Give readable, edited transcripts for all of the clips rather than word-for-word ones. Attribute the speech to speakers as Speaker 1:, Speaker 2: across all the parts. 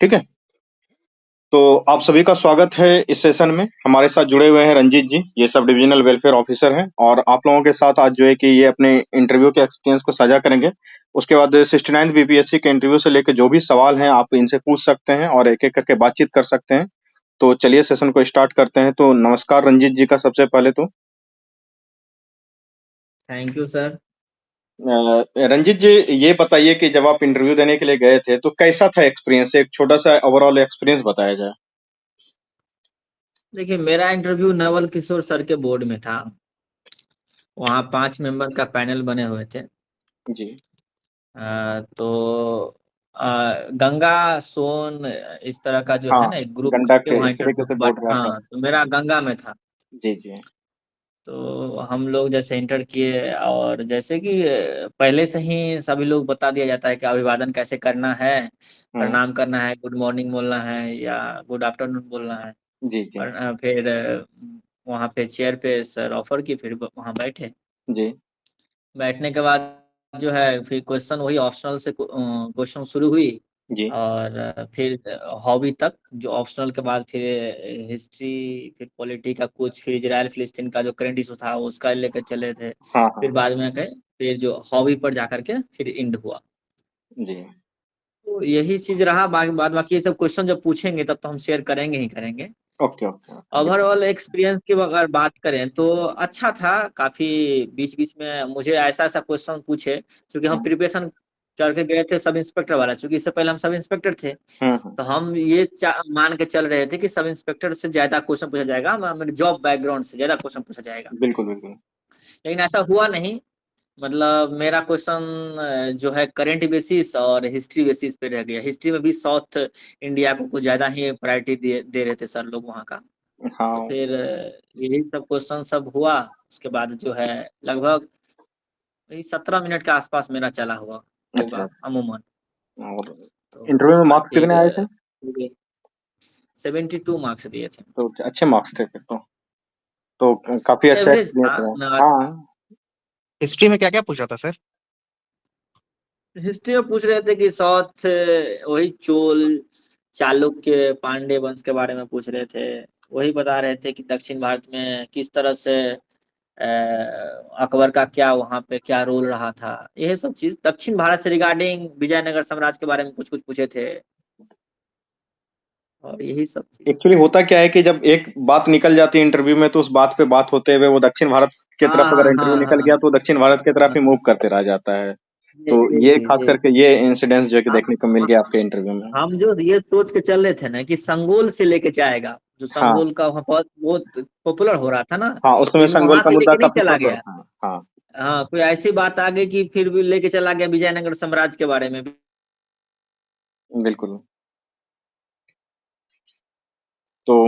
Speaker 1: ठीक है। तो आप सभी का स्वागत है इस सेशन में। हमारे साथ जुड़े हुए हैं रंजीत जी, ये सब डिविजनल वेलफेयर ऑफिसर हैं और आप लोगों के साथ आज जो है कि ये अपने इंटरव्यू के एक्सपीरियंस को साझा करेंगे। उसके बाद 69th बीपीएससी के इंटरव्यू से लेकर जो भी सवाल हैं आप इनसे पूछ सकते हैं और एक एक करके बातचीत कर सकते हैं। तो चलिए सेशन को स्टार्ट करते हैं। तो नमस्कार रंजीत जी का सबसे पहले तो।
Speaker 2: Thank you sir.
Speaker 1: Ranjeet ji, ये बताइए कि जब आप इंटरव्यू देने के लिए गए थे तो कैसा था एक्सपीरियंस, एक छोटा सा ओवरऑल एक्सपीरियंस बताया जाए।
Speaker 2: देखिए, मेरा इंटरव्यू नवल किशोर सर के बोर्ड में था। वहाँ 5 मेंबर का पैनल बने हुए थे।
Speaker 1: जी।
Speaker 2: तो गंगा सोन इस तरह का जो
Speaker 1: हाँ,
Speaker 2: है ना, एक ग्रुप
Speaker 1: गंडक
Speaker 2: करके
Speaker 1: के
Speaker 2: वहाँ
Speaker 1: इस तरीके
Speaker 2: इंटरव्यू,
Speaker 1: से बोल
Speaker 2: बट
Speaker 1: रहे थे।
Speaker 2: हाँ, तो मेरा गंगा में था।
Speaker 1: जी जी।
Speaker 2: तो हम लोग जैसे इंटर किए, और जैसे कि पहले से ही सभी लोग बता दिया जाता है कि अभिवादन कैसे करना है,
Speaker 1: हम्म।
Speaker 2: प्रणाम करना है, गुड मॉर्निंग बोलना है या गुड आफ्टरनून बोलना है।
Speaker 1: जी जी।
Speaker 2: और फिर वहाँ पे चेयर पे सर ऑफर की, फिर वहाँ बैठे।
Speaker 1: जी
Speaker 2: बैठने के बाद जो है फिर क्वेश्चन वही ऑप्शनल से क्वेश्चन शुरू हुई।
Speaker 1: जी।
Speaker 2: और फिर हॉबी तक, जो ऑप्शनल के बाद फिर हिस्ट्री, फिर पॉलिटी का कुछ, फिर इजराइल फिलिस्तीन का जो करंट इशू था उसका लेकर चले थे।
Speaker 1: हाँ
Speaker 2: फिर
Speaker 1: हाँ।
Speaker 2: बाद में गए, फिर जो हॉबी पर जाकर के फिर एंड हुआ।
Speaker 1: जी।
Speaker 2: तो यही चीज रहा। बाद बाकी ये सब क्वेश्चन जब पूछेंगे तब तो हम शेयर करेंगे ही करेंगे।
Speaker 1: ओके ओके ओके, बिल्कुल।
Speaker 2: ओवरऑल एक्सपीरियंस की अगर बात करें तो अच्छा था काफी। बीच बीच में मुझे ऐसा ऐसा क्वेश्चन पूछे, क्योंकि हम
Speaker 1: हम्म
Speaker 2: प्रिपरेशन करके गए थे सब इंस्पेक्टर वाला, क्योंकि इससे पहले हम सब इंस्पेक्टर थे।
Speaker 1: हम्म।
Speaker 2: तो हम ये मान के चल रहे थे कि सब इंस्पेक्टर से ज्यादा क्वेश्चन पूछा जाएगा, मेरे जॉब बैकग्राउंड से ज्यादा क्वेश्चन पूछा जाएगा।
Speaker 1: बिल्कुल बिल्कुल।
Speaker 2: लेकिन ऐसा हुआ नहीं। मतलब मेरा क्वेश्चन जो है करंट बेसिस और हिस्ट्री बेसिस पे रह गया। हिस्ट्री में भी साउथ इंडिया को कुछ ज्यादा ही प्रायोरिटी दे रहे थे सर लोग वहाँ का। तो
Speaker 1: हाँ।
Speaker 2: फिर यही सब क्वेश्चन सब हुआ। उसके बाद जो है लगभग यही 17 मिनट के आसपास मेरा चला हुआ
Speaker 1: अच्छा।
Speaker 2: होगा अमूमन।
Speaker 1: और
Speaker 2: तो
Speaker 1: इंटरव्यू
Speaker 2: उसके
Speaker 1: में
Speaker 2: बाद
Speaker 1: मार्क्स
Speaker 2: फिर
Speaker 1: कितने आए थे?
Speaker 2: 72 मार्क्स दिए थे।
Speaker 1: तो अच्छे मार्क्स थे फिर तो काफी अच्छा
Speaker 2: एवरेज था
Speaker 1: एक्सपीरियंस
Speaker 2: ना।
Speaker 1: रहा। हाँ।
Speaker 3: हिस्ट्री में क्या क्या पूछा था सर?
Speaker 2: हिस्ट्री में पूछ रहे थे कि साउथ, वही चोल, चालुक्य, पांडे वंश के बारे में पूछ रहे थे। वही बता रहे थे कि दक्षिण भारत में किस तरह से अकबर का क्या वहां पे क्या रोल रहा था। यह सब चीज दक्षिण भारत से रिगार्डिंग विजयनगर साम्राज्य के बारे में कुछ कुछ पूछे थे। और यही सब चीज।
Speaker 1: एक्चुअली होता क्या है कि जब एक बात निकल जाती है इंटरव्यू में तो उस बात पे बात होते हुए वो दक्षिण भारत की
Speaker 2: हाँ
Speaker 1: तरफ अगर
Speaker 2: हाँ
Speaker 1: इंटरव्यू
Speaker 2: हाँ
Speaker 1: निकल
Speaker 2: हाँ
Speaker 1: गया तो दक्षिण भारत की तरफ
Speaker 2: हाँ।
Speaker 1: ही मूव करते रह जाता है।
Speaker 2: जी
Speaker 1: तो
Speaker 2: जी
Speaker 1: ये
Speaker 2: जी
Speaker 1: खास
Speaker 2: जी।
Speaker 1: करके ये इंसिडेंट्स जो है कि
Speaker 2: हम
Speaker 1: देखने को मिल गया आपके इंटरव्यू में।
Speaker 2: हम जो ये सोच के चल रहे थे ना कि संगोल से लेके जाएगा, जो
Speaker 1: हाँ
Speaker 2: संगोल का वहाँ बहुत बहुत पॉपुलर हो रहा था ना।
Speaker 1: हाँ, उस समय
Speaker 2: लेकिन
Speaker 1: संगोल
Speaker 2: वहां
Speaker 1: का
Speaker 2: से
Speaker 1: मुद्दा
Speaker 2: लेके नहीं
Speaker 1: काफी
Speaker 2: चला
Speaker 1: पॉपुलर
Speaker 2: गया।
Speaker 1: था। हाँ।
Speaker 2: हाँ, कोई ऐसी बात आ गई कि फिर भी लेके चला गया विजयनगर साम्राज्य के बारे में।
Speaker 1: बिल्कुल। तो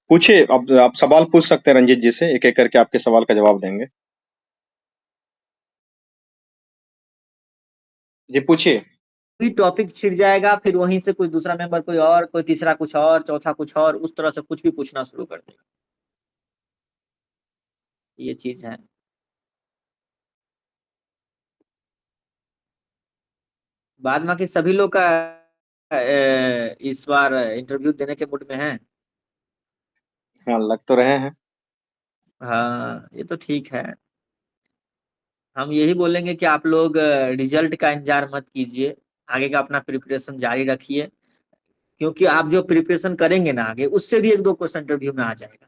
Speaker 1: पूछिए, अब आप सवाल पूछ सकते हैं रंजीत जी से, एक एक करके आपके सवाल का जवाब देंगे। जी पूछिए।
Speaker 2: कोई टॉपिक छिड़ जाएगा, फिर वहीं से कोई दूसरा मेंबर कोई और, कोई तीसरा कुछ और, चौथा कुछ और, उस तरह से कुछ भी पूछना शुरू कर देगा। ये चीज है। बाद में कि सभी लोग का इस बार इंटरव्यू देने के मूड में है।
Speaker 1: हाँ, लग तो रहे हैं।
Speaker 2: हाँ, ये तो ठीक है। हम यही बोलेंगे कि आप लोग रिजल्ट का इंतजार मत कीजिए। आगे का अपना प्रिपरेशन जारी रखिए। क्योंकि आप जो प्रिपरेशन करेंगे ना आगे, उससे भी एक दो क्वेश्चन इंटरव्यू में आ जाएगा।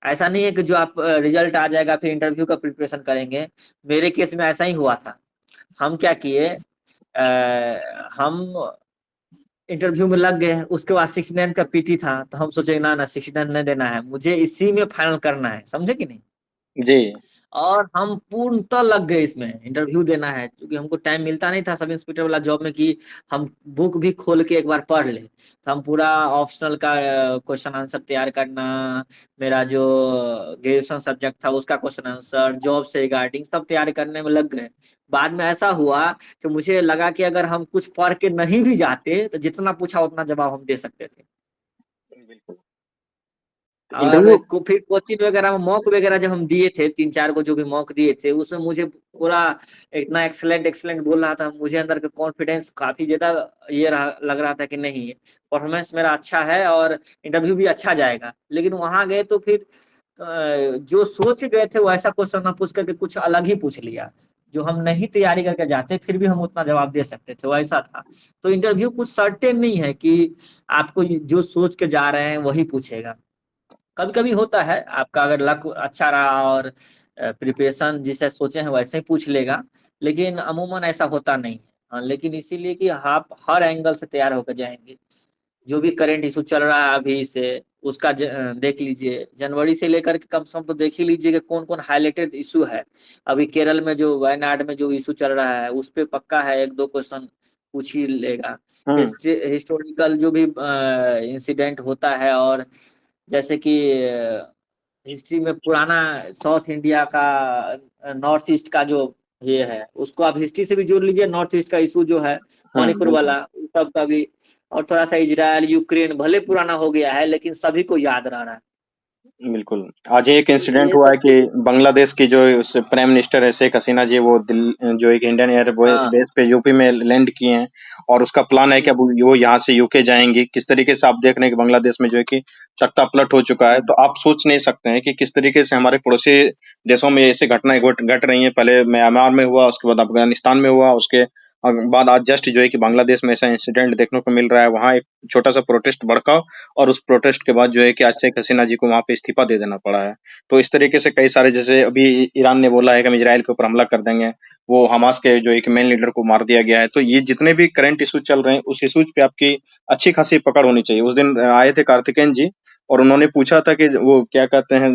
Speaker 2: ऐसा नहीं है कि जो आप रिजल्ट आ जाएगा फिर इंटरव्यू का प्रिपरेशन करेंगे। मेरे केस में ऐसा ही हुआ था। हम क्या किए, हम इंटरव्यू में लग गए। उसके बाद 69 का पीटी था, तो हम सोचे ना ना 69 नहीं देना है, मुझे इसी में फाइनल करना है। समझे कि नहीं।
Speaker 1: जी।
Speaker 2: और हम पूर्णतः लग गए इसमें, इंटरव्यू देना है, क्योंकि हमको टाइम मिलता नहीं था सब इंस्पेक्टर वाला जॉब में कि हम बुक भी खोल के एक बार पढ़ ले। तो हम पूरा ऑप्शनल का क्वेश्चन आंसर तैयार करना, मेरा जो ग्रेजुएशन सब्जेक्ट था उसका क्वेश्चन आंसर, जॉब से रिगार्डिंग सब तैयार करने में लग गए। बाद में ऐसा हुआ कि मुझे लगा कि अगर हम कुछ पढ़ के नहीं भी जाते तो जितना पूछा उतना जवाब हम दे सकते थे।
Speaker 1: बिल्कुल।
Speaker 2: और
Speaker 1: इंटरव्यू
Speaker 2: फिर कोचिंग वगैरह में मॉक वगैरह जब हम दिए थे 3-4 को जो भी मॉक दिए थे उसमें मुझे पूरा इतना एक्सलेंट एक्सलेंट बोल रहा था, मुझे अंदर का कॉन्फिडेंस काफी ज्यादा ये लग रहा था कि नहीं परफॉर्मेंस मेरा अच्छा है और इंटरव्यू भी अच्छा जाएगा। लेकिन वहां गए तो फिर जो सोच के गए थे वो ऐसा क्वेश्चन ना पूछ करके कुछ अलग ही पूछ लिया, जो हम नहीं तैयारी करके जाते फिर भी हम उतना जवाब दे सकते थे, वैसा था। तो इंटरव्यू कुछ सर्टेन नहीं है कि आपको जो सोच के जा रहे हैं वही पूछेगा। कभी कभी होता है आपका अगर लक अच्छा रहा और प्रिपरेशन जिसे सोचे हैं वैसे ही पूछ लेगा, लेकिन अमूमन ऐसा होता नहीं है। हाँ, लेकिन इसीलिए कि आप हर एंगल से तैयार होकर जाएंगे। जो भी करंट इशू चल रहा है अभी से उसका देख लीजिए, जनवरी से लेकर के कम से कम तो देख ही लीजिए कि कौन कौन हाईलाइटेड इशू है। अभी केरल में जो वायनाड में जो इशू चल रहा है उस पे पक्का है 1-2 क्वेश्चन पूछ ही लेगा।
Speaker 1: हम्म
Speaker 2: हिस्टोरिकल जो भी इंसिडेंट होता है, और जैसे कि हिस्ट्री में पुराना साउथ इंडिया का नॉर्थ ईस्ट का जो ये है उसको आप हिस्ट्री से भी जोड़ लीजिए। नॉर्थ ईस्ट का इशू जो है मणिपुर
Speaker 1: बिल्कुल
Speaker 2: वाला उस सब का भी, और थोड़ा सा इजराइल यूक्रेन भले पुराना हो गया है लेकिन सभी को याद रह रहा है।
Speaker 1: बिल्कुल। आज एक
Speaker 2: तो
Speaker 1: इंसिडेंट
Speaker 2: ये
Speaker 1: हुआ
Speaker 2: सब
Speaker 1: है कि
Speaker 2: चीज।
Speaker 1: बांग्लादेश की जो उस प्राइम मिनिस्टर है शेख हसीना जी, वो जो एक इंडियन एयर
Speaker 2: हाँ।
Speaker 1: बेस पे यूपी में लैंड किए हैं और उसका प्लान है कि अब वो यहाँ से यूके जाएंगी। किस तरीके से आप देख रहे हैं कि बांग्लादेश में जो है कि तख्ता पलट हो चुका है, तो आप सोच नहीं सकते हैं कि किस तरीके से हमारे पड़ोसी देशों में ऐसी घटनाएं घट रही हैं। पहले म्यांमार में हुआ, उसके बाद अफगानिस्तान में हुआ, उसके बाद आज जस्ट जो है कि बांग्लादेश में ऐसा इंसिडेंट देखने को मिल रहा है। वहाँ एक छोटा सा प्रोटेस्ट भड़का और उस प्रोटेस्ट के बाद जो है कि आज शेख हसीना जी को वहां पे इस्तीफा दे देना पड़ा है। तो इस तरीके से कई सारे, जैसे अभी ईरान ने बोला है कि हम इजराइल के ऊपर हमला कर देंगे, वो हमास के जो एक मेन लीडर को मार दिया गया है। तो ये जितने भी करंट इशू चल रहे हैं उस इशूज पे आपकी अच्छी खासी पकड़ होनी चाहिए। उस दिन आए थे कार्तिकेयन जी और उन्होंने पूछा था कि वो क्या कहते हैं,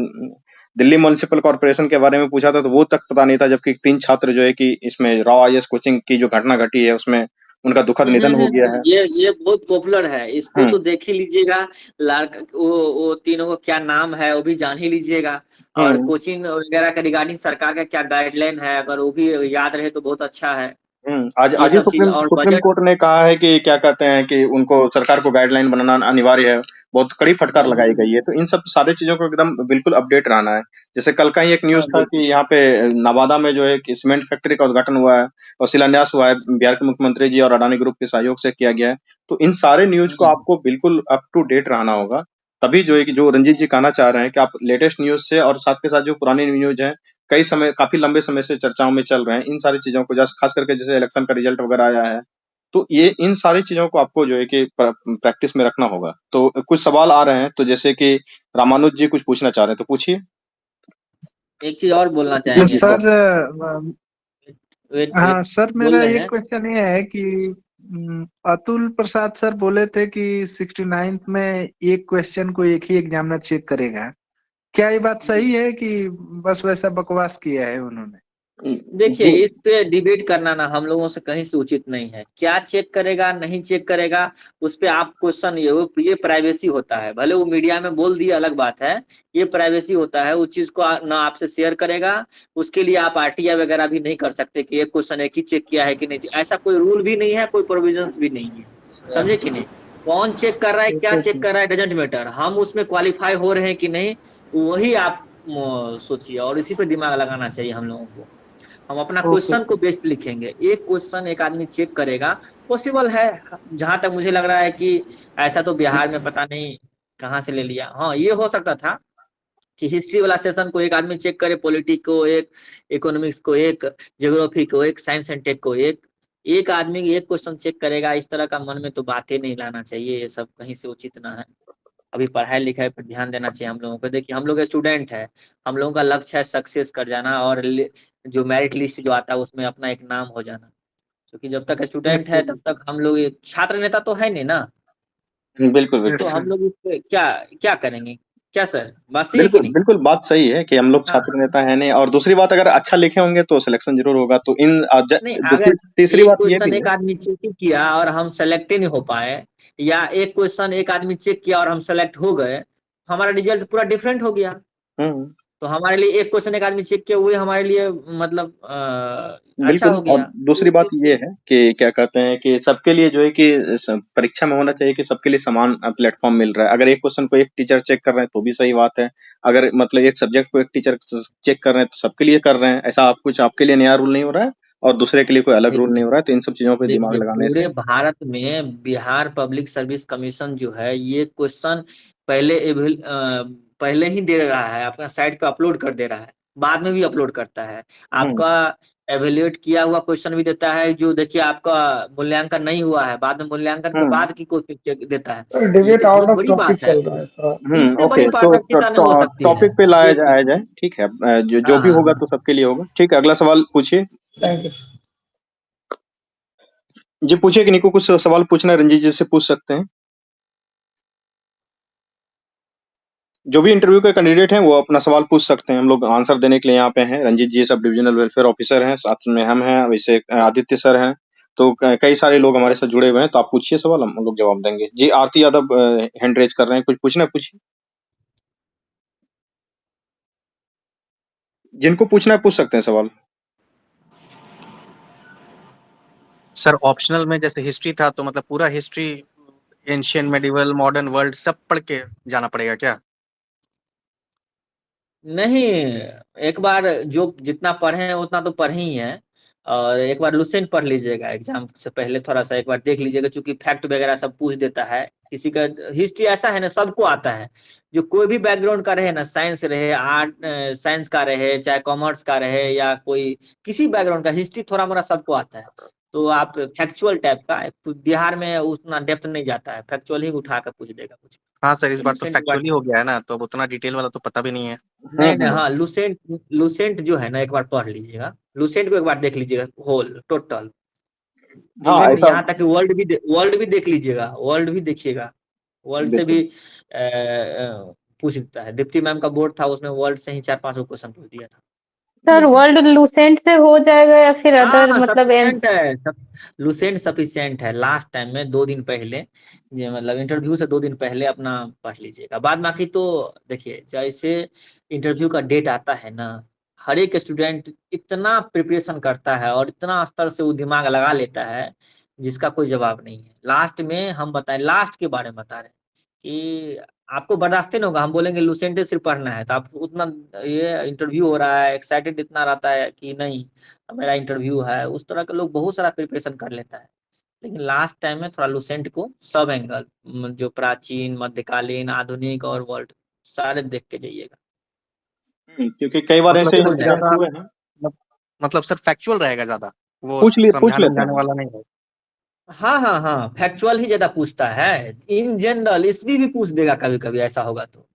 Speaker 1: दिल्ली म्युनिसिपल कॉर्पोरेशन के बारे में पूछा था, तो वो तक पता नहीं था। जबकि 3 छात्र जो है कि इसमें रॉ आईएएस कोचिंग की जो घटना घटी है उसमें उनका दुखद निधन हो गया है।
Speaker 2: ये बहुत पॉपुलर है, इसको
Speaker 1: हम्म
Speaker 2: तो देख ही लीजिएगा। वो तीनों को क्या नाम है वो भी जान ही लीजिएगा। और
Speaker 1: हम्म
Speaker 2: कोचिंग वगैरह के रिगार्डिंग सरकार का क्या गाइडलाइन है अगर वो भी याद रहे तो बहुत अच्छा है।
Speaker 1: आज
Speaker 2: ये
Speaker 1: आज ही
Speaker 2: सब चीज और
Speaker 1: सुप्रीम
Speaker 2: बजट।
Speaker 1: कोर्ट ने कहा है कि क्या कहते हैं कि उनको सरकार को गाइडलाइन बनाना अनिवार्य है। बहुत कड़ी फटकार लगाई गई है। तो इन सब सारी चीजों को एकदम बिल्कुल अपडेट रहना है। जैसे कल का ही एक न्यूज
Speaker 2: हाँ
Speaker 1: था
Speaker 2: बिल्कुल।
Speaker 1: कि यहाँ पे नवादा में जो है कि सीमेंट फैक्ट्री का उद्घाटन हुआ है और शिलान्यास हुआ है, बिहार के मुख्यमंत्री जी और अडानी ग्रुप के सहयोग से किया गया है। तो इन सारे न्यूज को
Speaker 2: हम्म।
Speaker 1: आपको बिल्कुल अप टू डेट रहना होगा। तभी जो है कि जो रंजीत जी कहना चाह रहे हैं कि आप लेटेस्ट न्यूज से और साथ के साथ जो पुरानी न्यूज है, कई समय काफी लंबे समय से चर्चाओं में चल रहे हैं, इन सारी चीजों को जस्ट खास करके जैसे इलेक्शन का रिजल्ट वगैरह आया है, तो ये इन सारी चीजों को आपको जो है कि प्रैक्टिस में रखना होगा। तो कुछ सवाल आ रहे हैं, तो जैसे कि रामानुज जी कुछ पूछना चाह रहे हैं, तो पूछिए।
Speaker 2: एक चीज और बोलना
Speaker 1: जी
Speaker 2: चाहेंगे
Speaker 1: जी
Speaker 2: सर।
Speaker 3: सर
Speaker 2: वेट वेट,
Speaker 3: हाँ सर,
Speaker 2: बोल
Speaker 3: मेरा
Speaker 2: रहे
Speaker 3: एक
Speaker 2: हैं।
Speaker 3: क्वेश्चन ये है कि अतुल प्रसाद सर बोले थे कि 69th में एक क्वेश्चन को एक ही एग्जामिनर चेक करेगा। क्या ये बात सही है कि बस वैसा बकवास किया है उन्होंने?
Speaker 2: देखिए
Speaker 1: जी
Speaker 2: इस पे डिबेट करना ना हम लोगों से कहीं से उचित नहीं है। क्या चेक करेगा नहीं चेक करेगा उस पे आप क्वेश्चन, ये प्राइवेसी होता है। भले वो मीडिया में बोल दिया अलग बात है, ये प्राइवेसी होता है। उस चीज को ना आपसे शेयर करेगा, उसके लिए आप आरटीआई वगैरह भी नहीं कर सकते कि एक क्वेश्चन एक ही चेक किया है कि नहीं। ऐसा कोई रूल भी नहीं है, कोई प्रोविजंस भी नहीं है, समझे कि नहीं। कौन चेक कर रहा है क्या चेक कर रहा है डजेंट मैटर, हम उसमें क्वालिफाई हो रहे हैं कि नहीं वही आप सोचिए। और इसी पे दिमाग लगाना चाहिए हम लोगों को। हम अपना
Speaker 3: ओके
Speaker 2: क्वेश्चन को
Speaker 3: सर।
Speaker 2: बेस्ट लिखेंगे, एक क्वेश्चन एक आदमी चेक करेगा। पॉसिबल है, जहां तक मुझे लग रहा है कि ऐसा तो बिहार में पता नहीं कहाँ से ले लिया। हाँ ये हो सकता था कि हिस्ट्री वाला सेशन को एक आदमी चेक करे, पॉलिटिक्स को एक, इकोनॉमिक्स को एक, ज्योग्राफी को एक, साइंस एंड टेक को एक आदमी एक क्वेश्चन चेक करेगा। इस तरह का मन में तो बातें नहीं लाना चाहिए, ये सब कहीं से उचित ना है। अभी पढ़ाई लिखाई पर ध्यान देना चाहिए हम लोगों को। देखिए हम लोग स्टूडेंट है, हम लोगों का लक्ष्य है सक्सेस कर जाना और जो मेरिट लिस्ट जो आता है उसमें अपना एक नाम हो जाना। क्योंकि जब तक स्टूडेंट है तब तक हम लोग छात्र नेता तो है नहीं ना।
Speaker 1: बिल्कुल
Speaker 2: तो
Speaker 1: बिल्कुल
Speaker 2: हम लोग इस पे क्या क्या करेंगे, क्या सर बात सही है कि
Speaker 1: बिल्कुल
Speaker 2: नहीं।
Speaker 1: बिल्कुल बात सही है कि हम लोग
Speaker 2: हाँ।
Speaker 1: छात्र नेता है नहीं। और दूसरी बात, अगर अच्छा लिखे होंगे तो सिलेक्शन जरूर होगा। तो
Speaker 2: नहीं अगर
Speaker 1: तीसरी
Speaker 2: एक
Speaker 1: बात ये
Speaker 2: क्वेश्चन
Speaker 1: भी
Speaker 2: एक
Speaker 1: है।
Speaker 2: आदमी चेक ही किया और हम सेलेक्ट ही नहीं हो पाए, या एक क्वेश्चन एक आदमी चेक किया और हम सेलेक्ट हो गए, हमारा रिजल्ट पूरा डिफरेंट हो गया।
Speaker 1: हम्म
Speaker 2: तो हमारे लिए एक क्वेश्चन एक आदमी चेक किया हुए हमारे लिए मतलब अच्छा
Speaker 1: बिल्कुल।
Speaker 2: हो
Speaker 1: और
Speaker 2: गया।
Speaker 1: दूसरी बात ये है कि क्या कहते हैं कि सबके लिए जो है कि परीक्षा में होना चाहिए कि सबके लिए समान प्लेटफॉर्म मिल रहा है। अगर एक क्वेश्चन को एक टीचर चेक कर रहे हैं तो भी सही बात है, अगर मतलब एक सब्जेक्ट को एक टीचर चेक कर रहे हैं तो सबके लिए कर रहे हैं। ऐसा आप कुछ आपके लिए नया रूल नहीं हो रहा है और दूसरे के लिए कोई अलग रूल नहीं
Speaker 2: देखिए
Speaker 1: हो रहा है, तो इन सब चीजों पे दिमाग
Speaker 2: देखिए
Speaker 1: लगाने
Speaker 2: पूरे
Speaker 1: से।
Speaker 2: भारत में बिहार पब्लिक सर्विस कमीशन जो है ये क्वेश्चन पहले ही दे रहा है, अपना साइट पे अपलोड कर दे रहा है, बाद में भी अपलोड करता है।
Speaker 1: हम्म।
Speaker 2: आपका एवेल्युएट किया हुआ क्वेश्चन भी देता है, जो देखिए आपका मूल्यांकन नहीं हुआ है, बाद में मूल्यांकन के
Speaker 1: हम्म।
Speaker 2: बाद की क्वेश्चन देता है। ये
Speaker 4: डिबेट
Speaker 2: तो
Speaker 4: आउट
Speaker 2: बहुत
Speaker 4: ऑफ
Speaker 2: बड़ी
Speaker 4: टॉपिक
Speaker 2: बात है,
Speaker 4: चल रहा है थोड़ा।
Speaker 2: इससे
Speaker 1: ओके।
Speaker 2: बड़ी पारदर्शिता नहीं हो सकती है।
Speaker 1: टॉपिक पे लाया
Speaker 2: देखिए
Speaker 1: जाया जाए, ठीक है। जो
Speaker 2: हाँ
Speaker 1: भी
Speaker 2: हाँ
Speaker 1: होगा
Speaker 2: हाँ।
Speaker 1: तो सबके लिए होगा। ठीक है, अगला सवाल पूछिए।
Speaker 4: Thank you.
Speaker 1: जी पूछिए कि निको कुछ सवाल पूछना है, रंजीत जी से पूछ सकते हैं। जो भी इंटरव्यू के कैंडिडेट हैं वो अपना सवाल पूछ सकते हैं, हम लोग आंसर देने के लिए यहाँ पे हैं। रंजीत जी सब डिविजनल वेलफेयर ऑफिसर हैं, साथ में हम हैं, वैसे आदित्य सर हैं, तो कई सारे लोग हमारे साथ जुड़े हुए हैं। तो आप पूछिए सवाल, हम लोग जवाब देंगे। जी आरती यादव हैंड रेज कर रहे हैं, कुछ पूछना है पूछिए। जिनको पूछना है पूछ सकते हैं सवाल।
Speaker 5: सर ऑप्शनल में जैसे हिस्ट्री था तो मतलब पूरा history ancient medieval modern world सब पढ़ के जाना पड़ेगा क्या?
Speaker 2: नहीं, एक बार जो जितना पढ़े हैं उतना तो पढ़े ही हैं, और एक बार लुसेंट पढ़ लीजिएगा एग्जाम से पहले, थोड़ा सा एक बार देख लीजिएगा, क्योंकि फैक्ट वगैरह सब पूछ देता है। किसी का हिस्ट्री ऐसा है ना, सबको आता है, जो कोई भी बैकग्राउंड का रहे ना, साइंस रहे, आर्ट साइंस का रहे, चाहे कॉमर्स का रहे, या कोई किसी बैकग्राउंड का, हिस्ट्री थोड़ा मोड़ा सबको आता है। तो आप फैक्चुअल टाइप का, बिहार में उतना डेप्थ नहीं जाता है, फैक्चुअल ही उठा कर पूछ देगा कुछ।
Speaker 5: हाँ सर, इस
Speaker 2: तो
Speaker 5: बार तो
Speaker 2: लुसेंट एक बार,
Speaker 5: फैक्चुअली हो गया है ना, तो अब उतना डिटेल वाला तो पता भी नहीं है।
Speaker 2: नहीं नहीं,
Speaker 1: हम्म।
Speaker 2: हाँ लुसेंट, लुसेंट जो है ना एक बार पढ़ लीजिएगा, लुसेंट को एक बार देख लीजिएगा होल टोटल,
Speaker 1: हाँ
Speaker 2: इवन
Speaker 1: ऐसा।
Speaker 2: यहाँ तक कि वर्ल्ड भी देख लीजिएगा, वर्ल्ड भी देखिएगा, वर्ल्ड से भी
Speaker 1: बिल्कुल।
Speaker 2: पूछ सकता है। दीप्ति मैम का बोर्ड था, उसमें वर्ल्ड से ही 4-5 को क्वेश्चन पूछ दिया था।
Speaker 6: सर वर्ल्ड लूसेंट से हो जाएगा या फिर अदर
Speaker 2: हाँ
Speaker 6: मतलब
Speaker 2: सफिशिएंट है, लुसेंट सफिशिएंट है। लास्ट टाइम में 2 दिन पहले, ये मतलब इंटरव्यू से 2 दिन पहले अपना पढ़ लीजिएगा, बाद बाकी तो देखिए जैसे इंटरव्यू का डेट आता है ना, हर एक स्टूडेंट इतना प्रिपरेशन करता है और इतना स्तर से वो दिमाग लगा लेता है, जिसका कोई जवाब नहीं है। लास्ट में हम बताएं, लास्ट के बारे में बता रहे हैं कि आपको बर्दाश्त नहीं होगा, हम बोलेंगे लुसेंट सिर्फ पढ़ना है, तो आप उतना, ये इंटरव्यू हो रहा है, एक्साइटेड इतना रहता है कि नहीं मेरा इंटरव्यू है, उस तरह के लोग बहुत सारा प्रिपरेशन कर लेता है। लेकिन लास्ट टाइम में थोड़ा लुसेंट को सब एंगल, जो प्राचीन, मध्यकालीन, आधुनिक और वर्ल्ड, सारे देख के जाइएगा।
Speaker 1: क्योंकि कई बार
Speaker 5: मतलब
Speaker 1: ऐसे
Speaker 2: ये हो
Speaker 5: सर
Speaker 2: जाएगा।
Speaker 1: इंसिडेंट
Speaker 5: ज्यादा
Speaker 1: हुए हैं।
Speaker 5: मतलब सर फैक्चुअल रहेगा ज्यादा, वो
Speaker 1: पूछ
Speaker 5: समझाने
Speaker 1: लेते
Speaker 5: बुझाने
Speaker 1: हैं।
Speaker 5: वाला नहीं है।
Speaker 2: हाँ हाँ हाँ, फैक्चुअल ही ज्यादा पूछता है। इन जनरल इसमें भी पूछ देगा कभी कभी, ऐसा होगा तो।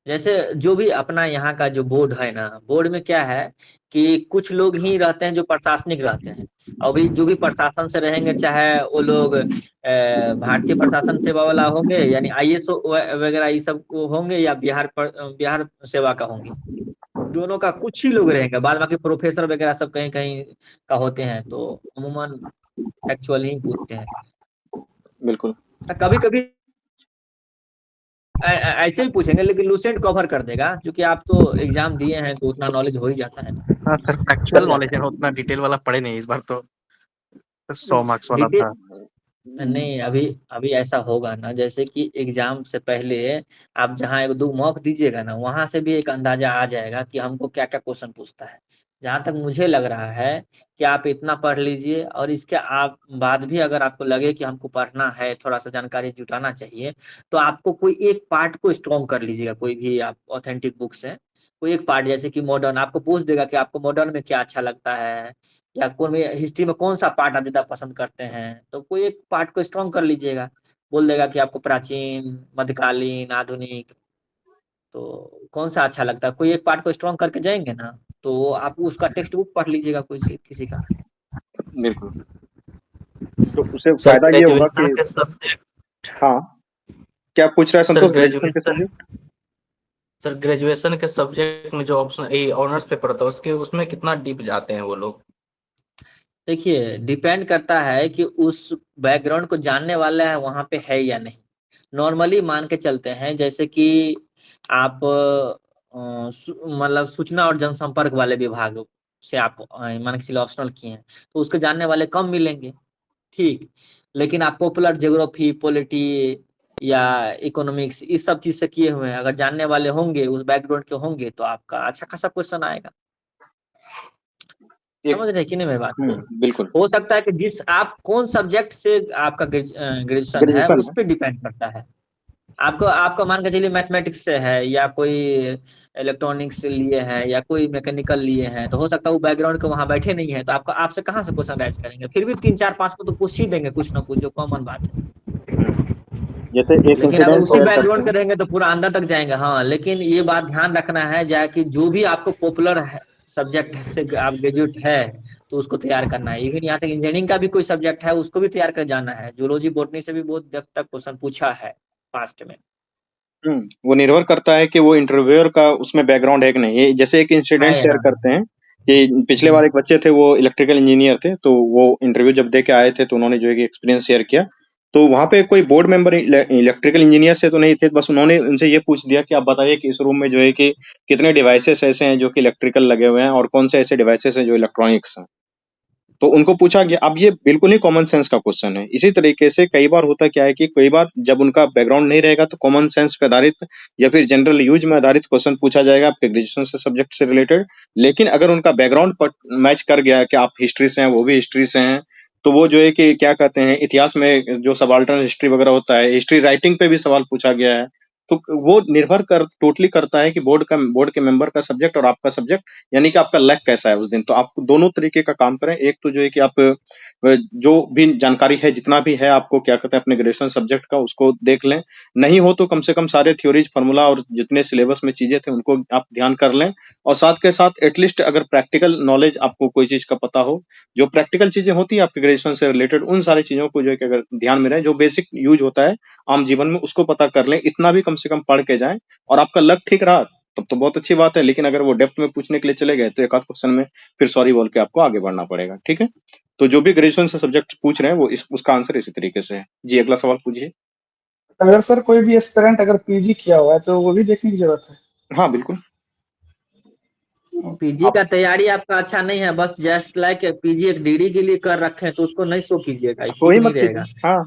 Speaker 2: जैसे जो भी अपना यहाँ का जो बोर्ड है ना, बोर्ड में क्या है कि कुछ लोग ही रहते हैं जो प्रशासनिक रहते हैं, और भी जो भी प्रशासन से रहेंगे, चाहे वो लोग भारतीय प्रशासन सेवा वाला होंगे, यानी आईएएस वगैरह ये सब को होंगे, या बिहार सेवा का होंगे, दोनों का कुछ ही लोग रहेंगे, बाद बाकी प्रोफेसर वगैरह सब कहीं कहीं का होते हैं, तो अमूमन एक्चुअल ही पूछते हैं।
Speaker 1: बिल्कुल।
Speaker 2: कभी कभी ऐसे ही पूछेंगे, लेकिन लुसेंट कवर कर देगा, क्योंकि आप तो एग्जाम दिए हैं तो उतना नॉलेज हो ही जाता है ना,
Speaker 5: हाँ सर,
Speaker 2: चल
Speaker 5: फैक्चुअल
Speaker 2: जाता
Speaker 5: नॉलेज
Speaker 2: है।
Speaker 5: है, उतना डिटेल वाला पढ़े नहीं इस बार तो,
Speaker 2: नहीं
Speaker 5: 100 मार्क्स वाला
Speaker 2: डिटेल,
Speaker 5: था।
Speaker 2: नहीं अभी अभी ऐसा होगा ना, जैसे कि एग्जाम से पहले आप जहाँ 1-2 मॉक दीजिएगा ना, वहां से भी एक अंदाजा आ जाएगा कि हमको क्या क्या क्वेश्चन पूछता है। जहां तक मुझे लग रहा है कि आप इतना पढ़ लीजिए, और इसके आप बाद भी अगर आपको लगे कि हमको पढ़ना है, थोड़ा सा जानकारी जुटाना चाहिए, तो आपको कोई एक पार्ट को स्ट्रॉन्ग कर लीजिएगा, कोई भी आप ऑथेंटिक बुक से कोई एक पार्ट, जैसे कि मॉडर्न, आपको पूछ देगा कि आपको मॉडर्न में क्या अच्छा लगता है, या कौन में हिस्ट्री में कौन सा पार्ट आप ज्यादा पसंद करते हैं, तो कोई एक पार्ट को स्ट्रॉन्ग कर लीजिएगा। बोल देगा कि आपको प्राचीन, मध्यकालीन, आधुनिक, तो कौन सा अच्छा लगता है, कोई एक पार्ट को स्ट्रॉन्ग करके जाएंगे ना, तो आप उसका टेक्स्ट बुक पढ़ लीजिएगा कोई किसी का।
Speaker 1: बिल्कुल। तो उससे
Speaker 7: सर
Speaker 1: फायदा ये होगा
Speaker 7: ग्रेजुएशन
Speaker 1: कि
Speaker 7: के सब्जेक्ट,
Speaker 1: हाँ, क्या पूछ रहा है
Speaker 7: सर
Speaker 1: संतोष, ग्रेजुएशन के
Speaker 7: ग्रेजुएशन
Speaker 1: सब्जेक्ट?
Speaker 7: सर ग्रेजुएशन के सब्जेक्ट में जो ऑप्शन ये ऑनर्स पेपर होता है उसके उसमें कितना डीप जाते हैं वो लोग?
Speaker 2: देखिए डिपेंड करता है कि उस बैकग्राउंड को जानने वाला है वहां पे है या नहीं। नॉर्मली मान के चलते हैं, जैसे कि आप मतलब सूचना और जनसंपर्क वाले विभाग से आप मान के चलिए ऑप्शनल किए हैं, तो उसके जानने वाले कम मिलेंगे, ठीक। लेकिन आप पॉपुलर ज्योग्राफी, पॉलिटी या इकोनॉमिक्स इस सब चीज से किए हुए हैं, अगर जानने वाले होंगे, उस बैकग्राउंड के होंगे, तो आपका अच्छा खासा क्वेश्चन आएगा। समझ रहे कि नहीं मेरी बात को?
Speaker 1: बिल्कुल।
Speaker 2: हो सकता है कि जिस आप कौन सब्जेक्ट से आपका ग्रेजुएशन है
Speaker 1: ग्रेजुएशन
Speaker 2: उस पर डिपेंड करता है। आपको मान के चलिए मैथमेटिक्स से है, या कोई इलेक्ट्रॉनिक्स लिए है, या कोई मैकेनिकल लिए हैं, तो हो सकता है वो बैकग्राउंड के वहां बैठे नहीं है, तो आपका आपसे कहाँ से क्वेश्चन राइज करेंगे? फिर भी 3 4 5 को तो पूछ ही देंगे कुछ ना कुछ, जो कॉमन बात है।
Speaker 1: जैसे एक
Speaker 2: लेकिन अगर
Speaker 1: इंसिडेंट
Speaker 2: उसी
Speaker 1: शेयर करते
Speaker 2: बैकग्राउंड
Speaker 1: हैं।
Speaker 2: के रहेंगे तो पूरा अंदर तक जाएंगे। हाँ, लेकिन ये बात ध्यान रखना है जाए कि जो भी आपको पॉपुलर है सब्जेक्ट से आप ग्रेजुएट है, तो उसको तैयार करना है। इवन यहाँ तक इंजीनियरिंग का भी कोई सब्जेक्ट है, उसको भी तैयार कर जाना है। जूलॉजी, बॉटनी से भी बहुत डेप्थ तक क्वेश्चन पूछा है पास्ट में।
Speaker 1: वो निर्भर करता है कि वो इंटरव्यूअर का उसमें बैकग्राउंड है कि नहीं। ये जैसे एक इंसिडेंट
Speaker 2: है,
Speaker 1: शेयर
Speaker 2: हाँ।
Speaker 1: करते हैं कि पिछले बार एक बच्चे थे, वो इलेक्ट्रिकल इंजीनियर थे, तो वो इंटरव्यू जब दे के आए थे, तो उन्होंने जो है कि एक्सपीरियंस शेयर किया। तो वहाँ पे कोई बोर्ड मेंबर इलेक्ट्रिकल इंजीनियर से तो नहीं थे, बस उन्होंने उनसे ये पूछ दिया कि आप बताइए कि इस रूम में जो है कि कितने डिवाइसेस ऐसे हैं जो कि इलेक्ट्रिकल लगे हुए हैं, और कौन से ऐसे डिवाइसेस हैं जो इलेक्ट्रॉनिक्स हैं। तो उनको पूछा गया। अब ये बिल्कुल ही कॉमन सेंस का क्वेश्चन है। इसी तरीके से कई बार होता क्या है कि कई बार जब उनका बैकग्राउंड नहीं रहेगा, तो कॉमन सेंस पे आधारित या फिर जनरल यूज में आधारित क्वेश्चन पूछा जाएगा आपके ग्रेजुएशन से सब्जेक्ट से रिलेटेड। लेकिन अगर उनका बैकग्राउंड मैच कर गया है कि आप हिस्ट्री से हैं, वो भी हिस्ट्री से हैं, तो वो जो है कि क्या कहते हैं, इतिहास में जो सबाल्टर्न हिस्ट्री वगैरह होता है, हिस्ट्री राइटिंग पे भी सवाल पूछा गया है। तो वो निर्भर टोटली करता है कि बोर्ड के मेंबर का सब्जेक्ट और आपका सब्जेक्ट, यानी कि आपका लक कैसा है उस दिन। तो आप दोनों तरीके का काम करें। एक तो जो है कि आप जो भी जानकारी है, जितना भी है आपको क्या कहते हैं अपने ग्रेजुएशन सब्जेक्ट का, उसको देख लें। नहीं हो तो कम से कम सारे थ्योरीज, फार्मूला और जितने सिलेबस में चीजें थे उनको आप ध्यान कर लें। और साथ के साथ एटलीस्ट अगर प्रैक्टिकल नॉलेज आपको कोई चीज का पता हो, जो प्रैक्टिकल चीजें होती है आपके ग्रेजुएशन से रिलेटेड, उन सारी चीजों को जो है कि अगर ध्यान में रहे, जो बेसिक यूज होता है आम जीवन में, उसको पता कर लें। इतना भी कम से कम पढ़ के जाएं, और आपका लक ठीक रहा तब तो बहुत अच्छी बात है। लेकिन अगर वो डेप्थ में पूछने के लिए चले गए, तो एक आध क्वेश्चन में फिर सॉरी बोल के आपको आगे बढ़ना पड़ेगा। ठीक है, तो जो भी ग्रेजुएशन से सब्जेक्ट पूछ रहे हैं वो उसका आंसर इसी तरीके से है। जी, अगला सवाल पूछिए।
Speaker 4: अगर सर कोई भी एस्पिरेंट अगर पीजी किया हुआ है तो वो भी देखने की जरूरत है?
Speaker 1: हाँ बिल्कुल।
Speaker 2: पीजी का तैयारी आपका अच्छा नहीं है, बस जस्ट लाइक पीजी एक डिग्री के लिए कर रखे हैं, तो उसको नहीं शो कीजिएगा,
Speaker 1: तो ही
Speaker 2: ठीक नहीं
Speaker 1: मत कीजिए।
Speaker 2: रहेगा।
Speaker 1: हाँ,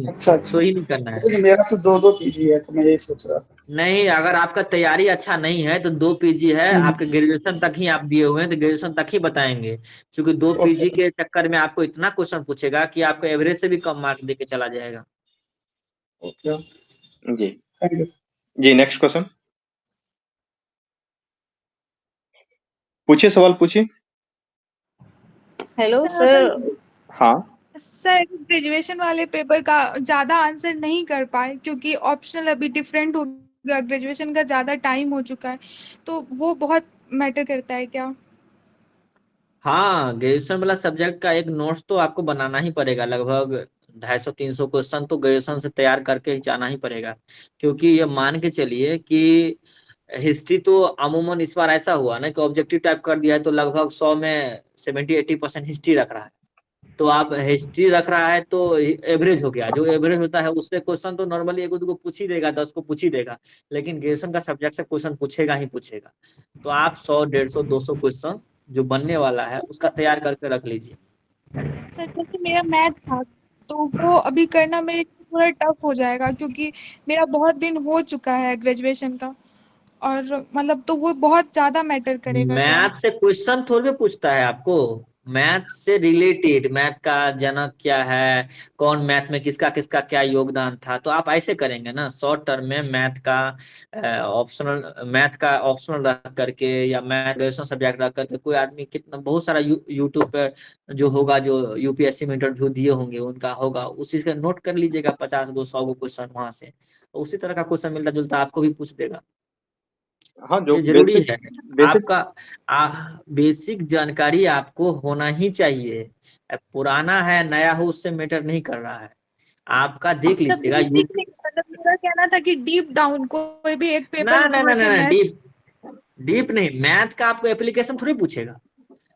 Speaker 4: अच्छा
Speaker 2: शो ही नहीं करना है।
Speaker 4: जैसे कि मेरा तो दो पीजी है, तो मैं यही सोच रहा था।
Speaker 2: नहीं, अगर आपका तैयारी अच्छा नहीं है तो 2 पीजी है, आपके ग्रेजुएशन तक ही आप दिए हुए हैं, तो ग्रेजुएशन तक ही बताएंगे। क्योंकि 2
Speaker 4: ओके
Speaker 2: पीजी के चक्कर में आपको इतना क्वेश्चन पूछेगा कि आपको एवरेज से भी कम मार्क देके चला जाएगा।
Speaker 4: ओके,
Speaker 1: जी
Speaker 4: थैंक यू।
Speaker 1: जी, नेक्स्ट क्वेश्चन पूछिए, सवाल पूछिए।
Speaker 8: Hello
Speaker 9: sir
Speaker 8: sir.
Speaker 1: हाँ,
Speaker 9: सर ग्रेजुएशन वाले पेपर का ज़्यादा आंसर नहीं कर पाए, क्योंकि ऑप्शनल अभी डिफरेंट हो गया, ग्रेजुएशन का ज़्यादा टाइम हो चुका है, तो वो बहुत मैटर करता है क्या?
Speaker 2: हाँ, ग्रेजुएशन वाला सब्जेक्ट का एक नोट्स तो आपको बनाना ही पड़ेगा। लगभग 250-300 क्वेश्चन तो ग्रेजुएशन से तैयार करके ही जाना ही पड़ेगा। क्योंकि ये मान के चलिए कि हिस्ट्री तो अमूमन इस बार ऐसा हुआ ना कि ऑब्जेक्टिव टाइप कर दिया है, तो लगभग 100 में 70-80% हिस्ट्री रख रहा है। तो आप हिस्ट्री रख रहा है तो एवरेज हो गया। जो एवरेज होता है उससे क्वेश्चन तो नॉर्मली 1-2 को पूछ ही देगा, 10 को पूछ ही देगा। लेकिन ग्रेजुएशन का सब्जेक्ट से क्वेश्चन पूछेगा ही पूछेगा। तो आप 100, 150, 200 क्वेश्चन जो बनने वाला है उसका तैयार करके रख लीजिए।
Speaker 9: सर जैसे मेरा मैथ था, तो वो अभी करना मेरे लिए थोड़ा टफ हो जाएगा, क्योंकि मेरा बहुत दिन हो चुका है ग्रेजुएशन का, और मतलब तो वो बहुत ज़्यादा मैटर करेगा क्या?
Speaker 2: मैथ से क्वेश्चन थोड़ी भी पूछता है आपको। मैथ से रिलेटेड, मैथ का जनक क्या है, कौन मैथ में किसका किसका क्या योगदान था, तो आप ऐसे करेंगे ना शॉर्ट टर्म में। मैथ का ऑप्शनल रख करके, या मैथ ग्रेजुएशन सब्जेक्ट रख करके, कोई आदमी कितना बहुत सारा यूट्यूब पर जो होगा, जो यूपीएससी में इंटरव्यू दिए होंगे उनका होगा, उस चीज का नोट कर लीजिएगा 50 गो 100 गो क्वेश्चन वहां से। उसी तरह का क्वेश्चन मिलता जुलता आपको भी पूछ देगा।
Speaker 1: हाँ, जो
Speaker 2: ये जरूरी
Speaker 1: बेसिक
Speaker 2: है।
Speaker 1: बेसिक
Speaker 2: आपका बेसिक जानकारी आपको होना ही चाहिए। पुराना है नया हो उससे मैटर नहीं कर रहा है। आपका देख
Speaker 9: सब
Speaker 2: लीजिएगा
Speaker 9: बेसिक नहीं, मतलब मेरा कहना था कि डीप डाउन कोई भी एक
Speaker 2: ना
Speaker 9: पेपर
Speaker 2: ना
Speaker 9: उठा
Speaker 2: ना
Speaker 9: के
Speaker 2: ना
Speaker 9: मैथ।
Speaker 2: डीप डीप नहीं, मैथ का आपको एप्लीकेशन थोड़ी पूछेगा।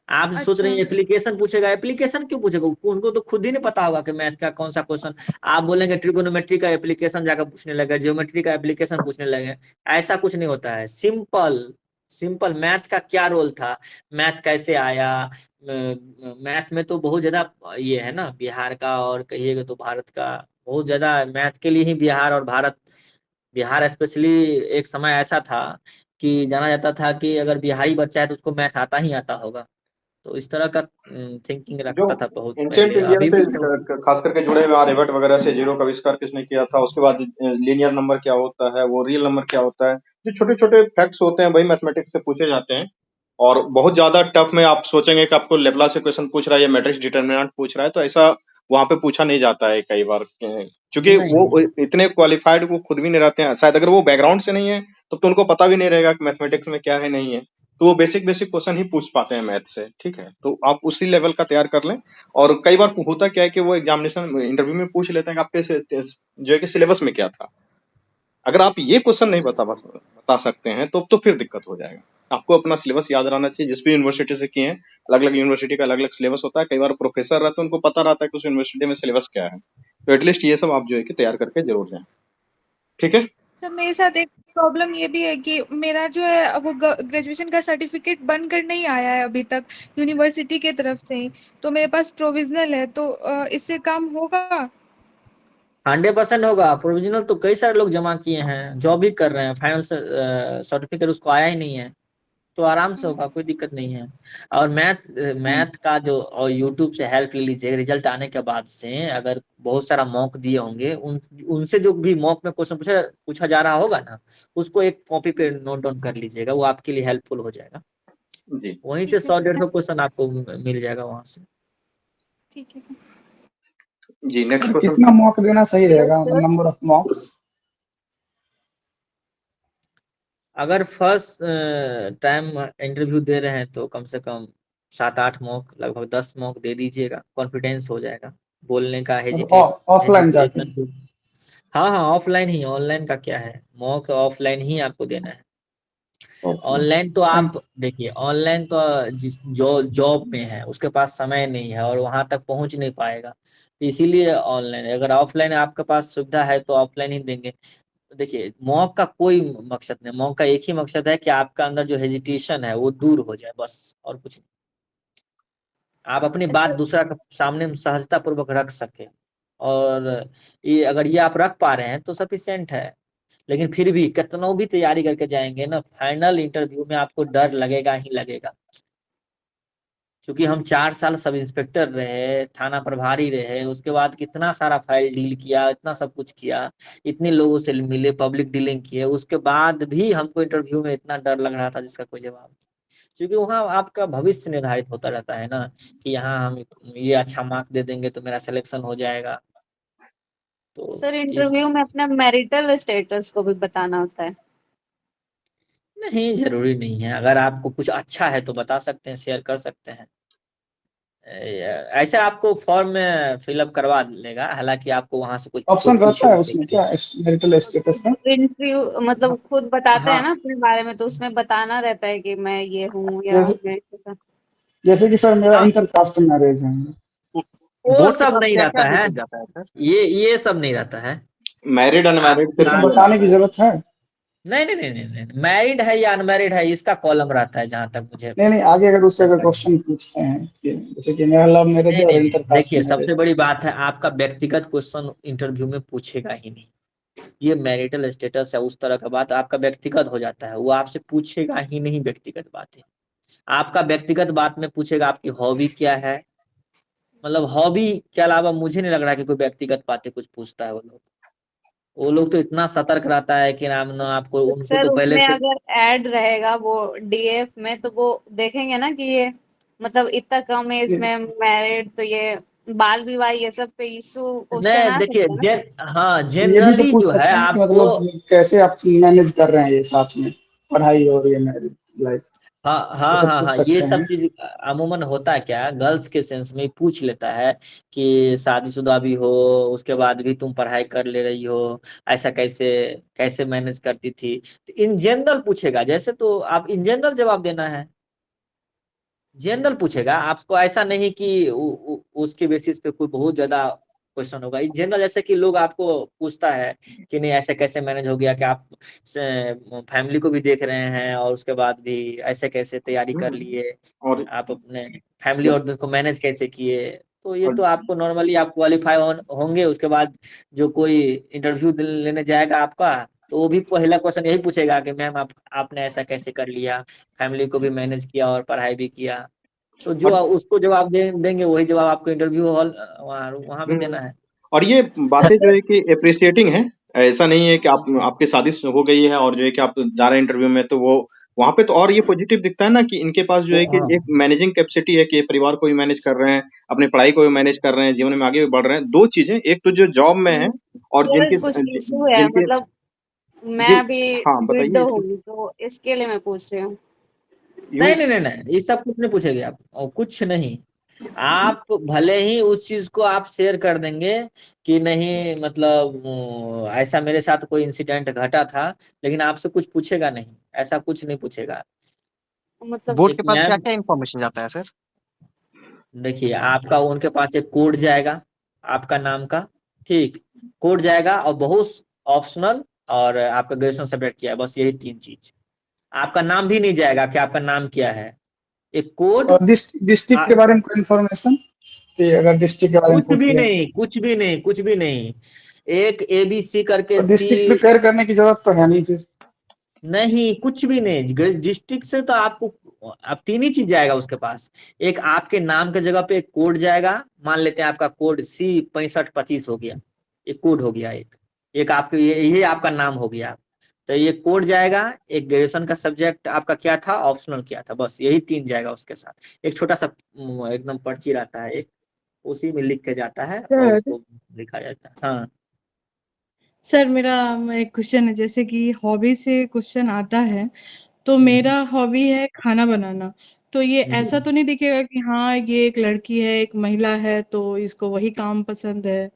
Speaker 2: आप सोच रहे
Speaker 9: अच्छा।
Speaker 2: हैं एप्लीकेशन पूछेगा, एप्लीकेशन क्यों पूछेगा? उनको तो खुद ही नहीं पता होगा कि मैथ का कौन सा क्वेश्चन। आप बोलेंगे ट्रिगोनोमेट्री का एप्लीकेशन जाकर पूछने लगे, ज्योमेट्री का एप्लीकेशन पूछने लगे। ऐसा कुछ नहीं होता है। सिंपल सिंपल मैथ का क्या रोल था, मैथ कैसे आया। मैथ में तो बहुत ज्यादा ये है ना, बिहार का और कहिएगा तो भारत का, बहुत ज्यादा मैथ के लिए ही बिहार और भारत, बिहार स्पेशली एक समय ऐसा था कि जाना जाता था कि अगर बिहारी बच्चा है तो उसको मैथ आता ही आता होगा। तो इस तरह का थिंकिंग
Speaker 1: जो
Speaker 2: रखता था बहुत
Speaker 1: एंशियंट
Speaker 2: पहले,
Speaker 1: इंडिया
Speaker 2: अभी
Speaker 1: से
Speaker 2: भी है वो।
Speaker 1: खास करके जुड़े हुए आर्यभट्ट वगैरह से जीरो का आविष्कार किसने किया था, उसके बाद लीनियर नंबर क्या होता है, वो रियल नंबर क्या होता है, जो छोटे छोटे फैक्ट्स होते हैं वही मैथमेटिक्स से पूछे जाते हैं। और बहुत ज्यादा टफ में आप सोचेंगे कि आपको लेप्लास से क्वेश्चन पूछ रहा है या मैट्रिक्स डिटरमिनेंट पूछ रहा है, तो ऐसा वहां पे पूछा नहीं जाता है कई बार, क्योंकि
Speaker 2: नहीं
Speaker 1: वो
Speaker 2: नहीं।
Speaker 1: इतने क्वालिफाइड वो खुद भी नहीं रहते हैं शायद, अगर वो बैकग्राउंड से नहीं है तो उनको पता भी नहीं रहेगा कि मैथमेटिक्स में क्या है नहीं है। तो वो बेसिक बेसिक क्वेश्चन ही पूछ पाते हैं मैथ से, ठीक है। तो आप उसी लेवल का तैयार कर लें। और कई बार होता क्या है कि वो एग्जामिनेशन इंटरव्यू में पूछ लेते हैं कि आपके जो है कि सिलेबस में क्या था। अगर आप ये क्वेश्चन नहीं बता सकते हैं तो फिर दिक्कत हो जाएगा। आपको अपना सिलेबस याद रहना चाहिए, जिस भी यूनिवर्सिटी से किए हैं। अलग अलग यूनिवर्सिटी का अलग अलग सिलेबस होता है, कई बार प्रोफेसर रहते हैं उनको पता रहता है कि उस यूनिवर्सिटी में सिलेबस क्या है। तो एटलीस्ट ये सब आप जो है कि तैयार करके जरूर जाएं, ठीक है।
Speaker 9: सर मेरे साथ एक प्रॉब्लम ये भी है कि मेरा जो है वो ग्रेजुएशन का सर्टिफिकेट बनकर नहीं आया है अभी तक यूनिवर्सिटी के तरफ से ही। तो मेरे पास प्रोविजनल है, तो इससे काम होगा?
Speaker 2: 100% होगा। प्रोविजनल तो कई सारे लोग जमा किए हैं, जॉब भी कर रहे हैं, फाइनल सर्टिफिकेट उसको आया ही नहीं है। तो आराम से होगा, कोई दिक्कत नहीं है। और मैथ मैथ का जो, और यूट्यूब से हेल्प ले लीजिए। रिजल्ट आने के बाद से अगर बहुत सारा मॉक दिए होंगे, उनसे जो भी मॉक में क्वेश्चन पूछा पूछा जा रहा होगा ना, उसको एक कॉपी पे नोट डाउन कर लीजिएगा, वो आपके लिए हेल्पफुल हो जाएगा।
Speaker 1: जी
Speaker 2: वहीं से
Speaker 9: ठीक है
Speaker 2: 100
Speaker 9: सर,
Speaker 2: 150 क्वेश्चन आपको मिल जाएगा वहां से।
Speaker 9: ठीक है सर।
Speaker 1: जी, नेक्स्ट
Speaker 4: तो
Speaker 1: क्वेश्चन
Speaker 4: कितना
Speaker 1: प्लीज।
Speaker 4: मॉक देना सही
Speaker 6: हेलो
Speaker 4: रहेगा,
Speaker 6: सर।
Speaker 4: Number of मॉक्स?
Speaker 2: अगर फर्स्ट टाइम इंटरव्यू दे रहे हैं तो कम से कम 7 8 मॉक, लगभग 10 मॉक दे दीजिएगा, कॉन्फिडेंस हो जाएगा। बोलने का
Speaker 4: ऑफलाइन जाके?
Speaker 2: हेजिटेशन। हाँ हाँ, ऑफलाइन ही। ऑनलाइन का क्या है, मॉक ऑफलाइन ही आपको देना है।
Speaker 4: ऑफलाइन।
Speaker 2: ऑनलाइन तो
Speaker 4: थैंक
Speaker 2: आप देखिए, ऑनलाइन तो जिस जो जॉब में है उसके पास समय नहीं है और वहां तक पहुंच नहीं पाएगा, तो इसीलिए ऑनलाइन। अगर ऑफलाइन आपके पास सुविधा है तो ऑफलाइन ही देंगे। देखिए, मॉक का कोई मकसद नहीं, मॉक का एक ही मकसद है कि आपका अंदर जो हेजिटेशन है वो दूर हो जाए, बस और कुछ नहीं। आप अपनी बात
Speaker 9: सर
Speaker 2: दूसरा के सामने सहजता पूर्वक रख सके। और ये अगर ये आप रख पा रहे हैं तो सफिशियंट है। लेकिन फिर भी कितनों भी तैयारी करके जाएंगे ना, फाइनल इंटरव्यू में आपको डर लगेगा ही लगेगा। क्योंकि हम 4 साल सब इंस्पेक्टर रहे, थाना प्रभारी रहे, उसके बाद कितना सारा फाइल डील किया, इतना सब कुछ किया, इतने लोगों से मिले, पब्लिक डीलिंग किए, उसके बाद भी हमको इंटरव्यू में इतना डर लग रहा था जिसका कोई जवाब नहीं। क्योंकि वहाँ आपका भविष्य निर्धारित होता रहता है ना, कि यहाँ हम ये अच्छा मार्क दे देंगे तो मेरा सिलेक्शन हो जाएगा। तो
Speaker 6: सर
Speaker 2: इस
Speaker 6: इंटरव्यू में अपना मैरिटल स्टेटस को भी बताना होता है?
Speaker 2: नहीं, जरूरी नहीं है। अगर आपको कुछ अच्छा है तो बता सकते हैं, शेयर कर सकते हैं। ऐसे आपको फॉर्म में फिलअप करवा लेगा, हालांकि आपको वहां से कुछ कोई
Speaker 4: ऑप्शन रहता है
Speaker 2: पूछेगा
Speaker 4: उसमें
Speaker 2: नहीं।
Speaker 4: क्या, मैरिटल स्टेटस में?
Speaker 6: इंटरव्यू मतलब खुद बताते हैं
Speaker 2: हाँ,
Speaker 6: ना अपने बारे में, तो उसमें बताना रहता है कि मैं ये हूँ या
Speaker 4: जैसे
Speaker 6: मैं
Speaker 4: जैसे कि सर मेरा
Speaker 2: हाँ,
Speaker 4: इंटरकास्ट मैरिज है।
Speaker 2: वो
Speaker 5: बोर्ड के
Speaker 2: सब
Speaker 5: पास
Speaker 2: नहीं
Speaker 5: क्या क्या
Speaker 2: रहता है।
Speaker 5: बेसिक जाता है सर?
Speaker 2: ये सब नहीं रहता है।
Speaker 1: मैरिड अनमैरिड
Speaker 4: ये
Speaker 1: सिर्फ
Speaker 4: सब
Speaker 2: आपका,
Speaker 1: ये
Speaker 4: बताने
Speaker 1: रहता
Speaker 4: की
Speaker 1: है।
Speaker 4: जरूरत है?
Speaker 2: नहीं नहीं नहीं नहीं नहीं, मैरिड है या अनमैरिड है इसका कॉलम रहता है, जहां तक मुझे
Speaker 4: नहीं नहीं, आगे अगर उससे अगर
Speaker 2: जानकारी है।
Speaker 4: क्वेश्चन पूछते हैं कि जैसे कि मेरा लव मैरिज
Speaker 2: नहीं
Speaker 4: है और
Speaker 2: नहीं नहीं,
Speaker 4: इंटरकास्ट
Speaker 2: देखिए
Speaker 4: मैरिज
Speaker 2: सबसे
Speaker 4: है।
Speaker 2: बड़ी बात है, आपका व्यक्तिगत क्वेश्चन इंटरव्यू में पूछेगा ही नहीं। ये मैरिटल स्टेटस है, उस तरह का बात आपका व्यक्तिगत हो जाता है, वो आपसे पूछेगा ही नहीं व्यक्तिगत बातें। आपका व्यक्तिगत बात में पूछेगा आपकी हॉबी क्या है। मतलब हॉबी के अलावा मुझे नहीं लग रहा कि कोई व्यक्तिगत बातें कुछ पूछता है। वो लोग तो इतना सतर्क रहता है कि नाम ना, आपको उनको
Speaker 6: सर
Speaker 2: तो पहले
Speaker 6: उसमें
Speaker 2: से।
Speaker 6: अगर ऐड रहेगा वो डीएफ में, तो वो देखेंगे ना कि ये मतलब इतना कम एज
Speaker 4: ये
Speaker 6: में मैरिड, तो ये बाल विवाह ये सब पे इशू क्वेश्चन
Speaker 2: नहीं
Speaker 6: आ
Speaker 2: देखिए,
Speaker 6: सकता है ना?
Speaker 2: हाँ,
Speaker 4: ये भी तो
Speaker 2: जनरली
Speaker 4: पूछ
Speaker 2: जो है
Speaker 4: सकते हैं कि
Speaker 2: आपको।
Speaker 4: मतलब कैसे आप मैनेज कर रहे हैं ये साथ में, पढ़ाई और ये मैरिज लाइफ,
Speaker 2: हाँ
Speaker 4: ये
Speaker 2: हाँ
Speaker 4: सब
Speaker 2: हाँ
Speaker 4: पूछ
Speaker 2: हाँ, ये
Speaker 4: सकते
Speaker 2: सब
Speaker 4: हैं।
Speaker 2: चीज अमूमन होता है क्या, गर्ल्स के सेंस में पूछ लेता है कि शादीशुदा भी हो, उसके बाद भी तुम पढ़ाई कर ले रही हो, ऐसा कैसे कैसे मैनेज करती थी। तो इन जनरल पूछेगा, जैसे तो आप इन जनरल जवाब देना है। जनरल पूछेगा आपको, ऐसा नहीं कि उसके बेसिस पे कोई बहुत ज्यादा क्वेश्चन होगा। जनरल जैसे कि लोग आपको पूछता है कि नहीं ऐसे कैसे मैनेज हो गया कि आप फैमिली को भी देख रहे हैं और उसके बाद भी ऐसे कैसे तैयारी कर लिए,
Speaker 1: और
Speaker 2: आप अपने फैमिली और को मैनेज कैसे किए। तो ये
Speaker 1: और
Speaker 2: तो आपको नॉर्मली आप क्वालिफाई होंगे, उसके बाद जो कोई इंटरव्यू लेने जाएगा आपका, तो वो भी पहला क्वेश्चन यही पूछेगा कि मैम आपने ऐसा कैसे कर लिया, फैमिली को भी मैनेज किया और पढ़ाई भी किया। तो जो
Speaker 1: और
Speaker 2: उसको जवाब देंगे वही जवाब आपको इंटरव्यू हॉल वहाँ भी देना है।
Speaker 1: और ये बातें जो है कि अप्रिशिएटिंग है। ऐसा नहीं है कि आपकी शादी हो गई है और जो है कि आप जा रहे हैं इंटरव्यू में, तो वो वहां पे तो और ये पॉजिटिव दिखता है ना कि इनके पास जो है कि
Speaker 2: हाँ
Speaker 1: एक मैनेजिंग कैपेसिटी है कि ये परिवार को भी मैनेज कर रहे हैं, अपनी पढ़ाई को भी मैनेज कर रहे हैं, जीवन में आगे भी बढ़ रहे हैं। दो चीजें, एक तो जो जॉब में है और
Speaker 6: सर कुछ इशू है,
Speaker 1: जिनके
Speaker 6: मतलब मैं
Speaker 1: जी
Speaker 6: अभी
Speaker 1: हाँ
Speaker 6: वृद्ध
Speaker 1: बताइए इसमें
Speaker 6: हूँ तो इसके लिए मैं पूछ रही हूँ।
Speaker 1: यूं।
Speaker 2: नहीं नहीं नहीं नहीं, ये सब कुछ नहीं पूछेंगे आप, और कुछ नहीं। आप भले ही उस चीज को आप शेयर कर देंगे कि नहीं मतलब ऐसा मेरे साथ कोई इंसिडेंट घटा था, लेकिन आपसे कुछ पूछेगा नहीं, ऐसा कुछ नहीं पूछेगा।
Speaker 6: मतलब
Speaker 5: बोर्ड
Speaker 2: एक
Speaker 5: के पास क्या
Speaker 2: मैम,
Speaker 5: क्या इन्फॉर्मेशन जाता है सर?
Speaker 2: देखिए आपका उनके पास एक कोड जाएगा आपका नाम का, ठीक, कोड जाएगा और बहुत ऑप्शनल, और आपका ग्रेजुएशन सब्जेक्ट किया है, बस यही 3 चीज। आपका नाम भी नहीं जाएगा कि आपका नाम क्या है, एक कोड।
Speaker 4: और डिस्ट्रिक्ट के बारे में कोई इन्फॉर्मेशन, कि अगर डिस्ट्रिक्ट के बारे में
Speaker 2: कुछ
Speaker 4: पूछ
Speaker 2: भी
Speaker 4: लिया
Speaker 2: नहीं, कुछ भी नहीं, कुछ भी नहीं। एक ABC करके
Speaker 4: तो
Speaker 2: सी,
Speaker 4: डिस्ट्रिक्ट प्रिपेयर करने की जरूरत तो है नहीं फिर।
Speaker 2: नहीं कुछ भी नहीं। डिस्ट्रिक्ट से तो आपको अब 3 ही चीज जाएगा उसके पास। एक आपके नाम के जगह पे एक कोड जाएगा, मान लेते हैं आपका कोड C6525 हो गया, एक कोड हो गया। एक आपके ये आपका नाम हो गया, तो ये कोड जाएगा। एक ग्रेजुएशन का सब्जेक्ट आपका क्या था, ऑप्शनल क्या था, बस यही 3 जाएगा उसके साथ। एक छोटा सा एकदम पर्ची रहता है एक, उसी में लिख के जाता है और
Speaker 8: सर
Speaker 2: उसको लिखा जाता है। हाँ
Speaker 8: सर मेरा एक क्वेश्चन है, जैसे कि हॉबी से क्वेश्चन आता है, तो
Speaker 2: हम्म,
Speaker 8: मेरा हॉबी है खाना बनाना। तो ये
Speaker 2: जी।
Speaker 8: ऐसा तो नहीं दिखेगा कि हाँ ये एक लड़की है, एक महिला है, तो इसको वही काम पसंद है।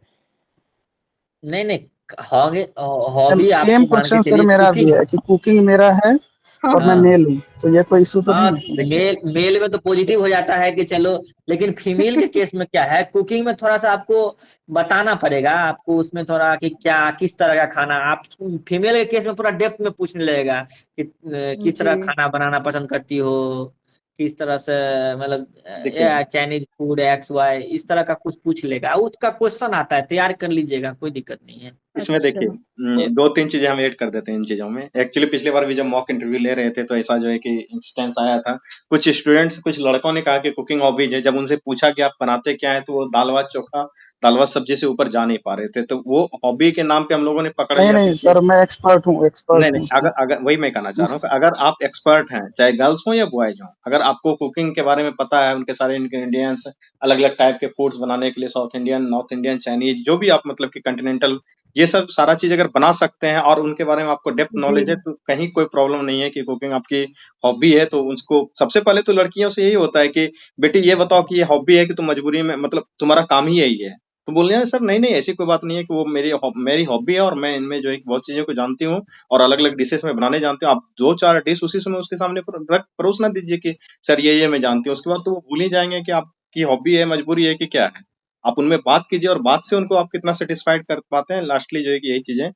Speaker 2: नहीं नहीं, हॉबी हॉबी
Speaker 4: सेम
Speaker 2: आपको मान के
Speaker 4: क्वेश्चन सर
Speaker 2: चलिए
Speaker 4: मेरा भी
Speaker 2: कुकिंग।
Speaker 4: है कि कुकिंग मेरा है और मैं
Speaker 2: हाँ
Speaker 4: मेल हूँ, तो ये कोई इशू तो
Speaker 2: हाँ,
Speaker 4: नहीं है।
Speaker 2: मेल मेल में तो पॉजिटिव हो जाता है कि चलो, लेकिन फीमेल के केस में क्या है, कुकिंग में थोड़ा सा आपको बताना पड़ेगा, आपको उसमें थोड़ा कि क्या किस तरह का खाना आप, फीमेल के केस में पूरा डेप्थ में पूछने लगेगा कि किस
Speaker 8: जी।
Speaker 2: तरह खाना बनाना पसंद करती हो, किस तरह से, मतलब
Speaker 1: देखिए
Speaker 2: चाइनीज फूड XY इस तरह का कुछ पूछ लेगा, उसका क्वेश्चन आता है, तैयार कर लीजिएगा, कोई दिक्कत नहीं है।
Speaker 1: इसमें देखिए
Speaker 8: अच्छा।
Speaker 1: दो तीन चीजें हम ऐड कर देते हैं इन चीजों में। एक्चुअली पिछली बार भी जब मॉक इंटरव्यू ले रहे थे तो ऐसा जो है कि इंस्टेंस आया था। कुछ स्टूडेंट्स, कुछ लड़कों ने कहा कि कुकिंग हॉबीज है। जब उनसे पूछा कि आप बनाते क्या है, तो वो दाल भात चोखा, दाल भात सब्जी से ऊपर जा नहीं पा रहे थे। तो वो हॉबी के नाम पे हम लोगों ने पकड़
Speaker 4: नहीं
Speaker 1: लिया था
Speaker 4: नहीं
Speaker 1: कि
Speaker 4: सर, मैं एक्सपर्ट हूँ,
Speaker 1: नहीं
Speaker 4: एक्सपर्ट
Speaker 1: नहीं,
Speaker 4: हूँ
Speaker 1: अगर
Speaker 4: उसमें।
Speaker 1: अगर वही मैं कहना चाह रहा हूँ कि अगर आप एक्सपर्ट हैं, चाहे गर्ल्स हो या बॉयज हो, अगर आपको कुकिंग के बारे में पता है, उनके सारे इंग्रेडिएंट्स, अलग अलग टाइप के फूड्स बनाने के लिए, south Indian, north Indian, Chinese, जो भी आप मतलब कि कंटिनेंटल, ये सब सारा चीज अगर बना सकते हैं और उनके बारे में आपको डेप्थ
Speaker 8: जी।
Speaker 1: नॉलेज है, तो कहीं कोई प्रॉब्लम नहीं है कि कुकिंग आपकी हॉबी है। तो उसको सबसे पहले तो लड़कियों से यही होता है कि बेटी ये बताओ कि ये हॉबी है कि तुम मजबूरी में, मतलब तुम्हारा काम ही यही है। तो बोल रहे हैं सर नहीं नहीं, ऐसी कोई बात नहीं है कि वो मेरी हॉबी है और मैं इनमें जो है बहुत चीजों को जानती हूँ और अलग अलग डिशेस में बनाने जानती हूँ। आप दो चार डिश उसी समय उसके सामने रख परोस ना दीजिए कि सर ये मैं जानती हूँ। उसके बाद तो वो भूल ही जाएंगे कि आपकी हॉबी है, मजबूरी है कि क्या है। आप उनमें बात कीजिए और बात से उनको आप कितना सेटिस्फाइड कर पाते हैं, लास्टली जो है कि यही चीजें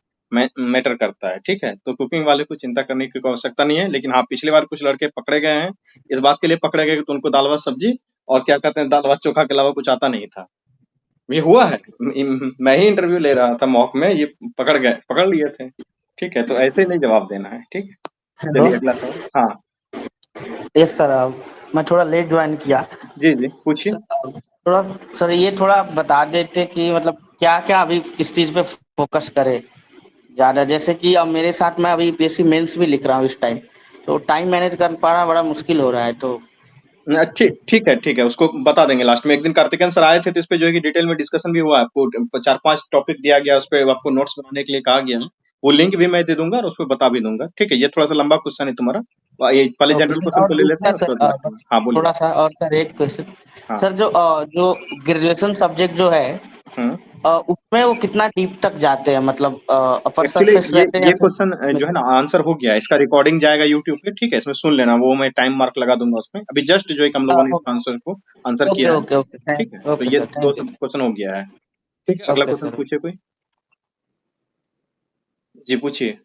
Speaker 1: मैटर करता है। ठीक है, तो कुकिंग वाले को चिंता करने की कोई आवश्यकता नहीं है। लेकिन हाँ, पिछली बार कुछ लड़के पकड़े गए हैं, इस बात के लिए पकड़े गए कि उनको दाल भात सब्जी और क्या कहते हैं, दाल भात चोखा के अलावा कुछ आता नहीं था। ये हुआ है, मैं ही इंटरव्यू ले रहा था मॉक में, ये पकड़ लिए थे। ठीक है, तो ऐसे ही नहीं जवाब देना है। ठीक है,
Speaker 10: हेलो।
Speaker 1: चलिए अगला सवाल। हाँ
Speaker 10: यस सर, मैं थोड़ा लेट ज्वाइन किया।
Speaker 1: जी जी, पूछिए।
Speaker 10: थोड़ा सर ये थोड़ा बता देते कि मतलब क्या क्या अभी किस चीज पे फोकस करे ज्यादा, जैसे कि अब मेरे साथ मैं अभी यूपीएससी मेंस भी लिख रहा हूँ इस टाइम, तो टाइम मैनेज कर पाना बड़ा मुश्किल हो रहा है। तो
Speaker 1: ठीक ठीक है, उसको बता देंगे लास्ट में। एक दिन कार्तिकेयन सर आए थे तो इस पे जो है कि डिटेल में डिस्कशन भी हुआ। आपको 4-5 टॉपिक दिया गया, उस पे आपको नोट्स बनाने के लिए कहा गया है। वो लिंक भी मैं दे दूंगा और उसको बता भी दूंगा। ठीक है, ये थोड़ा सा लंबा क्वेश्चन है तुम्हारा, ये पहले
Speaker 10: ओके
Speaker 1: जनरल
Speaker 10: सर,
Speaker 1: क्वेश्चन
Speaker 10: और
Speaker 1: को ले लेते
Speaker 10: दूसरा
Speaker 1: हैं, उसके
Speaker 10: सर
Speaker 1: बाद बात करेंगे। हाँ बोलिए।
Speaker 10: थोड़ा सा और सर एक क्वेश्चन
Speaker 1: हाँ।
Speaker 10: सर, जो जो ग्रेजुएशन सब्जेक्ट जो है,
Speaker 1: हम्म
Speaker 10: उसमें वो कितना डीप तक जाते हैं, मतलब अपर
Speaker 1: एक्चुअली
Speaker 10: सरफेस रहते हैं
Speaker 1: ये
Speaker 10: या फिर
Speaker 1: क्वेश्चन जो है ना आंसर हो गया, इसका रिकॉर्डिंग जाएगा यूट्यूब पे, ठीक है, इसमें सुन लेना, वो मैं टाइम मार्क लगा दूंगा उसमें। अभी जस्ट जो है कि हम लोगों ने इसका आंसर
Speaker 10: ओके
Speaker 1: किया है,
Speaker 10: ओके ओके
Speaker 1: ठीक है,
Speaker 10: थैंक
Speaker 1: तो
Speaker 10: ओके
Speaker 1: ये
Speaker 10: सर,
Speaker 1: दो
Speaker 10: थैंक यू।
Speaker 1: सब क्वेश्चन हो गया है, ठीक है। अगला
Speaker 10: ओके
Speaker 1: क्वेश्चन
Speaker 10: सर।
Speaker 1: पूछिए कोई। जी पूछिए।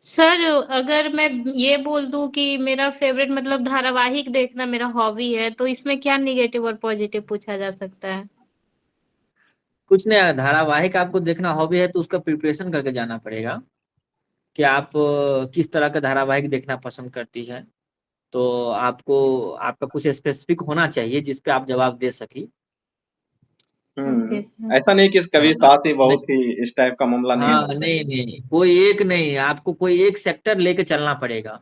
Speaker 11: सर अगर मैं ये बोल दूं कि मेरा फेवरेट मतलब धारावाहिक देखना मेरा हॉबी है, तो इसमें क्या निगेटिव और पॉजिटिव पूछा जा सकता है?
Speaker 2: कुछ नहीं, धारावाहिक आपको देखना हॉबी है तो उसका प्रिपरेशन करके जाना पड़ेगा कि आप किस तरह का धारावाहिक देखना पसंद करती है। तो आपको आपका कुछ स्पेसिफिक होना चाहिए जिसपे आप जवाब दे सकी।
Speaker 11: Okay sir.
Speaker 1: ऐसा नहीं कि कभी
Speaker 2: हाँ
Speaker 1: सास ही बहू
Speaker 2: नहीं,
Speaker 1: थी, इस टाइप का मामला नहीं
Speaker 2: हाँ
Speaker 1: होना
Speaker 2: नहीं
Speaker 1: चाहिए।
Speaker 2: नहीं, कोई एक नहीं, आपको कोई एक सेक्टर लेके चलना पड़ेगा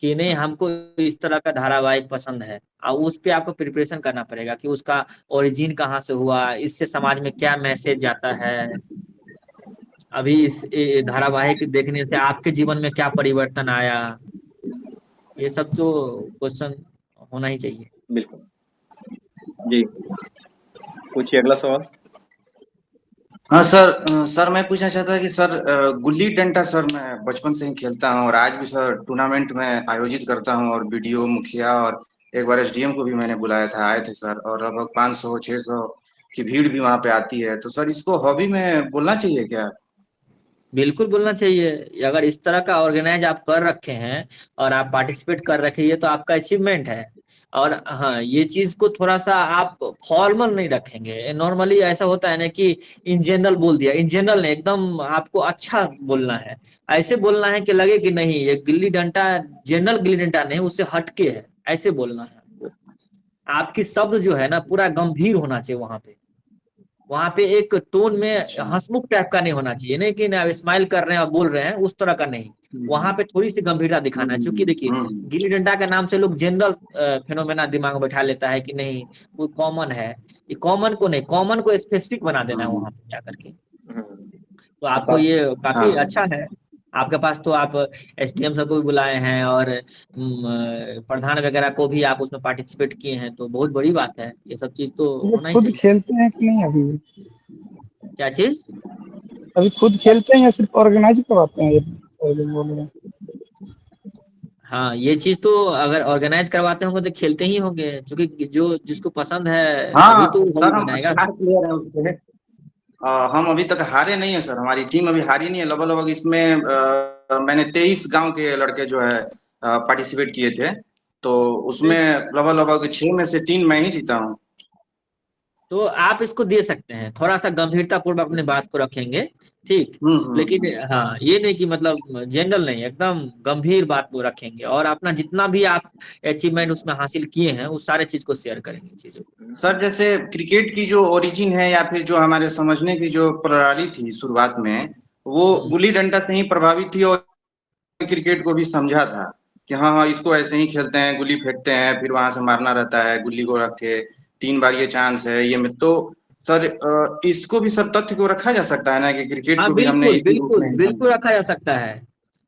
Speaker 2: कि नहीं हमको इस तरह का धारावाहिक पसंद है, और उस पे आपको प्रिपरेशन करना पड़ेगा कि उसका ओरिजिन कहाँ से हुआ, इससे समाज में क्या मैसेज जाता है, अभी इस धारावाहिक देखने से आपके जीवन में क्या परिवर्तन आया, ये सब तो क्वेश्चन होना ही चाहिए।
Speaker 1: बिल्कुल जी, पूछिए अगला सवाल।
Speaker 12: हाँ सर, सर मैं पूछना चाहता था कि सर गुल्ली डंडा सर मैं बचपन से ही खेलता हूँ और आज भी सर टूर्नामेंट में आयोजित करता हूँ और बीडीओ मुखिया और एक बार एसडीएम को भी मैंने बुलाया था, आए थे सर, और लगभग 500-600 की भीड़ भी वहाँ पे आती है। तो सर इसको हॉबी में बोलना चाहिए क्या?
Speaker 2: बिल्कुल बोलना चाहिए। अगर इस तरह का ऑर्गेनाइज आप कर रखे हैं और आप पार्टिसिपेट कर रखे हैं, ये तो आपका अचीवमेंट है। और हाँ, ये चीज को थोड़ा सा आप फॉर्मल नहीं रखेंगे। नॉर्मली ऐसा होता है ना कि इन जनरल बोल दिया, इन जनरल नहीं, एकदम आपको अच्छा बोलना है। ऐसे बोलना है कि लगे कि नहीं ये गिल्ली डंडा जनरल गिल्ली डंडा नहीं, उससे हटके है, ऐसे बोलना है आपको। आपकी शब्द जो है ना पूरा गंभीर होना चाहिए वहां पे एक टोन में
Speaker 12: अच्छा।
Speaker 2: हंसमुख टाइप का नहीं होना चाहिए, नहीं कि आप स्माइल कर रहे हैं और बोल रहे हैं, उस तरह का नहीं। वहां पे थोड़ी सी गंभीरता दिखाना है, क्योंकि देखिए गिल्ली डंडा के नाम से लोग जनरल फेनोमेना दिमाग में बैठा लेता है कि नहीं वो कॉमन है। ये कॉमन को नहीं, कॉमन को स्पेसिफिक बना देना है वहां पे जाकर के। तो आपको ये
Speaker 12: हाँ
Speaker 2: काफी
Speaker 12: सर।
Speaker 2: अच्छा है आपके पास। तो आप एसडीएम सर को भी बुलाए हैं और प्रधान वगैरह को भी आप उसमें पार्टिसिपेट किए हैं, तो बहुत बड़ी बात है। ये सब चीज तो
Speaker 4: ये
Speaker 2: होना ही
Speaker 4: खुद
Speaker 2: चाहिए।
Speaker 4: खेलते हैं कि नहीं अभी?
Speaker 2: क्या चीज?
Speaker 4: अभी खुद खेलते हैं या सिर्फ ऑर्गेनाइज करवाते हैं, ये जो बोल रहे हैं?
Speaker 2: हाँ, ये चीज तो अगर ऑर्गेनाइज करवाते होंगे तो खेलते ही होंगे, क्योंकि जो जिसको पसंद है तभी
Speaker 12: हाँ
Speaker 2: तो हॉबी
Speaker 12: सर, हम
Speaker 2: बनाएगा।
Speaker 12: स्टार प्लेयर हैं उसके। हम अभी तक हारे नहीं है सर, हमारी टीम अभी हारी नहीं है। लगभग इसमें मैंने 23 गांव के लड़के जो है पार्टिसिपेट किए थे, तो उसमें लगभग 6 में से 3 मैं ही जीता हूँ।
Speaker 2: तो आप इसको दे सकते हैं, थोड़ा सा गंभीरता पूर्वक अपने बात को रखेंगे, ठीक। लेकिन हाँ, ये नहीं कि मतलब जनरल नहीं, एकदम गंभीर बात को रखेंगे और अपना जितना भी आप अचीवमेंट उसमें हासिल किए हैं उस सारे चीज को शेयर करेंगे चीजों को।
Speaker 12: सर जैसे क्रिकेट की जो ओरिजिन है या फिर जो हमारे समझने की जो प्रणाली थी शुरुआत में, वो गुल्ली डंडा से ही प्रभावित थी और क्रिकेट को भी समझा था कि हाँ हाँ इसको ऐसे ही खेलते हैं, गुल्ली फेंकते हैं, फिर वहां से मारना रहता है, गुल्ली को रख के 3 बार ये चांस है ये में। तो सर इसको भी सर तथ्य को रखा जा सकता है ना कि क्रिकेट
Speaker 2: हाँ
Speaker 12: को भी हमने
Speaker 2: बिल्कुल
Speaker 12: इसी रूप
Speaker 2: बिल्कुल
Speaker 12: में ही
Speaker 2: बिल्कुल
Speaker 12: समझा।
Speaker 2: रखा जा सकता है।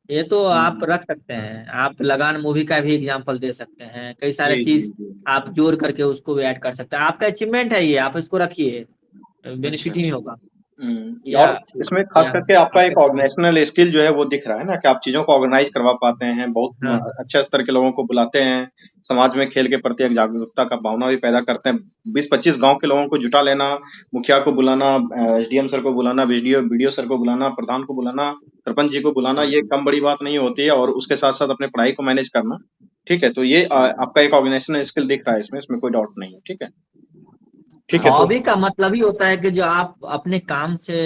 Speaker 2: ये तो आप रख सकते हैं, आप लगान मूवी का भी एग्जांपल दे सकते हैं, कई सारे
Speaker 12: जी जी
Speaker 2: चीज
Speaker 12: जी।
Speaker 2: आप जोड़ करके उसको भी ऐड कर सकते हैं। आपका अचीवमेंट है ये, आप इसको रखिए,
Speaker 12: अच्छा
Speaker 2: बेनिफिट ही
Speaker 12: अच्छा।
Speaker 2: होगा। या
Speaker 1: और इसमें खास
Speaker 2: या
Speaker 1: करके आपका
Speaker 2: आपका
Speaker 1: एक ऑर्गेनाइजेशनल स्किल जो है वो दिख रहा है ना, कि आप चीजों को ऑर्गेनाइज करवा पाते हैं,
Speaker 2: हाँ
Speaker 1: बहुत अच्छे स्तर के लोगों को बुलाते हैं, समाज में खेल के प्रति एक जागरूकता का भावना भी पैदा करते हैं। 20-25 गांव के लोगों को जुटा लेना, मुखिया को बुलाना, एसडीएम सर को बुलाना, बीडीओ सर को बुलाना, प्रधान को बुलाना, सरपंच जी को बुलाना, ये कम बड़ी बात नहीं होती है। और उसके साथ साथ अपने पढ़ाई को मैनेज करना, ठीक है। तो ये आपका एक ऑर्गेनाइजेशनल स्किल दिख रहा है इसमें कोई डाउट नहीं है, ठीक है। ठीक है, तो
Speaker 2: हॉबी का मतलब ही होता है कि जो आप अपने काम से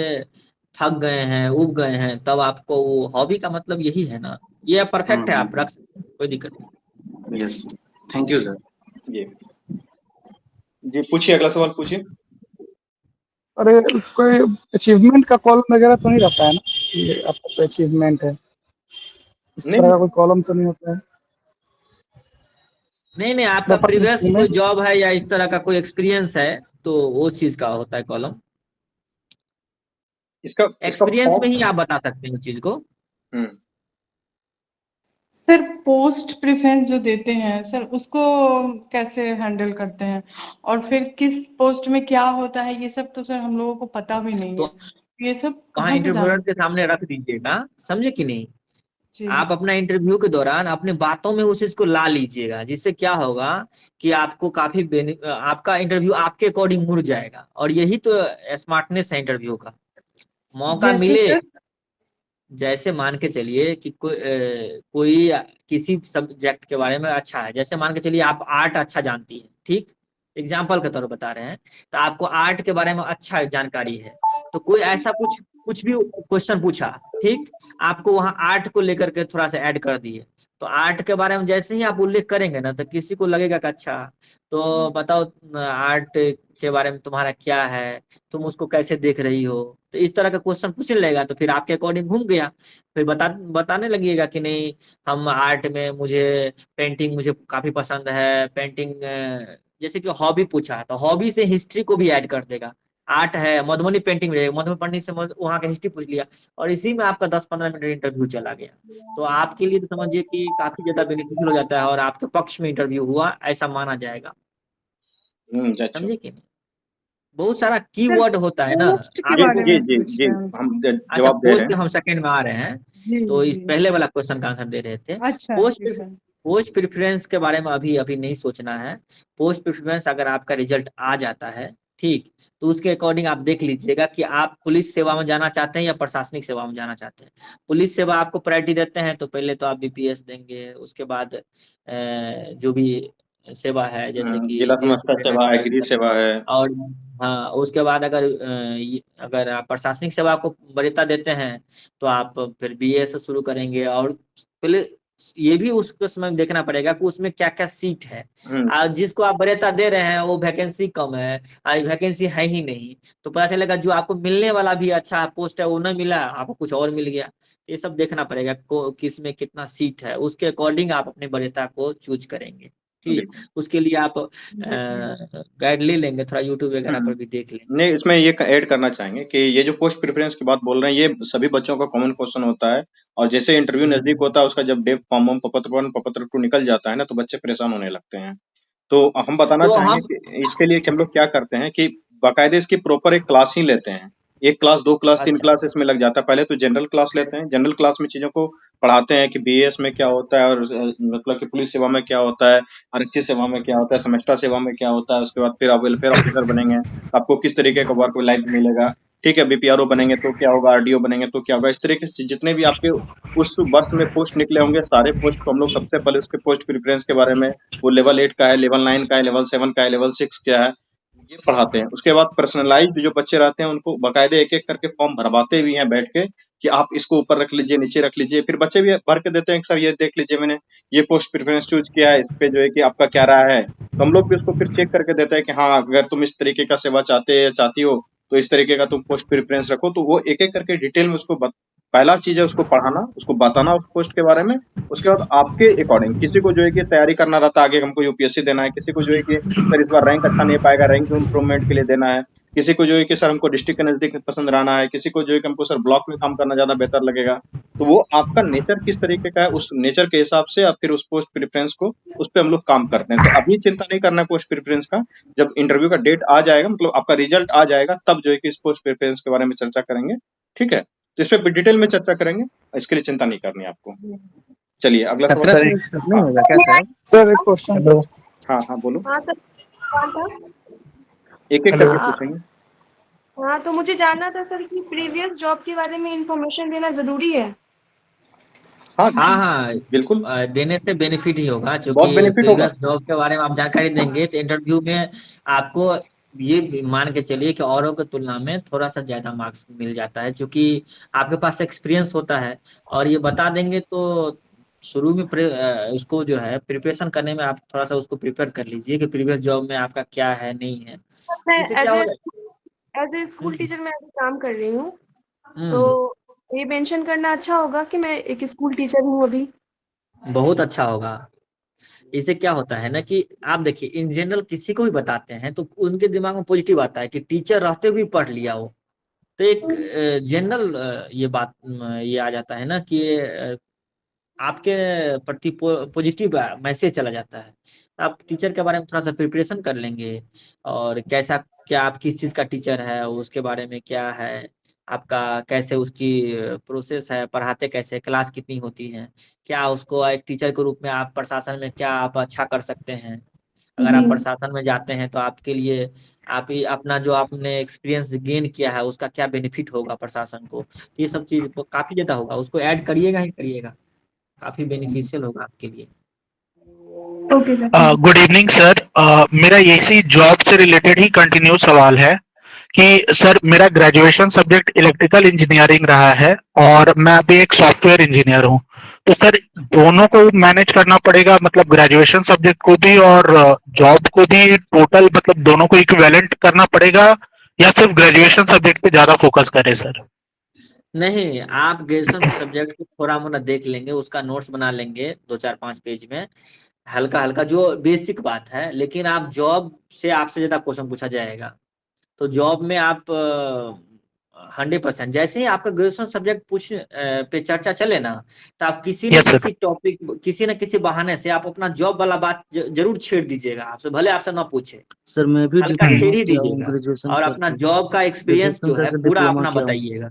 Speaker 2: थक गए हैं, उब गए हैं, तब आपको वो हॉबी का मतलब यही है ना। ये परफेक्ट है, आप रख सकते हैं, कोई दिक्कत नहीं।
Speaker 12: Yes, thank you sir.
Speaker 1: जी जी, पूछिए अगला सवाल पूछिए।
Speaker 4: अरे कोई अचीवमेंट का कॉलम वगैरह तो नहीं रहता है ना कि आपका कोई अचीवमेंट है, इस तरह
Speaker 1: नहीं
Speaker 4: का कोई कॉलम तो नहीं होता है?
Speaker 2: नहीं नहीं, आपका प्रीवियस
Speaker 4: में
Speaker 2: कोई जॉब है या इस तरह का कोई एक्सपीरियंस है तो वो चीज का होता है कॉलम।
Speaker 1: इसका इसका
Speaker 2: एक्सपीरियंस में
Speaker 1: फॉर्म।
Speaker 2: ही आप बता सकते हैं उस चीज को।
Speaker 8: सर पोस्ट प्रेफरेंस जो देते हैं सर उसको कैसे हैंडल करते हैं, और फिर किस पोस्ट में क्या होता है, ये सब तो सर हम लोगों को पता भी नहीं
Speaker 2: तो
Speaker 8: है, ये सब
Speaker 2: वहाँ
Speaker 8: कहाँ से
Speaker 2: इंटरव्यूअर
Speaker 8: जाने?
Speaker 2: के सामने रख दीजिएगा, समझे कि नहीं।
Speaker 8: जी
Speaker 2: आप अपना इंटरव्यू के दौरान अपने बातों में उस चीज को ला लीजिएगा, जिससे क्या होगा कि आपको काफी आपका इंटरव्यू आपके अकॉर्डिंग मुड़ जाएगा, और यही तो स्मार्टनेस है इंटरव्यू का। मौका
Speaker 8: जैसे
Speaker 2: मिले,
Speaker 8: सर।
Speaker 2: जैसे मान के चलिए कि कोई किसी सब्जेक्ट के बारे में अच्छा है, जैसे मान के चलिए आप आर्ट अच्छा जानती है, ठीक, एग्जाम्पल के तौर पर बता रहे हैं, तो आपको आर्ट के बारे में अच्छा जानकारी है, तो कोई ऐसा कुछ भी क्वेश्चन पूछा, ठीक, आपको वहां आर्ट को लेकर के थोड़ा सा ऐड कर दिए, तो आर्ट के बारे में जैसे ही आप उल्लेख करेंगे ना, तो किसी को लगेगा कि अच्छा, तो बताओ आर्ट के बारे में तुम्हारा क्या है, तुम उसको कैसे देख रही हो, तो इस तरह का क्वेश्चन पूछने लगेगा, तो फिर आपके अकॉर्डिंग घूम गया, फिर बताने लगिएगा कि नहीं, हम आर्ट में मुझे पेंटिंग मुझे काफी पसंद है, पेंटिंग जैसे कि हॉबी पूछा है, तो हॉबी से हिस्ट्री को भी ऐड कर देगा। आर्ट है, मधुबनी पेंटिंग में मधुबनी पढ़ने से वहाँ का हिस्ट्री पूछ लिया, और इसी में आपका 10-15 मिनट इंटरव्यू चला गया, तो आपके लिए तो समझिए कि काफी ज्यादा बेनिफिशियल हो जाता है, और आपके पक्ष में इंटरव्यू हुआ ऐसा माना जाएगा,
Speaker 1: अच्छा।
Speaker 2: समझे कि नहीं। बहुत सारा
Speaker 8: सर
Speaker 2: कीवर्ड होता है ना।
Speaker 8: पोस्ट के
Speaker 1: जी,
Speaker 8: बारे
Speaker 1: जी,
Speaker 8: में
Speaker 1: जी,
Speaker 8: पूछ
Speaker 1: जी,
Speaker 8: रहे हैं
Speaker 1: हम
Speaker 8: हमसे।
Speaker 2: अच्छा,
Speaker 1: जवाब दे रहे
Speaker 2: पोस्ट
Speaker 1: हैं।
Speaker 2: हम सेकंड में आ रहे हैं,
Speaker 8: जी
Speaker 2: तो इस
Speaker 8: जी।
Speaker 2: पहले वाला क्वेश्चन का आंसर दे रहे थे।
Speaker 8: अच्छा
Speaker 2: पोस्ट
Speaker 8: जी सर।
Speaker 2: पोस्ट प्रेफरेंस के बारे में अभी अभी नहीं सोचना है। पोस्ट प्रेफरेंस अगर आपका रिजल्ट आ जाता है, ठीक, तो उसके अकॉर्डिंग आप देख लीजिएगा कि आप पुलिस सेवा में जाना चाहते हैं या प्रशासनिक सेवा में जाना चाहते हैं। पुलिस सेवा आपको प्रायोरिटी देते हैं, तो पहले तो आप बीपीएस देंगे, उसके बाद जो भी सेवा है जैसे कि
Speaker 1: जिला
Speaker 2: जेल
Speaker 1: समस्या
Speaker 2: सुपरिटेंडेंट
Speaker 1: सेवा है, गृह
Speaker 2: टाइप,
Speaker 1: सेवा है।
Speaker 2: और हाँ, उसके बाद अगर आप प्रशासनिक सेवा को वरीयता देते हैं, तो आप फिर बीए से शुरू करेंगे, और पहले ये भी उसको समय में देखना पड़ेगा कि उसमें क्या क्या सीट है। आज जिसको आप वरीयता दे रहे हैं वो वैकेंसी कम है, आज वैकेंसी है ही नहीं, तो पता चलेगा जो आपको मिलने वाला भी अच्छा पोस्ट है वो नहीं मिला, आपको कुछ और मिल गया। ये सब देखना पड़ेगा किस में कितना सीट है, उसके अकॉर्डिंग आप अपने वरीयता को चूज करेंगे, ठीक। उसके लिए आप गाइड ले लेंगे, थोड़ा यूट्यूब वगैरह पर भी देख लेंगे।
Speaker 1: नहीं, इसमें ये ऐड करना चाहेंगे कि ये जो पोस्ट प्रेफरेंस की बात बोल रहे हैं, ये सभी बच्चों का कॉमन क्वेश्चन होता है, और जैसे इंटरव्यू नजदीक होता है, उसका जब डेट फॉर्म प्रपत्र 1 प्रपत्र 2 निकल जाता है ना, तो बच्चे परेशान होने लगते हैं। तो हम बताना
Speaker 2: तो
Speaker 1: चाहेंगे
Speaker 2: हम
Speaker 1: कि इसके लिए कि हम लोग क्या करते हैं कि बाकायदे इसकी प्रॉपर एक क्लास ही लेते हैं। 1 क्लास, 2 क्लास, 3
Speaker 2: अच्छा
Speaker 1: क्लास इसमें लग जाता है। पहले तो जनरल क्लास लेते हैं। जनरल क्लास में चीज़ों को पढ़ाते हैं कि बीएएस में क्या होता है, और मतलब कि पुलिस सेवा में क्या होता है, आरक्षी सेवा में क्या होता है, समष्टा सेवा में क्या होता है। उसके बाद फिर आप वेलफेयर ऑफिसर बनेंगे, तो आपको किस तरीके का वर्क लाइफ मिलेगा, ठीक है। बीपीआरओ बनेंगे तो क्या होगा, आरडीओ बनेंगे तो क्या होगा। इस तरीके से जितने भी आपके उस वर्ष में पोस्ट निकले होंगे, सारे पोस्ट को हम लोग सबसे पहले उसके पोस्ट प्रेफरेंस के बारे में, वो लेवल 8 का है, लेवल 9 का है, लेवल 7 का है, लेवल 6 क्या है, ये पढ़ाते हैं। उसके बाद पर्सनलाइज्ड जो बच्चे रहते हैं उनको बाकायदे एक-एक करके फॉर्म भरवाते भी हैं बैठ के, कि आप इसको ऊपर रख लीजिए, नीचे रख लीजिए। फिर बच्चे भी भर के देते हैं कि सर ये देख लीजिए, मैंने ये पोस्ट प्रेफरेंस चूज़ किया है, इस पे जो है कि आपका क्या राय है। तो हम लोग भी उसको फिर चेक करके देते हैं कि हाँ, अगर तुम इस तरीके का सेवा चाहते या चाहती हो, तो इस तरीके का तुम पोस्ट प्रेफरेंस रखो। तो वो एक-एक करके डिटेल में उसको पहला चीज़ है उसको पढ़ाना, उसको बताना उस पोस्ट के बारे में। उसके बाद आपके अकॉर्डिंग किसी को जो है कि तैयारी करना रहता है, आगे हमको यूपीएससी देना है, किसी को जो है कि सर इस बार रैंक अच्छा नहीं पाएगा, रैंक इम्प्रूवमेंट के लिए देना है, किसी को जो है कि सर हमको डिस्ट्रिक्ट के नजदीक पसंद रहना है, किसी को जो है कि हमको सर ब्लॉक में काम करना ज्यादा बेहतर लगेगा। तो वो आपका नेचर किस तरीके का है, उस नेचर के हिसाब से आप फिर उस पोस्ट प्रेफरेंस को उस पर हम लोग काम करते हैं। तो अभी चिंता नहीं करना है पोस्ट प्रेफरेंस का, जब इंटरव्यू का डेट आ जाएगा, मतलब आपका रिजल्ट आ जाएगा, तब जो है कि इस पोस्ट प्रेफरेंस के बारे में चर्चा करेंगे, ठीक है। तो इस पे डिटेल में चर्चा करेंगे, इसके लिए चिंता नहीं करनी आपको। चलिए अगला सवाल।
Speaker 5: सर नहीं होगा क्या सर?
Speaker 4: सर एक क्वेश्चन।
Speaker 1: हाँ हाँ बोलो,
Speaker 13: हाँ सर, कौन था?
Speaker 1: एक एक करके पूछेंगे।
Speaker 13: हाँ, तो मुझे जानना था सर कि प्रीवियस जॉब के बारे में इंफॉर्मेशन देना जरूरी है?
Speaker 1: हाँ
Speaker 2: हाँ
Speaker 1: बिल्कुल,
Speaker 2: देने से बेनिफिट ही होगा,
Speaker 1: बहुत
Speaker 2: क्योंकि
Speaker 1: बेनिफिट होगा।
Speaker 2: प्रीवियस जॉब के बारे में आप जानकारी देंगे तो इंटरव्यू में आपको ये मान के चलिए कि औरों की तुलना में थोड़ा सा ज्यादा मार्क्स मिल जाता है, क्योंकि आपके पास एक्सपीरियंस होता है, और ये बता देंगे तो शुरू में उसको जो है प्रिपरेशन करने में आप थोड़ा सा उसको प्रिपेयर कर लीजिए कि प्रीवियस जॉब में आपका क्या है नहीं है।
Speaker 13: मैं
Speaker 2: इससे क्या होगा।
Speaker 13: एज ए स्कूल टीचर मैं अभी काम कर रही हूँ, तो ये मेंशन करना अच्छा होगा कि मैं एक स्कूल टीचर हूँ अभी?
Speaker 2: बहुत अच्छा होगा। इससे क्या होता है ना कि आप देखिए इन जनरल किसी को भी बताते हैं तो उनके दिमाग में पॉजिटिव आता है कि टीचर रहते हुए पढ़ लिया हो, तो एक जनरल ये बात ये आ जाता है ना कि आपके प्रति पॉजिटिव मैसेज चला जाता है। आप टीचर के बारे में थोड़ा सा प्रिपरेशन कर लेंगे, और कैसा क्या आप किस चीज़ का टीचर है, उसके बारे में क्या है आपका, कैसे उसकी प्रोसेस है, पढ़ाते कैसे, क्लास कितनी होती है, क्या उसको एक टीचर के रूप में आप प्रशासन में क्या आप अच्छा कर सकते हैं। अगर आप
Speaker 9: जी
Speaker 2: प्रशासन में जाते हैं तो आपके लिए आप ही अपना जो आपने एक्सपीरियंस गेन किया है उसका क्या बेनिफिट होगा प्रशासन को, ये सब चीज काफी ज्यादा होगा, उसको ऐड करिएगा ही करिएगा, काफी बेनिफिशियल होगा आपके लिए।
Speaker 9: Okay sir.
Speaker 14: Good evening sir. मेरा इसी जॉब से रिलेटेड ही कंटिन्यू सवाल है कि सर मेरा ग्रेजुएशन सब्जेक्ट इलेक्ट्रिकल इंजीनियरिंग रहा है और मैं अभी एक सॉफ्टवेयर इंजीनियर हूँ, तो सर दोनों को मैनेज करना पड़ेगा, मतलब ग्रेजुएशन सब्जेक्ट को भी और जॉब को भी, टोटल मतलब दोनों को इक्विवेलेंट करना पड़ेगा, या सिर्फ ग्रेजुएशन सब्जेक्ट पे ज्यादा फोकस करें सर?
Speaker 2: नहीं, आप ग्रेजुएशन सब्जेक्ट को थोड़ा मोड़ा देख लेंगे, उसका नोट्स बना लेंगे 2 4 5 पेज में, हल्का हल्का जो बेसिक बात है, लेकिन आप जॉब से आपसे ज्यादा क्वेश्चन पूछा जाएगा। तो जॉब में आप 100% जैसे ही आपका ग्रेजुएशन सब्जेक्ट पूछ पे चर्चा चले ना, तो आप किसी न
Speaker 14: यस सर।
Speaker 2: किसी टॉपिक, किसी न किसी बहाने से आप अपना जॉब वाला बात जरूर छेड़ दीजिएगा, आपसे भले आपसे ना पूछे,
Speaker 15: सर मैं भी
Speaker 2: हल्का
Speaker 15: डिप्लोमा
Speaker 2: छेड़ ही
Speaker 15: किया हूँ
Speaker 2: दीजिएगा,
Speaker 15: ग्रेजुएशन
Speaker 2: और अपना
Speaker 15: करके।
Speaker 2: जॉब का एक्सपीरियंस
Speaker 15: ग्रेजुएशन
Speaker 2: जो है
Speaker 15: करके
Speaker 2: पूरा
Speaker 15: डिप्लोमा
Speaker 2: अपना
Speaker 15: किया हूँ।
Speaker 2: बताइएगा।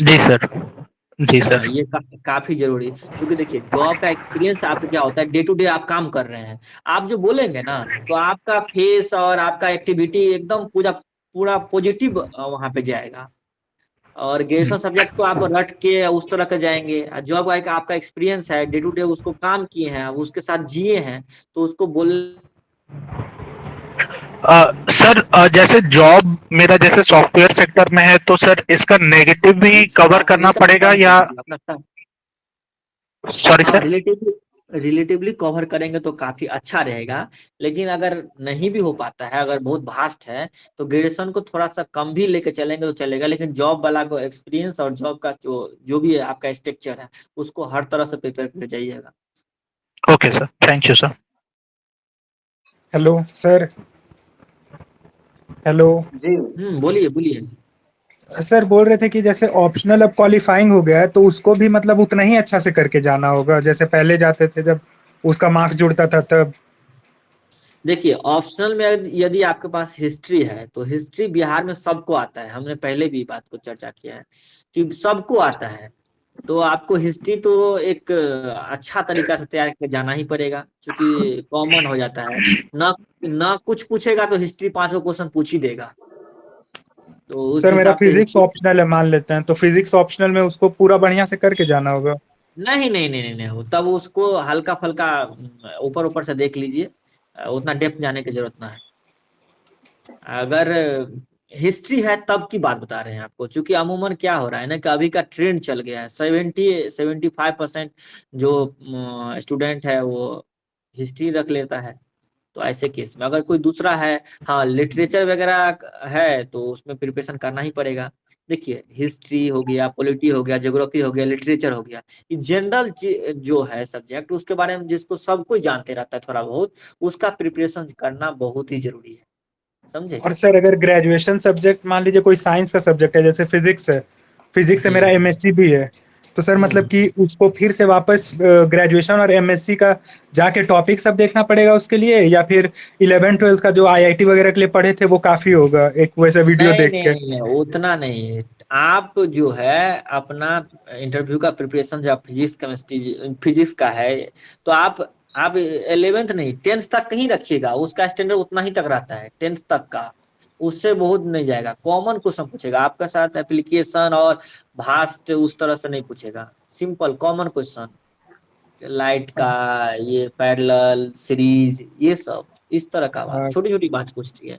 Speaker 14: जी सर। जी
Speaker 2: हाँ,
Speaker 14: सर।
Speaker 2: ये काफी जरूरी, क्योंकि देखिए जॉब का एक्सपीरियंस आपका क्या होता है, डे टू डे आप काम कर रहे हैं, आप जो बोलेंगे ना तो आपका फेस और आपका एक्टिविटी एकदम पूरा पूरा पॉजिटिव वहां पे जाएगा। और ग्रेजुएशन सब्जेक्ट तो आप रट के उस तरह के जाएंगे, जॉब का एक आपका एक्सपीरियंस है, डे टू डे उसको काम किए हैं, उसके साथ जिए हैं, तो उसको बोल।
Speaker 14: सर जैसे जॉब मेरा जैसे सॉफ्टवेयर सेक्टर में है, तो सर इसका नेगेटिव भी कवर करना
Speaker 2: हमेशा
Speaker 14: पड़ेगा,
Speaker 2: कम कर
Speaker 14: या?
Speaker 2: दीजिए अपना।
Speaker 14: सॉरी
Speaker 2: हाँ,
Speaker 14: सर।
Speaker 2: रिलेटिवली कवर करेंगे तो काफी अच्छा रहेगा, लेकिन अगर नहीं भी हो पाता है, अगर बहुत भास्ट है, तो ग्रेजुएशन को थोड़ा सा कम भी लेके चलेंगे तो चलेगा, लेकिन जॉब वाला को एक्सपीरियंस और जॉब का जो जो भी है आपका स्ट्रक्चर है, उसको हर तरह से प्रिपेयर करके जाइएगा।
Speaker 14: Okay sir, thank you sir.
Speaker 4: Hello sir. Hello
Speaker 1: जी
Speaker 2: बोलिए बोलिए।
Speaker 4: सर, बोल रहे थे कि जैसे ऑप्शनल अब क्वालिफाइंग हो गया है, तो उसको भी मतलब उतना ही अच्छा से करके जाना होगा जैसे पहले जाते थे जब उसका मार्क्स जुड़ता था तब।
Speaker 2: देखिए ऑप्शनल में यदि आपके पास हिस्ट्री है, तो हिस्ट्री बिहार में सबको आता है, हमने पहले भी बात को चर्चा किया है कि सबको आता है, तो आपको हिस्ट्री तो एक अच्छा तरीका से तैयार करके जाना ही पड़ेगा, क्योंकि कॉमन हो जाता है ना, ना कुछ पूछेगा तो हिस्ट्री 5 क्वेश्चन पूछ ही देगा, तो उस
Speaker 4: सर मेरा
Speaker 2: हिसाब से
Speaker 4: फिजिक्स
Speaker 2: हिस्ट्री।
Speaker 4: ऑप्शनल है मान लेते हैं, तो फिजिक्स ऑप्शनल में उसको पूरा बढ़िया से करके जाना होगा।
Speaker 2: नहीं नहीं नहीं नहीं नहीं, तब उसको हल्का फल्का ऊपर ऊपर से देख लीजिए, उतना डेप्थ जाने की जरूरत ना है। अगर हिस्ट्री है तब की बात बता रहे हैं आपको, क्योंकि अमूमन क्या हो रहा है ना कि अभी का ट्रेंड चल गया है, 75% जो स्टूडेंट है वो हिस्ट्री रख लेता है। तो ऐसे केस में अगर कोई दूसरा है, हाँ लिटरेचर वगैरह है, तो उसमें प्रिपरेशन करना ही पड़ेगा। देखिए हिस्ट्री हो गया, पॉलिटी हो गया, ज्योग्राफी हो गया, लिटरेचर हो गया, ये जनरल जो है सब्जेक्ट, उसके बारे में जिसको सब कोई जानते रहता है थोड़ा बहुत, उसका प्रिपरेशन करना बहुत ही जरूरी है, समझे।
Speaker 4: और सर अगर ग्रेजुएशन सब्जेक्ट मान लीजिए कोई साइंस का सब्जेक्ट है, जैसे फिजिक्स है, फिजिक्स से
Speaker 2: जी
Speaker 4: मेरा एमएससी भी है, तो सर मतलब कि उसको फिर से वापस ग्रेजुएशन और एमएससी का जाके टॉपिक सब देखना पड़ेगा उसके लिए, या फिर 11th 12th का जो आईआईटी वगैरह के लिए पढ़े थे वो काफी होगा एक वैसा वीडियो
Speaker 2: नहीं
Speaker 4: देख
Speaker 2: नहीं
Speaker 4: के?
Speaker 2: नहीं, उतना नहीं, आप जो है अपना इंटरव्यू का प्रिपरेशन जब फिजिक्स केमिस्ट्री फिजिक्स का है, तो आप 11th नहीं 10th तक कहीं रखिएगा, उसका स्टैंडर्ड उतना ही तक रहता है 10th तक का, उससे बहुत नहीं जाएगा। कॉमन क्वेश्चन पूछेगा आपका साथ, एप्लीकेशन और भास्ट उस तरह से नहीं पूछेगा, सिंपल कॉमन क्वेश्चन, लाइट का, ये पैरेलल सीरीज, ये सब इस तरह का बात, छोटी छोटी बात पूछती है।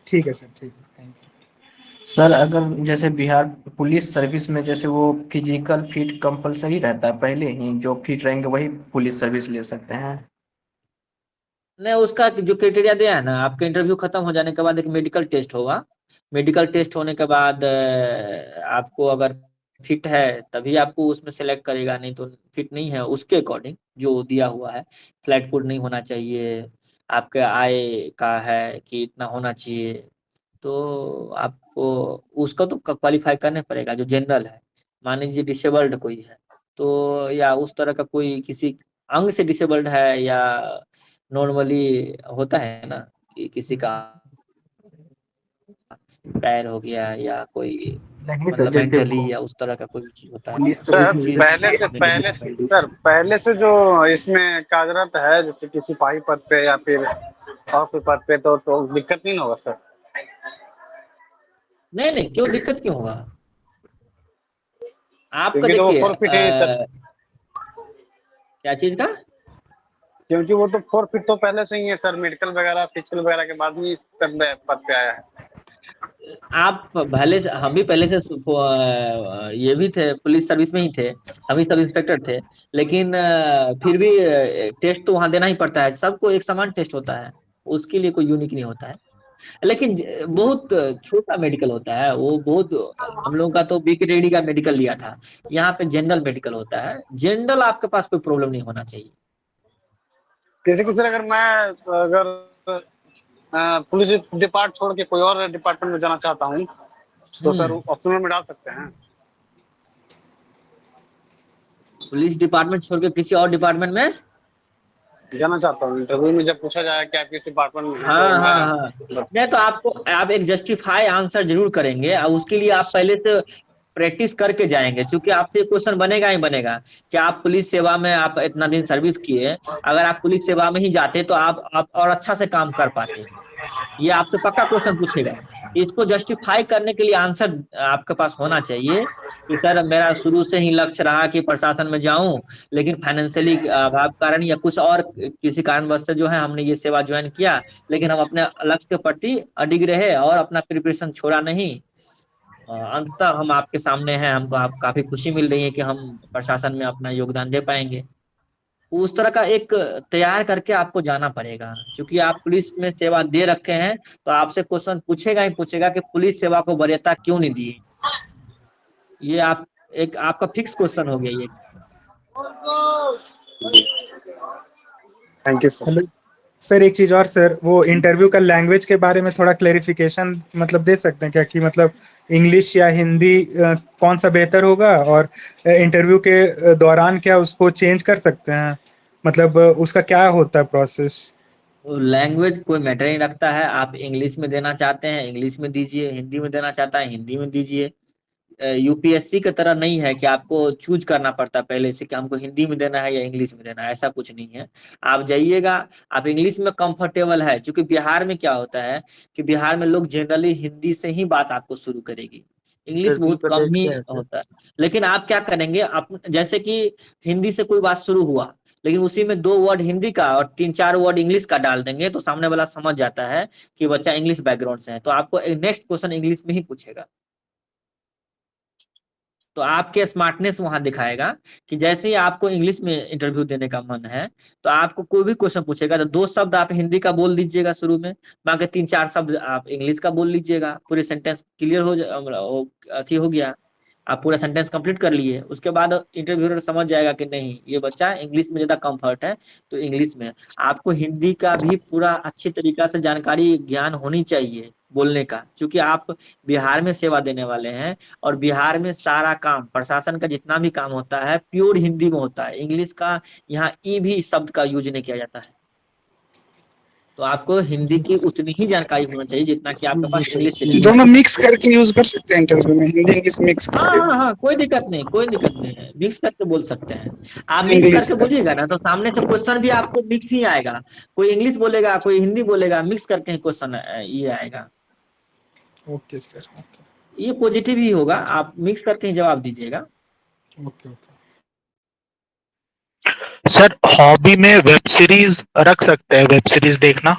Speaker 4: ठीक है सर, ठीक है, थैंक यू।
Speaker 7: सर अगर जैसे बिहार पुलिस सर्विस में जैसे वो फिजिकल फिट कंपलसरी रहता है, पहले ही जो फिट रहेंगे वही पुलिस सर्विस ले सकते हैं?
Speaker 2: नहीं, उसका जो क्राइटेरिया दिया है ना, आपका इंटरव्यू खत्म हो जाने के बाद एक मेडिकल टेस्ट होगा, मेडिकल टेस्ट होने के बाद आपको अगर फिट है तभी आपको उसमें सेलेक्ट करेगा, नहीं तो फिट नहीं है उसके अकॉर्डिंग जो दिया हुआ है, फ्लैट फुट नहीं होना चाहिए, आपके आय का है कि इतना होना चाहिए, तो आपको उसका तो क्वालिफाई करने पड़ेगा जो जनरल है। मान लीजिए डिसेबल्ड कोई है, तो या उस तरह का कोई किसी अंग से डिसेबल्ड है, या नॉर्मली होता है ना कि किसी का पैर हो गया, या कोई
Speaker 7: नहीं सर,
Speaker 2: मतलब
Speaker 7: जैसे
Speaker 2: मेंटली या उस तरह का कोई चीज होता है,
Speaker 7: पुलिस
Speaker 2: तो
Speaker 15: सर
Speaker 2: उस
Speaker 7: सर्विस
Speaker 2: चीज
Speaker 15: पहले से जो इसमें कार्यरत है, जैसे कि सिपाही पद पे या फिर और कोई पद पे, तो दिक्कत नहीं ना होगा सर?
Speaker 2: नहीं नहीं, क्यों दिक्कत क्यों होगा? आपका
Speaker 15: क्योंकि तो वो
Speaker 2: देखिए
Speaker 15: फॉरफिट है सर,
Speaker 2: क्या चीज का?
Speaker 15: क्योंकि वो तो फॉरफिट तो पहले से ही है सर, मेडिकल वगैरह फिजिकल वगैरह के बाद ही पद पे आया है।
Speaker 2: आप पहले से, हम भी पहले से ये भी थे, पुलिस सर्विस में ही थे, हम भी सब इंस्पेक्टर थे, लेकिन फिर भी टेस्ट तो वहां देना ही पड़ता है, सबको एक समान टेस्ट होता है, उसके लिए कोई यूनिक नहीं होता है। लेकिन बहुत छोटा मेडिकल होता है वो, बहुत। हम लोगों का तो बीके रेड्डी का मेडिकल लिया था, यहाँ पे जनरल मेडिकल होता है, जनरल आपके पास कोई प्रॉब्लम नहीं होना चाहिए।
Speaker 15: किसी को सर, अगर पुलिस डिपार्ट छोड़ के कोई और डिपार्टमेंट में जाना चाहता हूँ, तो सर ऑप्शनल में डाल सकते हैं?
Speaker 2: पुलिस डिपार्टमेंट छोड़ के किसी और डिपार्टमेंट में
Speaker 15: जाना चाहता हूँ, इंटरव्यू में जब पूछा जाए कि आप किस डिपार्टमेंट में हैं,
Speaker 2: हाँ
Speaker 15: तो
Speaker 2: हाँ
Speaker 15: मैं
Speaker 2: हाँ, नहीं तो आप एक जस्टिफाई आंसर जरूर करेंगे, और उसके लिए आप पहले से प्रैक्टिस करके जाएंगे, क्योंकि आपसे क्वेश्चन बनेगा ही बनेगा कि आप पुलिस सेवा में आप इतना दिन सर्विस किए, अगर आप पुलिस सेवा में ही जाते तो आप और अच्छा से काम कर पाते, ये आपसे पक्का क्वेश्चन पूछेगा। इसको जस्टिफाई करने के लिए आंसर आपके पास होना चाहिए कि सर मेरा शुरू से ही लक्ष्य रहा कि प्रशासन में जाऊं, लेकिन फाइनेंशियली अभाव कारण या कुछ और किसी कारणवश से जो है हमने ये सेवा ज्वाइन किया, लेकिन हम अपने लक्ष्य के प्रति अडिग रहे और अपना प्रिपरेशन छोड़ा नहीं। अंततः हम आपके सामने हैं, हमको आप काफी खुशी मिल रही है कि हम प्रशासन में अपना योगदान दे पाएंगे। उस तरह का एक तैयार करके आपको जाना पड़ेगा, क्योंकि आप पुलिस में सेवा दे रखे हैं, तो आपसे क्वेश्चन पूछेगा ही पूछेगा कि पुलिस सेवा को वरीयता क्यों नहीं दी। ये आप एक आपका फिक्स क्वेश्चन हो गया ये।
Speaker 15: Thank you sir.
Speaker 4: Hello sir, एक चीज और सर, वो इंटरव्यू का लैंग्वेज के बारे में थोड़ा क्लेरिफिकेशन मतलब दे सकते हैं क्या, कि मतलब इंग्लिश या हिंदी कौन सा बेहतर होगा, और इंटरव्यू के दौरान क्या उसको चेंज कर सकते हैं, मतलब उसका क्या होता है प्रोसेस?
Speaker 2: लैंग्वेज कोई मैटर नहीं रखता है, आप इंग्लिश में देना चाहते हैं इंग्लिश में दीजिए, हिंदी में देना चाहता है हिंदी में दीजिए। यूपीएससी की तरह नहीं है कि आपको चूज करना पड़ता है पहले से कि हमको हिंदी में देना है या इंग्लिश में देना है, ऐसा कुछ नहीं है। आप जाइएगा, आप इंग्लिश में कंफर्टेबल है, क्योंकि बिहार में क्या होता है कि बिहार में लोग जनरली हिंदी से ही बात आपको शुरू करेगी, इंग्लिश बहुत कम ही होता है। लेकिन आप क्या करेंगे, आप जैसे कि हिंदी से कोई बात शुरू हुआ, लेकिन उसी में 2 वर्ड हिंदी का और 3-4 वर्ड इंग्लिश का डाल देंगे, तो सामने वाला समझ जाता है कि बच्चा इंग्लिश बैकग्राउंड से है, तो आपको नेक्स्ट क्वेश्चन इंग्लिश में ही पूछेगा। तो आपके स्मार्टनेस वहां दिखाएगा कि जैसे ही आपको इंग्लिश में इंटरव्यू देने का मन है, तो आपको कोई भी क्वेश्चन पूछेगा तो 2 शब्द आप हिंदी का बोल दीजिएगा शुरू में, बाकी 3-4 शब्द आप इंग्लिश का बोल लीजिएगा, पूरे सेंटेंस क्लियर हो अथी हो गया, आप पूरा सेंटेंस कंप्लीट कर लिए। उसके बाद इंटरव्यूअर समझ जाएगा कि नहीं ये बच्चा इंग्लिश में ज्यादा कंफर्ट है, तो इंग्लिश में। आपको हिंदी का भी पूरा अच्छी तरीका से जानकारी ज्ञान होनी चाहिए बोलने का, क्योंकि आप बिहार में सेवा देने वाले हैं, और बिहार में सारा काम प्रशासन का जितना भी काम होता है प्योर हिंदी में होता है, इंग्लिश का यहाँ ई भी शब्द का यूज नहीं किया जाता है। तो आपको हिंदी की उतनी ही जानकारी होना चाहिए जितना कि आपके पास इंग्लिश की।
Speaker 16: दोनों मिक्स करके यूज कर सकते हैं इंटरव्यू में, हिंदी इंग्लिश मिक्स
Speaker 2: हाँ
Speaker 16: करके?
Speaker 2: हाँ हाँ, कोई दिक्कत नहीं, कोई दिक्कत नहीं है, मिक्स करके बोल सकते हैं। आप मिक्स
Speaker 16: इंग्लिश
Speaker 2: करके
Speaker 16: का।
Speaker 2: बोलिएगा ना तो सामने से क्वेश्चन भी आपको मिक्स ही आएगा, कोई इंग्लिश बोलेगा कोई हिंदी बोलेगा, मिक्स करके ही क्वेश्चन ये आएगा।
Speaker 4: ओके सर,
Speaker 2: ये पॉजिटिव ही होगा, आप मिक्स करके ही जवाब दीजिएगा।
Speaker 4: Okay okay.
Speaker 14: सर हॉबी में वेब सीरीज रख सकते हैं, वेब सीरीज देखना?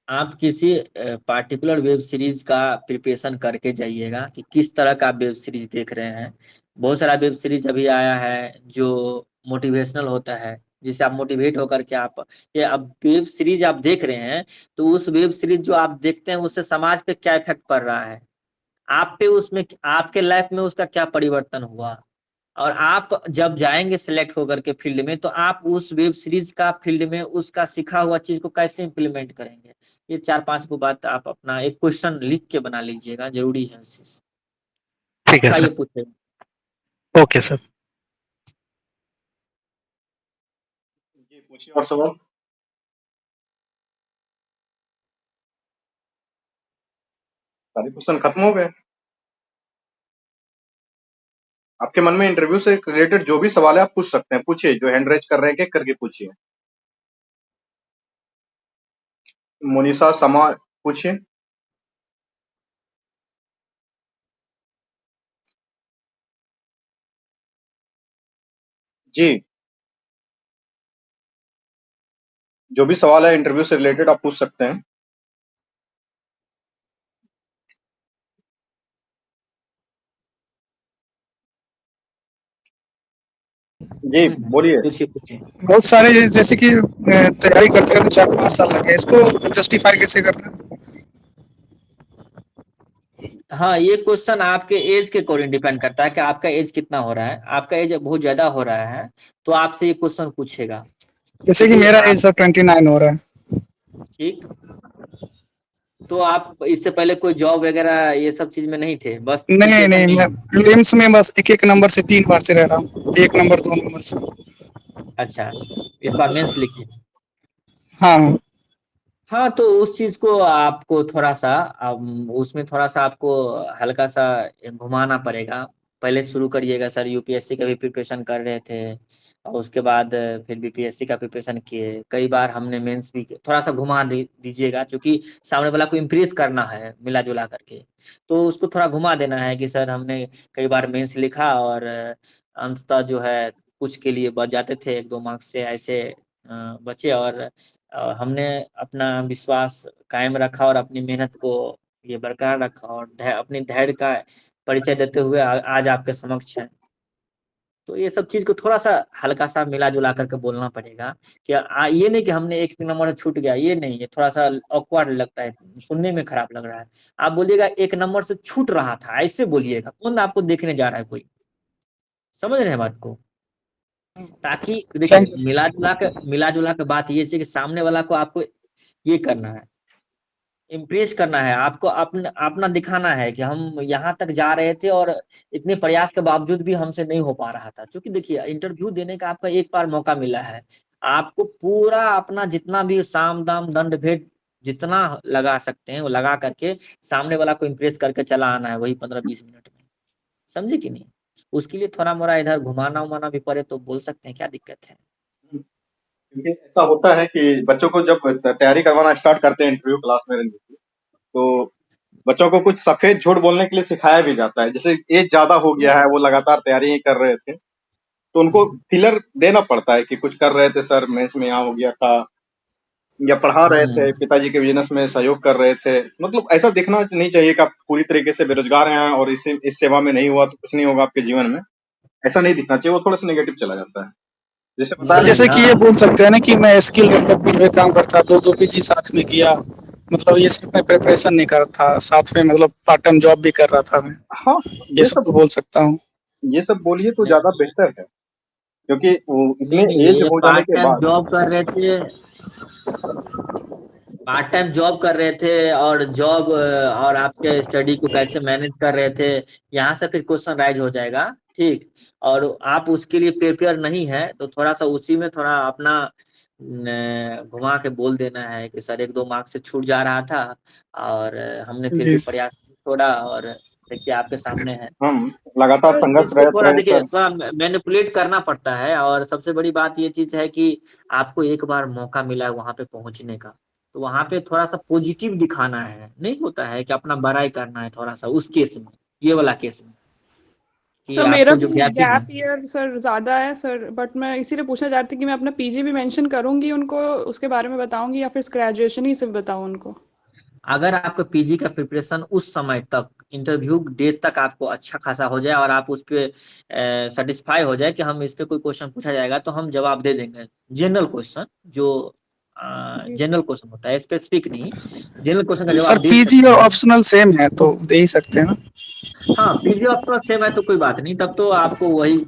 Speaker 2: आप किसी पार्टिकुलर वेब सीरीज का प्रिपरेशन करके जाइएगा कि किस तरह का वेब सीरीज देख रहे हैं। बहुत सारा वेब सीरीज अभी आया है जो मोटिवेशनल होता है, जिससे आप मोटिवेट होकर के आप ये अब वेब सीरीज आप देख रहे हैं, तो उस वेब सीरीज जो आप देखते हैं उससे समाज पे क्या इफेक्ट पड़ रहा है, आप पे उसमें आपके लाइफ में उसका क्या परिवर्तन हुआ, और आप जब जाएंगे सिलेक्ट होकर के फील्ड में, तो आप उस वेब सीरीज का फील्ड में उसका सीखा हुआ चीज को कैसे इम्प्लीमेंट करेंगे। ये 4-5 को बात आप अपना एक क्वेश्चन लिख के बना लीजिएगा, जरूरी है इस चीज।
Speaker 14: ठीक है
Speaker 2: पक्का
Speaker 14: सर।
Speaker 2: ये पूछेगा।
Speaker 14: Okay sir.
Speaker 1: जी पूछिए और सवाल। सारे क्वेश्चन खत्म हो गए? आपके मन में इंटरव्यू से रिलेटेड जो भी सवाल है आप पूछ सकते हैं, पूछिए। जो हैंड रेज कर रहे हैं एक करके पूछिए। मोनिशा समा पूछिए। जी जो भी सवाल है इंटरव्यू से रिलेटेड आप पूछ सकते हैं। जी बोलिए।
Speaker 2: पूछिए पूछिए।
Speaker 16: बहुत सारे जैसे कि तैयारी करते करते 4-5 साल लगे, इसको जस्टिफाई कैसे करना है?
Speaker 2: हाँ, ये क्वेश्चन आपके एज के अकॉर्डिंग डिपेंड करता है कि आपका एज कितना हो रहा है। आपका एज बहुत ज्यादा हो रहा है तो आपसे ये क्वेश्चन पूछेगा।
Speaker 16: जैसे कि
Speaker 2: क्योंकि
Speaker 16: मेरा
Speaker 2: आप
Speaker 16: एज 29 हो रहा है।
Speaker 2: ठीक, तो आप इससे पहले कोई जॉब वगैरह ये सब चीज में नहीं थे, बस
Speaker 16: नहीं
Speaker 2: प्रिपरेशन
Speaker 16: नहीं,
Speaker 2: में ही
Speaker 16: मैं
Speaker 2: हैं?
Speaker 16: प्रीलिम्स में बस एक नंबर से 3 बार से रह रहा हूँ, 1 नंबर 2 नंबर से।
Speaker 2: अच्छा, इस बार मेंस लिखे।
Speaker 16: हाँ
Speaker 2: हाँ, तो उस चीज को आपको थोड़ा सा उसमें थोड़ा सा आपको हल्का सा घुमाना पड़ेगा। पहले शुरू करिएगा सर, यूपीएससी का भी प्रिपरेशन कर रहे थे और उसके बाद फिर बीपीएससी का प्रिपरेशन किए। कई बार हमने मेंस भी थोड़ा सा घुमा दीजिएगा, क्योंकि सामने वाला को इम्प्रेस करना है मिला जुला करके। तो उसको थोड़ा घुमा देना है कि सर हमने कई बार मेंस लिखा और अंततः जो है कुछ के लिए बच जाते थे, 1-2 मार्क्स से ऐसे बचे। और हमने अपना विश्वास कायम रखा और अपनी मेहनत को ये बरकरार रखा और अपने धैर्य का परिचय देते हुए आज आपके समक्ष है। तो ये सब चीज को थोड़ा सा हल्का सा मिला जुला करके बोलना पड़ेगा कि ये नहीं कि हमने एक नंबर से छूट गया, ये नहीं। ये थोड़ा सा ऑकवर्ड लगता है, सुनने में खराब लग रहा है। आप बोलिएगा 1 नंबर से छूट रहा था, ऐसे बोलिएगा। कौन आपको देखने जा रहा है कोई? समझ रहे हैं बात को? ताकि देखिए,
Speaker 16: थैंक यू।
Speaker 2: मिला जुला के बात ये है कि सामने वाला को आपको ये करना है, इम्प्रेस करना है। आपको अपना अपना दिखाना है कि हम यहाँ तक जा रहे थे और इतने प्रयास के बावजूद भी हमसे नहीं हो पा रहा था। क्योंकि देखिए, इंटरव्यू देने का आपका एक बार मौका मिला है। आपको पूरा अपना जितना भी साम दाम दंड भेद जितना लगा सकते हैं वो लगा करके सामने वाला को इम्प्रेस करके चला आना है, वही 15-20 मिनट में। समझे कि नहीं? उसके लिए थोड़ा मोड़ा इधर घुमाना उमाना भी पड़े तो बोल सकते हैं, क्या दिक्कत है?
Speaker 1: क्योंकि ऐसा होता है कि बच्चों को जब तैयारी करवाना स्टार्ट करते हैं इंटरव्यू क्लास में रंजीत जी, तो बच्चों को कुछ सफेद झूठ बोलने के लिए सिखाया भी जाता है। जैसे एज ज्यादा हो गया है, वो लगातार तैयारी ही कर रहे थे, तो उनको फिलर देना पड़ता है कि कुछ कर रहे थे सर, मेंस में यहाँ हो गया था, या पढ़ा रहे थे, पिताजी के बिजनेस में सहयोग कर रहे थे। मतलब ऐसा देखना नहीं चाहिए कि आप पूरी तरीके से बेरोजगार हैं और इस सेवा में नहीं हुआ तो कुछ नहीं होगा आपके जीवन में। ऐसा नहीं दिखना चाहिए, वो थोड़ा सा नेगेटिव चला जाता है। जैसे
Speaker 16: सर
Speaker 1: बताया
Speaker 16: जैसे कि ये बोल सकते हैं ना कि मैं स्किल डेवलपमेंट में काम करता, 2 पीजी साथ में किया, मतलब ये सिर्फ मैं प्रिपरेशन नहीं कर रहा था, साथ में मतलब पार्ट टाइम जॉब भी कर रहा था मैं।
Speaker 1: हाँ,
Speaker 16: ये सब तो बोल सकता हूँ।
Speaker 1: ये सब बोलिए तो ज्यादा बेहतर है, क्योंकि वो इतने
Speaker 2: नहीं,
Speaker 1: एज
Speaker 2: ये
Speaker 1: हो जाने
Speaker 2: पार्ट
Speaker 1: के
Speaker 2: टाइम
Speaker 1: बाद।
Speaker 2: जॉब कर रहे थे, पार्ट टाइम जॉब कर रहे थे और जॉब और आपके स्टडी को कैसे मैनेज कर रहे थे, यहाँ से फिर क्वेश्चन राइज हो जाएगा। ठीक, और आप उसके लिए प्रिपेयर नहीं है तो थोड़ा सा उसी में थोड़ा अपना घुमा के बोल देना है कि सर 1-2 मार्क्स से छूट जा रहा था और हमने फिर
Speaker 16: जी
Speaker 2: भी प्रयास छोड़ा और देखिए आपके सामने है।
Speaker 1: हम लगातार संघर्ष
Speaker 2: इसको
Speaker 1: रहते
Speaker 2: थोड़ा
Speaker 1: हैं
Speaker 2: देखिए,
Speaker 1: सर।
Speaker 2: थोड़ा मैनिपुलेट करना पड़ता है। और सबसे बड़ी बात ये चीज है कि आपको एक बार मौका मिला है वहां पे पहुंचने का, तो वहां पे थोड़ा सा पॉजिटिव दिखाना है। नहीं होता है कि अपना बड़ाई करना है थोड़ा सा उस केस में, ये वाला केस में कि
Speaker 13: सर मेरा
Speaker 2: आपको जो
Speaker 13: भी
Speaker 2: गैपिंग है।
Speaker 13: गैप ईयर सर ज़्यादा है सर, बट मैं इसीलिए पूछना चाहती थी कि मैं अपना पीजी भी मेंशन करूंगी उनको, उसके बारे में बताऊंगी या फिर ग्रेजुएशन ही सिर्फ बताऊं उनको?
Speaker 2: अगर आपका पीजी का प्रिपरेशन उस समय तक, इंटरव्यू डेट तक आपको अच्छा खासा हो जाए और आप उस पर सेटिस्फाई हो जाए कि हम इस पे कोई क्वेश्चन पूछा जाएगा तो हम जवाब दे देंगे। जनरल क्वेश्चन जो
Speaker 13: जी
Speaker 2: जनरल क्वेश्चन होता है, स्पेसिफिक नहीं, जनरल क्वेश्चन का
Speaker 16: सर
Speaker 2: जवाब दे
Speaker 16: पीजी
Speaker 2: सकते
Speaker 16: और
Speaker 2: हैं।
Speaker 16: ऑप्शनल सेम है तो दे ही सकते हैं ना?
Speaker 2: हाँ, पीजी ऑप्शनल सेम है तो कोई बात नहीं, तब तो आपको वही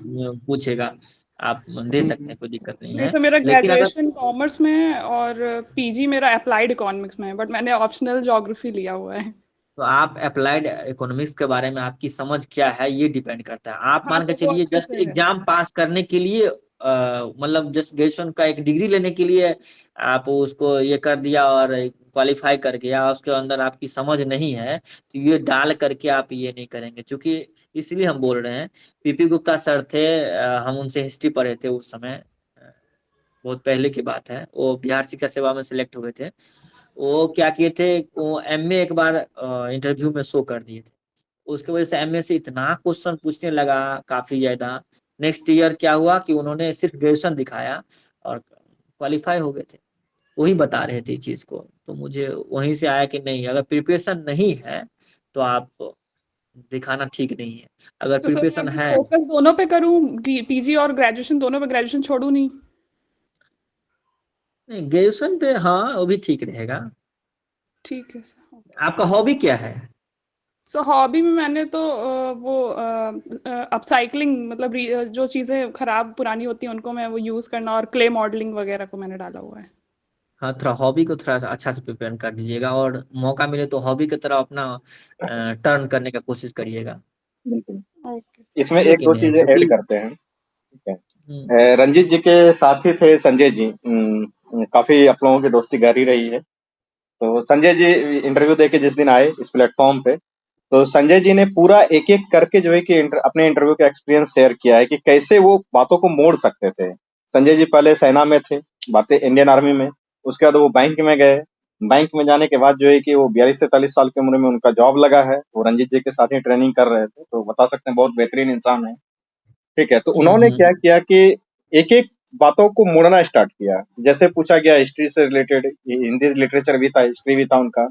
Speaker 2: पूछेगा, आप दे सकते हैं, कोई दिक्कत नहीं
Speaker 13: नहीं
Speaker 2: है।
Speaker 13: सर, मेरा
Speaker 2: लेकिन अगर
Speaker 13: ग्रेजुएशन कॉमर्स में है और पीजी मेरा अप्लाइड इकोनॉमिक्स में है, बट मैंने ऑप्शनल ज्योग्राफी लिया हुआ है।
Speaker 2: तो आप अप्लाइड इकोनॉमिक्स के बारे में आपकी समझ क्या है ये डिपेंड करता है। आप
Speaker 13: हाँ
Speaker 2: मान के
Speaker 13: सर, वो
Speaker 2: चलिए
Speaker 13: अच्छे
Speaker 2: जस्ट
Speaker 13: से है।
Speaker 2: एग्जाम पास करने के लिए मतलब जस्ट ग्रेजुएशन का एक डिग्री लेने के लिए आप उसको ये कर दिया और क्वालिफाई कर गया, उसके अंदर आपकी समझ नहीं है तो ये डाल करके आप ये नहीं करेंगे। क्योंकि इसलिए हम बोल रहे हैं, पीपी गुप्ता सर थे, हम उनसे हिस्ट्री पढ़े थे उस समय, बहुत पहले की बात है, वो बिहार शिक्षा सेवा में सिलेक्ट हुए थे। वो क्या किए थे, वो एमए एक बार इंटरव्यू में शो कर दिए थे, उसके वजह से एमए से इतना क्वेश्चन पूछने लगा काफी ज्यादा। नेक्स्ट ईयर क्या हुआ कि उन्होंने सिर्फ ग्रेजुएशन दिखाया और क्वालिफाई हो गए थे। वही बता रहे थे इस चीज को, तो मुझे वहीं से आया कि नहीं, अगर प्रिपरेशन नहीं है तो आप दिखाना ठीक नहीं है। अगर
Speaker 13: तो सर
Speaker 2: प्रिपरेशन
Speaker 13: मैं
Speaker 2: है,
Speaker 13: फोकस दोनों पे करूँ, पीजी और ग्रेजुएशन दोनों पे, ग्रेजुएशन छोड़ू नहीं?
Speaker 2: ग्रेजुएशन पे हाँ वो भी ठीक रहेगा।
Speaker 13: ठीक है सर।
Speaker 2: आपका हॉबी क्या है?
Speaker 13: सो हॉबी में मैंने तो वो अपसाइकलिंग, मतलब जो चीज़ें खराब पुरानी होती हैं उनको मैं वो यूज़ करना, और क्ले मॉडलिंग वगैरह को मैंने डाला हुआ है।
Speaker 2: हाँ, थोड़ा हॉबी को थोड़ा सा अच्छा से प्रिपेयर कर दीजिएगा और मौका मिले तो हॉबी की तरह अपना टर्न करने का कोशिश करिएगा।
Speaker 1: बिल्कुल।
Speaker 13: ओके।
Speaker 1: इसमें
Speaker 2: ये
Speaker 1: एक
Speaker 2: कि
Speaker 1: दो
Speaker 2: नहीं,
Speaker 1: चीजें ऐड
Speaker 2: क्योंकि
Speaker 1: करते हैं, ठीक है। रंजीत जी के साथी थे संजय जी, काफी आप लोगों की दोस्ती गहरी रही है। तो संजय जी इंटरव्यू देके जिस दिन आए इस प्लेटफॉर्म पे, तो संजय जी ने पूरा एक एक करके जो है कि अपने इंटरव्यू का एक्सपीरियंस शेयर किया है कि कैसे वो बातों को मोड़ सकते थे। संजय जी पहले सेना में थे, भारतीय इंडियन आर्मी में, उसके बाद वो बैंक में गए। बैंक में जाने के बाद जो है कि वो 42 से 43 साल की उम्र में उनका जॉब लगा है। वो रंजीत जी के साथ ही ट्रेनिंग कर रहे थे, तो बता सकते हैं बहुत बेहतरीन इंसान है। ठीक है, तो उन्होंने क्या किया कि एक एक बातों को मोड़ना स्टार्ट किया। जैसे पूछा गया हिस्ट्री से रिलेटेड, हिंदी लिटरेचर भी था, हिस्ट्री भी था उनका,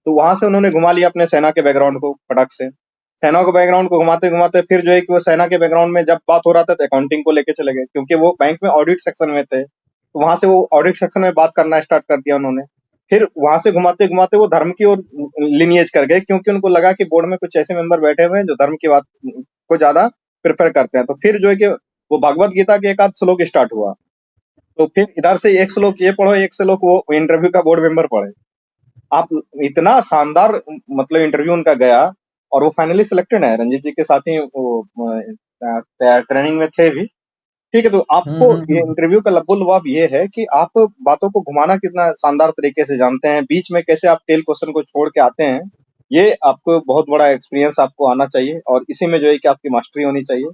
Speaker 1: तो वहां से उन्होंने घुमा लिया अपने सेना के बैकग्राउंड को फटक से। सेना के बैकग्राउंड को घुमाते घुमाते फिर जो है कि वो सेना के बैकग्राउंड में जब बात हो रहा था तो अकाउंटिंग को लेके चले गए, क्योंकि वो बैंक में ऑडिट सेक्शन में थे, तो वहां से वो ऑडिट सेक्शन में बात करना स्टार्ट कर दिया उन्होंने। फिर वहां से घुमाते घुमाते वो धर्म की ओर लिनिएज कर गए, क्योंकि उनको लगा कि बोर्ड में कुछ ऐसे मेंबर बैठे हुए हैं जो धर्म की बात को ज्यादा प्रेफर करते हैं। तो फिर जो है कि वो भगवत गीता के एक आध श्लोक स्टार्ट हुआ, तो फिर इधर से एक श्लोक ये पढ़ो, एक श्लोक वो इंटरव्यू का बोर्ड मेंबर पढ़े। आप इतना शानदार मतलब इंटरव्यू उनका गया और वो फाइनली सिलेक्टेड है। रंजीत जी के साथ ही वो ट्रेनिंग में थे भी। ठीक है, तो आपको ये इंटरव्यू का लबुलवाब ये है कि आप बातों को घुमाना कितना शानदार तरीके से जानते हैं, बीच में कैसे आप टेल क्वेश्चन को छोड़ के आते हैं। ये आपको बहुत बड़ा एक्सपीरियंस आपको आना चाहिए और इसी में जो है कि आपकी मास्टरी होनी चाहिए।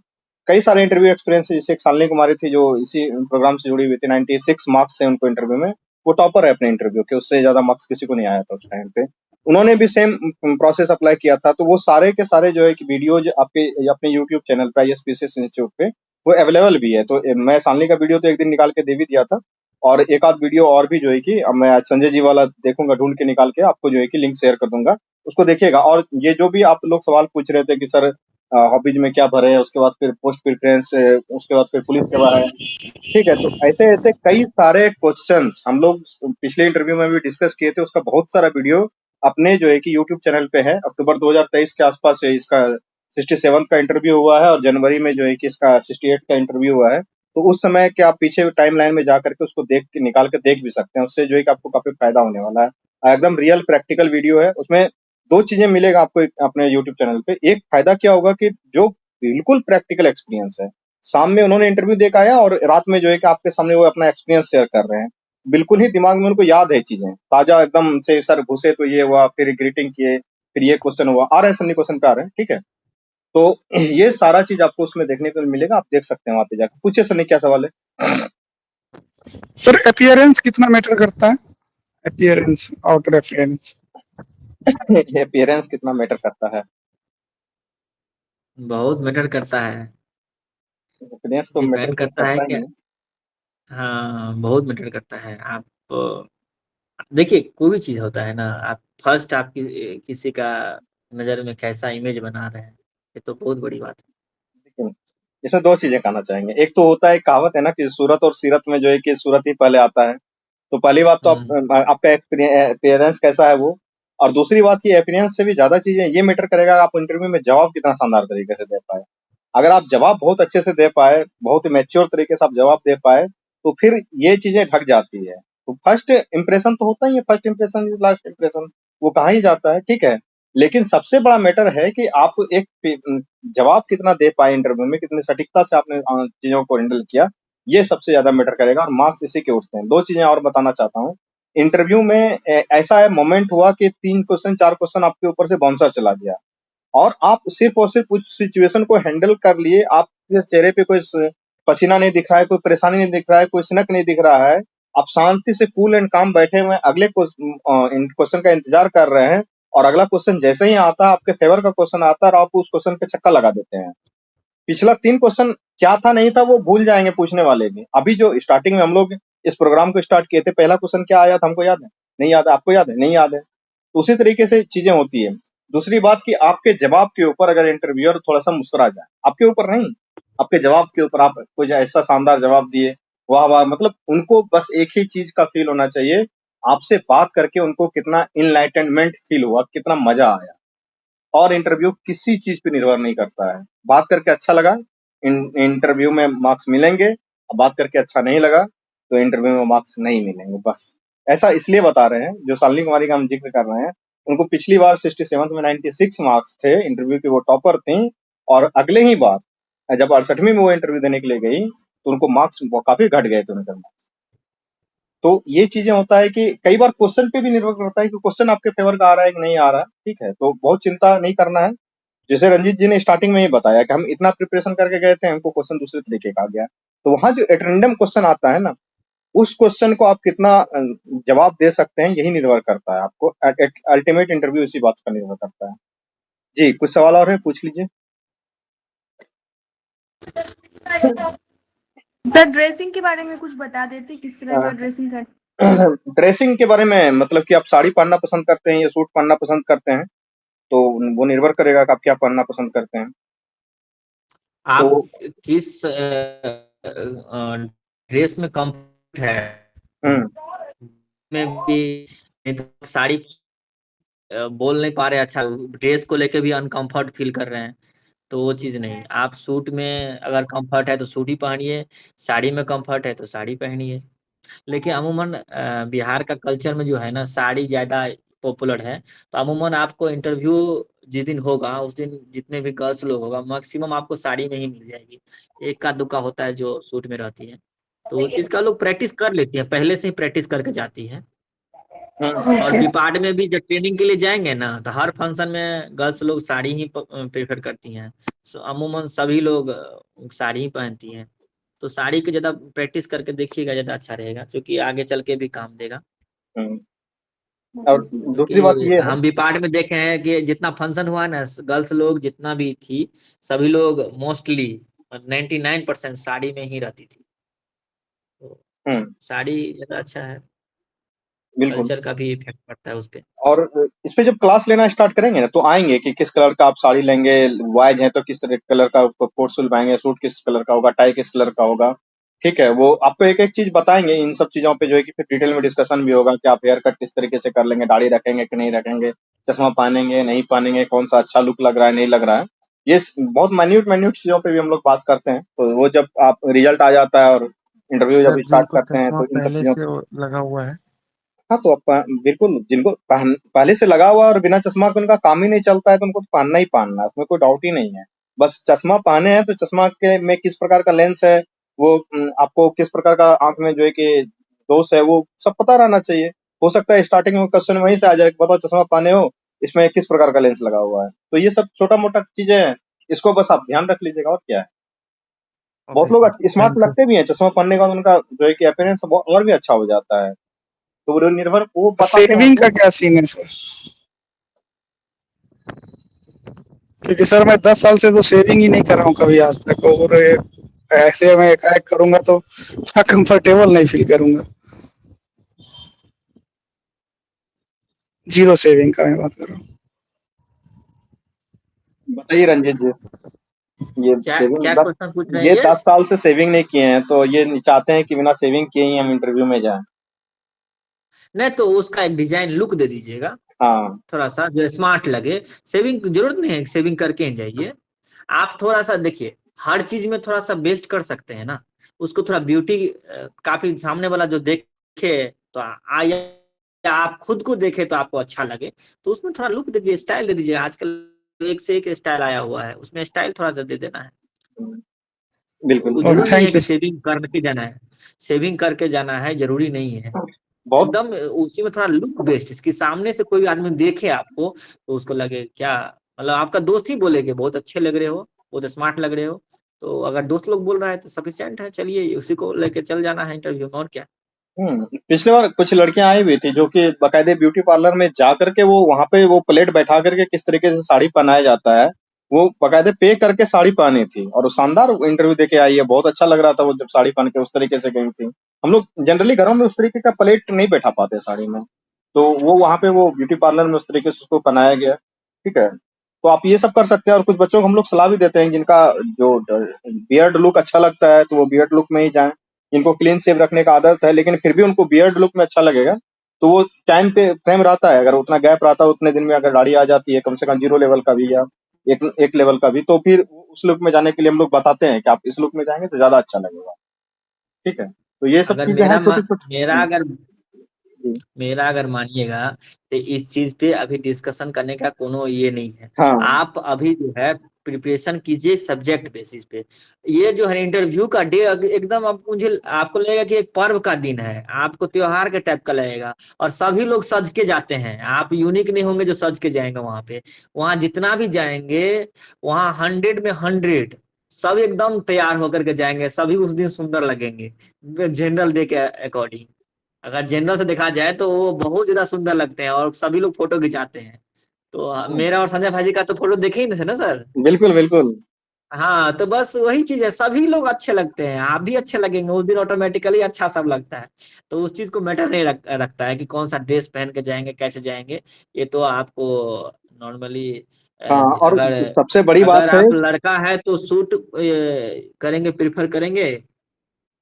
Speaker 1: कई सारे इंटरव्यू एक्सपीरियंस है, जैसे एक शालिनी कुमारी थी जो इसी प्रोग्राम से जुड़ी हुई थी, 96 मार्क्स है उनको इंटरव्यू में, वो टॉपर है अपने इंटरव्यू के, उससे ज्यादा मार्क्स किसी को नहीं आया था उस टाइम पे। उन्होंने भी सेम प्रोसेस अप्लाई किया था। तो वो सारे के सारे जो है कि वीडियोज आपके अपने यूट्यूब चैनल पे ISPCS इंस्टीट्यूट पे वो अवेलेबल भी है। तो मैं शालिनी का वीडियो तो एक दिन निकाल के दे भी दिया था, और एक आध वीडियो और भी जो है कि अब मैं आज संजय जी वाला देखूंगा, ढूंढ के निकाल के आपको जो है कि लिंक शेयर कर दूंगा, उसको देखिएगा। और ये जो भी आप लोग सवाल पूछ रहे थे कि सर हॉबीज में क्या भरे, उसके बाद फिर पोस्ट प्रिफरेंस, उसके बाद फिर पुलिस के बारे में, ठीक है, तो ऐसे ऐसे कई सारे क्वेश्चंस हम लोग पिछले इंटरव्यू में भी डिस्कस किए थे। उसका बहुत सारा वीडियो अपने जो है कि यूट्यूब चैनल पे है। अक्टूबर 2023 के आसपास से इसका 67 का इंटरव्यू हुआ है और जनवरी में जो है कि इसका 68 का इंटरव्यू हुआ है। तो उस समय के आप पीछे टाइम लाइन में जा करके उसको देख के निकाल के देख भी सकते हैं, उससे जो है कि आपको काफी फायदा होने वाला है। एकदम रियल प्रैक्टिकल वीडियो है। उसमें दो चीजें मिलेगा आपको अपने यूट्यूब चैनल पे। एक फायदा क्या होगा कि जो बिल्कुल प्रैक्टिकल एक्सपीरियंस है, शाम में उन्होंने इंटरव्यू दे के आया और रात में जो है कि आपके सामने वो अपना एक्सपीरियंस शेयर कर रहे हैं। बिल्कुल ही दिमाग में उनको याद है चीजें, ताजा एकदम से। सर घुसे तो ये हुआ, फिर ग्रीटिंग किए, फिर ये क्वेश्चन हुआ, आ रहे हैं सन्नी क्वेश्चन पे आ रहे हैं, ठीक है। तो ये सारा चीज आपको उसमें देखने को मिलेगा, आप देख सकते हैं वहां पे जाकर। पूछिए सन्नी क्या सवाल है।
Speaker 16: सर अपीयरेंस कितना मैटर करता है? अपीयरेंस आउटर अपीयरेंस
Speaker 1: अपीयरेंस कितना मैटर करता है?
Speaker 2: बहुत मैटर करता है।
Speaker 1: अपीयरेंस तो मैटर
Speaker 2: डिपेंड
Speaker 1: तो
Speaker 2: करता है
Speaker 1: करता
Speaker 2: क्या,
Speaker 1: ही है।
Speaker 2: हाँ बहुत मैटर करता है। आप देखिए, कोई भी चीज होता है ना, आप फर्स्ट आप किसी का नजर में कैसा इमेज बना रहे हैं, ये तो बहुत बड़ी बात है।
Speaker 1: लेकिन इसमें दो चीजें कहना चाहेंगे। एक तो होता है, कहावत है ना कि सूरत और सीरत में जो है कि सूरत ही पहले आता है। तो पहली बात तो आपका अपीयरेंस कैसा है वो, और दूसरी बात की अपीयरेंस से भी ज्यादा चीजें ये मैटर करेगा आप इंटरव्यू में जवाब कितना शानदार तरीके से दे पाए। अगर आप जवाब बहुत अच्छे से दे पाए, बहुत मैच्योर तरीके से आप जवाब दे पाए, तो फिर ये चीजें ढक जाती है। तो फर्स्ट इंप्रेशन तो होता ही है, first impression is last impression, वो कहा ही जाता है, ठीक है। लेकिन सबसे बड़ा मैटर है कि आप जवाब कितना दे पाए इंटरव्यू में, कितनी सटीकता से आपने चीजों को हैंडल किया, ये सबसे ज्यादा मैटर करेगा और मार्क्स इसी के उठते हैं। 2 चीजें और बताना चाहता हूँ। इंटरव्यू में ऐसा है मोमेंट हुआ कि 3 क्वेश्चन 4 क्वेश्चन आपके ऊपर से बाउंसर चला गया और आप सिर्फ और सिर्फ उस सिचुएशन को हैंडल कर लिए। आपके चेहरे पे कोई पसीना नहीं दिख रहा है, कोई परेशानी नहीं दिख रहा है, कोई सिनक नहीं दिख रहा है, आप शांति से कूल एंड काम बैठे हुए अगले क्वेश्चन का इंतजार कर रहे हैं और अगला क्वेश्चन जैसे ही आता है, आपके फेवर का क्वेश्चन आता है और आप उस क्वेश्चन पे छक्का लगा देते हैं। पिछला 3 क्वेश्चन क्या था नहीं था वो भूल जाएंगे पूछने वाले भी। अभी जो स्टार्टिंग में हम लोग इस प्रोग्राम को स्टार्ट किए थे, पहला क्वेश्चन क्या आया था हमको याद है? नहीं याद है। आपको याद है? नहीं याद है। तो उसी तरीके से चीजें होती है। दूसरी बात कि आपके जवाब के ऊपर अगर इंटरव्यूअर थोड़ा सा मुस्कुरा जाए, आपके ऊपर नहीं, आपके जवाब के ऊपर, आप कोई ऐसा शानदार जवाब दिए, वाह वाह, मतलब उनको बस एक ही चीज का फील होना चाहिए, आपसे बात करके उनको कितना इनलाइटनमेंट फील हुआ, कितना मजा आया। और इंटरव्यू किसी चीज पे निर्भर नहीं करता है। बात करके अच्छा लगा, इंटरव्यू में मार्क्स मिलेंगे, बात करके अच्छा नहीं लगा तो इंटरव्यू में मार्क्स नहीं मिलेंगे। बस ऐसा इसलिए बता रहे हैं, जो शालिनी कुमारी का हम जिक्र कर रहे हैं, उनको पिछली बार 67 में 96 मार्क्स थे, इंटरव्यू की वो टॉपर थी, और अगले ही बार जब 68वीं में वो इंटरव्यू देने के लिए गई तो उनको मार्क्स काफी घट गए थे उनके मार्क्स। तो ये चीजें होता है कि कई बार क्वेश्चन पे भी निर्भर करता है कि क्वेश्चन आपके फेवर का आ रहा है कि नहीं आ रहा है। ठीक है, तो बहुत चिंता नहीं करना है। जैसे रंजीत जी ने स्टार्टिंग में ही बताया कि हम इतना प्रिपरेशन करके गए थे, हमको क्वेश्चन दूसरे तरीके का आ गया। तो वहां जो एटेंडम क्वेश्चन आता है ना, उस क्वेश्चन को आप कितना जवाब दे सकते हैं, यही निर्भर करता है। आपको अल्टीमेट इंटरव्यू इसी बात पर निर्भर करता है। जी, कुछ सवाल और है, पूछ लीजिए।
Speaker 17: सर ड्रेसिंग के बारे में कुछ बता देते, किस तरह का ड्रेसिंग करना?
Speaker 1: ड्रेसिंग के बारे में मतलब कि आप साड़ी पहनना पसंद करते हैं या सूट पहनना पसंद करते हैं, तो वो निर्भर करेगा कि आप क्या पहनना पसंद करते हैं।
Speaker 2: आप
Speaker 1: तो
Speaker 2: किस ड्रेस में कंफर्ट है में भी, नहीं तो साड़ी बोल नहीं पा रहे अच्छा, ड्रेस को लेके भी अनकंफर्ट फील कर रहे हैं, तो वो चीज नहीं। आप सूट में अगर कंफर्ट है तो सूट ही पहनिए, साड़ी में कंफर्ट है तो साड़ी पहनिए। लेकिन अमूमन बिहार का कल्चर में जो है ना, साड़ी ज्यादा पॉपुलर है, तो अमूमन आपको इंटरव्यू जिस दिन होगा उस दिन जितने भी गर्ल्स लोग होगा मैक्सिमम आपको साड़ी में ही मिल जाएगी। एक का दुक्का होता है जो सूट में रहती है, तो उस चीज का लोग प्रैक्टिस कर लेती है, पहले से ही प्रैक्टिस करके जाती है। और डिपार्टमेंट में भी जब ट्रेनिंग के लिए जाएंगे ना, तो हर फंक्शन में गर्ल्स लोग साड़ी ही प्रेफर करती हैं। अमूमन सभी लोग साड़ी ही पहनती हैं, तो साड़ी की ज्यादा प्रैक्टिस करके देखिएगा, ज्यादा अच्छा रहेगा, क्योंकि आगे चल के भी काम देगा।
Speaker 1: और दूसरी बात ये है,
Speaker 2: हम भी पार्ट में देखे हैं कि जितना फंक्शन हुआ ना, गर्ल्स लोग जितना भी थी, सभी लोग मोस्टली 99% साड़ी में ही रहती थी। तो साड़ी ज्यादा अच्छा है,
Speaker 1: बिल्कुल,
Speaker 2: कल्चर का भी इफेक्ट पड़ता है उस पे।
Speaker 1: और इस पे जब क्लास लेना स्टार्ट करेंगे ना, तो आएंगे कि किस कलर का आप साड़ी लेंगे, बॉयज हैं तो किस तरह कलर का कोट सूट पाएंगे, सूट किस कलर का होगा, टाई किस कलर का होगा। ठीक है, वो आपको एक एक चीज बताएंगे। इन सब चीजों पे जो है कि फिर डिटेल में डिस्कशन भी होगा कि आप हेयर कट किस तरीके से कर लेंगे, दाढ़ी रखेंगे कि नहीं रखेंगे, चश्मा पहनेंगे नहीं पहनेंगे, कौन सा अच्छा लुक लग रहा है नहीं लग रहा है। ये बहुत माइन्यूट चीजों पे भी हम लोग बात करते हैं। तो वो जब आप रिजल्ट आ जाता है और इंटरव्यू जब स्टार्ट करते हैं तो इन सब
Speaker 18: पहले
Speaker 1: चीजों
Speaker 18: से लगा हुआ है।
Speaker 1: हाँ, तो आप बिल्कुल, जिनको पहले से लगा हुआ और बिना चश्मा के उनका काम ही नहीं चलता है, तो उनको तो पहनना ही पहनना है, उसमें कोई डाउट ही नहीं है। बस चश्मा पहने हैं तो चश्मा के में किस प्रकार का लेंस है, वो आपको किस प्रकार का आंख में जो है कि दोष है, वो सब पता रहना चाहिए। हो सकता है स्टार्टिंग में क्वेश्चन वहीं से आ जाए, बताओ चश्मा पहने हो, इसमें किस प्रकार का लेंस लगा हुआ है। तो ये सब छोटा मोटा चीजें हैं, इसको बस आप ध्यान रख लीजिएगा, और क्या है। बहुत लोग स्मार्ट लगते भी हैं, चश्मा पहनने का उनका जो है कि अपीयरेंस और भी अच्छा हो जाता है। तो वो निर्भर वो बताते हैं
Speaker 16: सेविंग का क्या सीन है सर? क्योंकि सर मैं 10 साल से तो सेविंग ही नहीं कर रहा हूँ कभी आज तक, और ऐसे मैं एक करूंगा तो कंफर्टेबल नहीं फील करूंगा। जीरो सेविंग का मैं बात कर रहा हूँ।
Speaker 1: बताइए रंजीत जी, ये सेविंग
Speaker 2: क्या क्वेश्चन पूछ रहे हैं?
Speaker 1: ये 10 साल से सेविंग नहीं किए हैं, तो ये चाहते हैं कि बिना सेविंग किए ही हम इंटरव्यू में जाएं।
Speaker 2: नहीं तो उसका एक डिजाइन लुक दे दीजिएगा,
Speaker 1: हाँ,
Speaker 2: थोड़ा सा जो स्मार्ट लगे। सेविंग जरूरत नहीं है सेविंग करके ही जाइए। आप थोड़ा सा देखिए, हर चीज में थोड़ा सा बेस्ट कर सकते हैं ना, उसको थोड़ा ब्यूटी, काफी सामने वाला जो देखे तो आप खुद को देखे तो आपको अच्छा लगे, तो उसमें थोड़ा लुक दे दीजिए, स्टाइल दे दीजिए। आजकल एक से एक स्टाइल आया हुआ है, उसमें स्टाइल थोड़ा सा दे देना है।
Speaker 1: बिल्कुल।
Speaker 2: जरूरी नहीं है
Speaker 4: थैंक
Speaker 2: कि
Speaker 4: यू।
Speaker 2: शेविंग करके जाना है, शेविंग करके जाना है जरूरी नहीं है।
Speaker 1: बहुत
Speaker 2: एकदम उसी में थोड़ा लुक बेस्ट, इसके सामने से कोई आदमी देखे आपको तो उसको लगे क्या, मतलब आपका दोस्त ही बोले कि बहुत अच्छे लग रहे हो, बहुत स्मार्ट लग रहे हो। तो अगर दोस्त लोग बोल रहा है तो सफिशिएंट है, चलिए उसी को लेके चल जाना है इंटरव्यू में, और क्या।
Speaker 1: पिछले बार कुछ लड़कियां आई हुई थी जो कि बाकायदे ब्यूटी पार्लर में जा करके वो वहां पे वो प्लेट बैठा करके किस तरीके से साड़ी पहनाया जाता है, वो बाकायदे पे करके साड़ी पहनी थी और वो शानदार इंटरव्यू देके आई है। बहुत अच्छा लग रहा था वो जब साड़ी पहन के उस तरीके से गई थी। हम लोग जनरली घरों में उस तरीके का प्लेट नहीं बैठा पाते साड़ी में, तो वो वहां पे वो ब्यूटी पार्लर में उस तरीके से उसको पहनाया गया। ठीक है, तो आप ये सब कर सकते हैं। और कुछ बच्चों को हम लोग सलाह भी देते हैं जिनका जो बियर्ड लुक अच्छा लगता है तो वो बियर्ड लुक में ही जाएं, जिनको क्लीन शेव रखने का आदत है लेकिन फिर भी उनको बियर्ड लुक में अच्छा लगेगा तो वो टाइम पे फ्रेम रहता है, अगर उतना गैप रहता है उतने दिन में अगर दाढ़ी आ जाती है कम से कम 0 लेवल का भी या एक लेवल का भी, तो फिर उस लुक में जाने के लिए हम लोग बताते हैं कि आप इस लुक में जाएंगे तो ज्यादा अच्छा लगेगा। ठीक है, तो ये सब
Speaker 2: अगर
Speaker 1: चीजें हैं छोटी छोटी।
Speaker 2: मेरा अगर मानिएगा तो इस चीज पे अभी डिस्कशन करने का कोनो ये नहीं है।
Speaker 1: हाँ।
Speaker 2: आप अभी जो है प्रिपरेशन कीजिए सब्जेक्ट बेसिस पे। ये जो है इंटरव्यू का डे एकदम आपको लगेगा कि एक पर्व का दिन है, आपको त्योहार के टाइप का लगेगा, और सभी लोग सज के जाते हैं। आप यूनिक नहीं होंगे जो सज के जाएंगे वहां पे। वहां जितना भी जाएंगे वहां 100 में 100 सब एकदम तैयार होकर के जाएंगे, सभी उस दिन सुंदर लगेंगे जनरल डे के अकॉर्डिंग। अगर जनरल से देखा जाए तो वो बहुत ज्यादा सुंदर लगते हैं और सभी लोग फोटो खिंचाते हैं। तो मेरा और संजय भाई जी का तो फोटो देखे ही थे ना सर।
Speaker 1: बिल्कुल बिल्कुल।
Speaker 2: हाँ, तो बस वही चीज है, सभी लोग अच्छे लगते हैं, आप भी अच्छे लगेंगे उस दिन, ऑटोमेटिकली अच्छा सब लगता है। तो उस चीज को मैटर नहीं रखता है कि कौन सा ड्रेस पहन के जाएंगे, कैसे जाएंगे। ये तो आपको नॉर्मली
Speaker 1: हाँ, और
Speaker 2: अगर
Speaker 1: सबसे बड़ी बात
Speaker 2: अगर
Speaker 1: है
Speaker 2: आप लड़का है तो सूट करेंगे, प्रिफर करेंगे,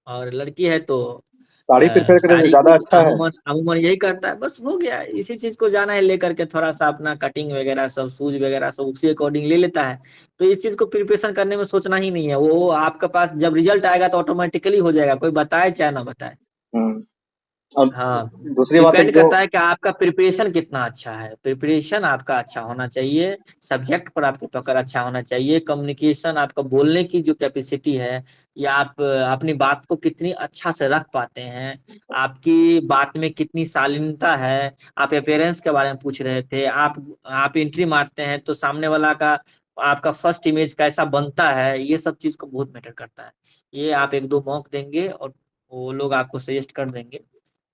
Speaker 2: और लड़की है तो
Speaker 1: साड़ी प्रेफर करें तो
Speaker 2: साड़ी
Speaker 1: ज्यादा
Speaker 2: को
Speaker 1: अच्छा है।
Speaker 2: अमूमन अमूमन यही करता है। बस हो गया, इसी चीज को जाना है लेकर के, थोड़ा सा अपना कटिंग वगैरह सब, शूज वगैरह सब उसी अकॉर्डिंग ले लेता है। तो इस चीज को प्रिपरेशन करने में सोचना ही नहीं है, वो आपके पास जब रिजल्ट आएगा तो ऑटोमेटिकली हो जाएगा, कोई बताए चाहे ना बताए।
Speaker 1: और
Speaker 2: हाँ,
Speaker 1: दूसरी बात है
Speaker 2: डिपेंड
Speaker 1: जो
Speaker 2: करता है कि आपका प्रिपरेशन कितना अच्छा है। प्रिपरेशन आपका अच्छा होना चाहिए, सब्जेक्ट पर आपका पकड़ अच्छा होना चाहिए, कम्युनिकेशन, आपका बोलने की जो कैपेसिटी है, या आप अपनी बात को कितनी अच्छा से रख पाते हैं, आपकी बात में कितनी शालीनता है। आप अपेयरेंस के बारे में पूछ रहे थे, आप एंट्री मारते हैं तो सामने वाला का आपका फर्स्ट इमेज कैसा बनता है, ये सब चीज को बहुत मैटर करता है। ये आप 1-2 मॉक देंगे और वो लोग आपको सजेस्ट कर देंगे,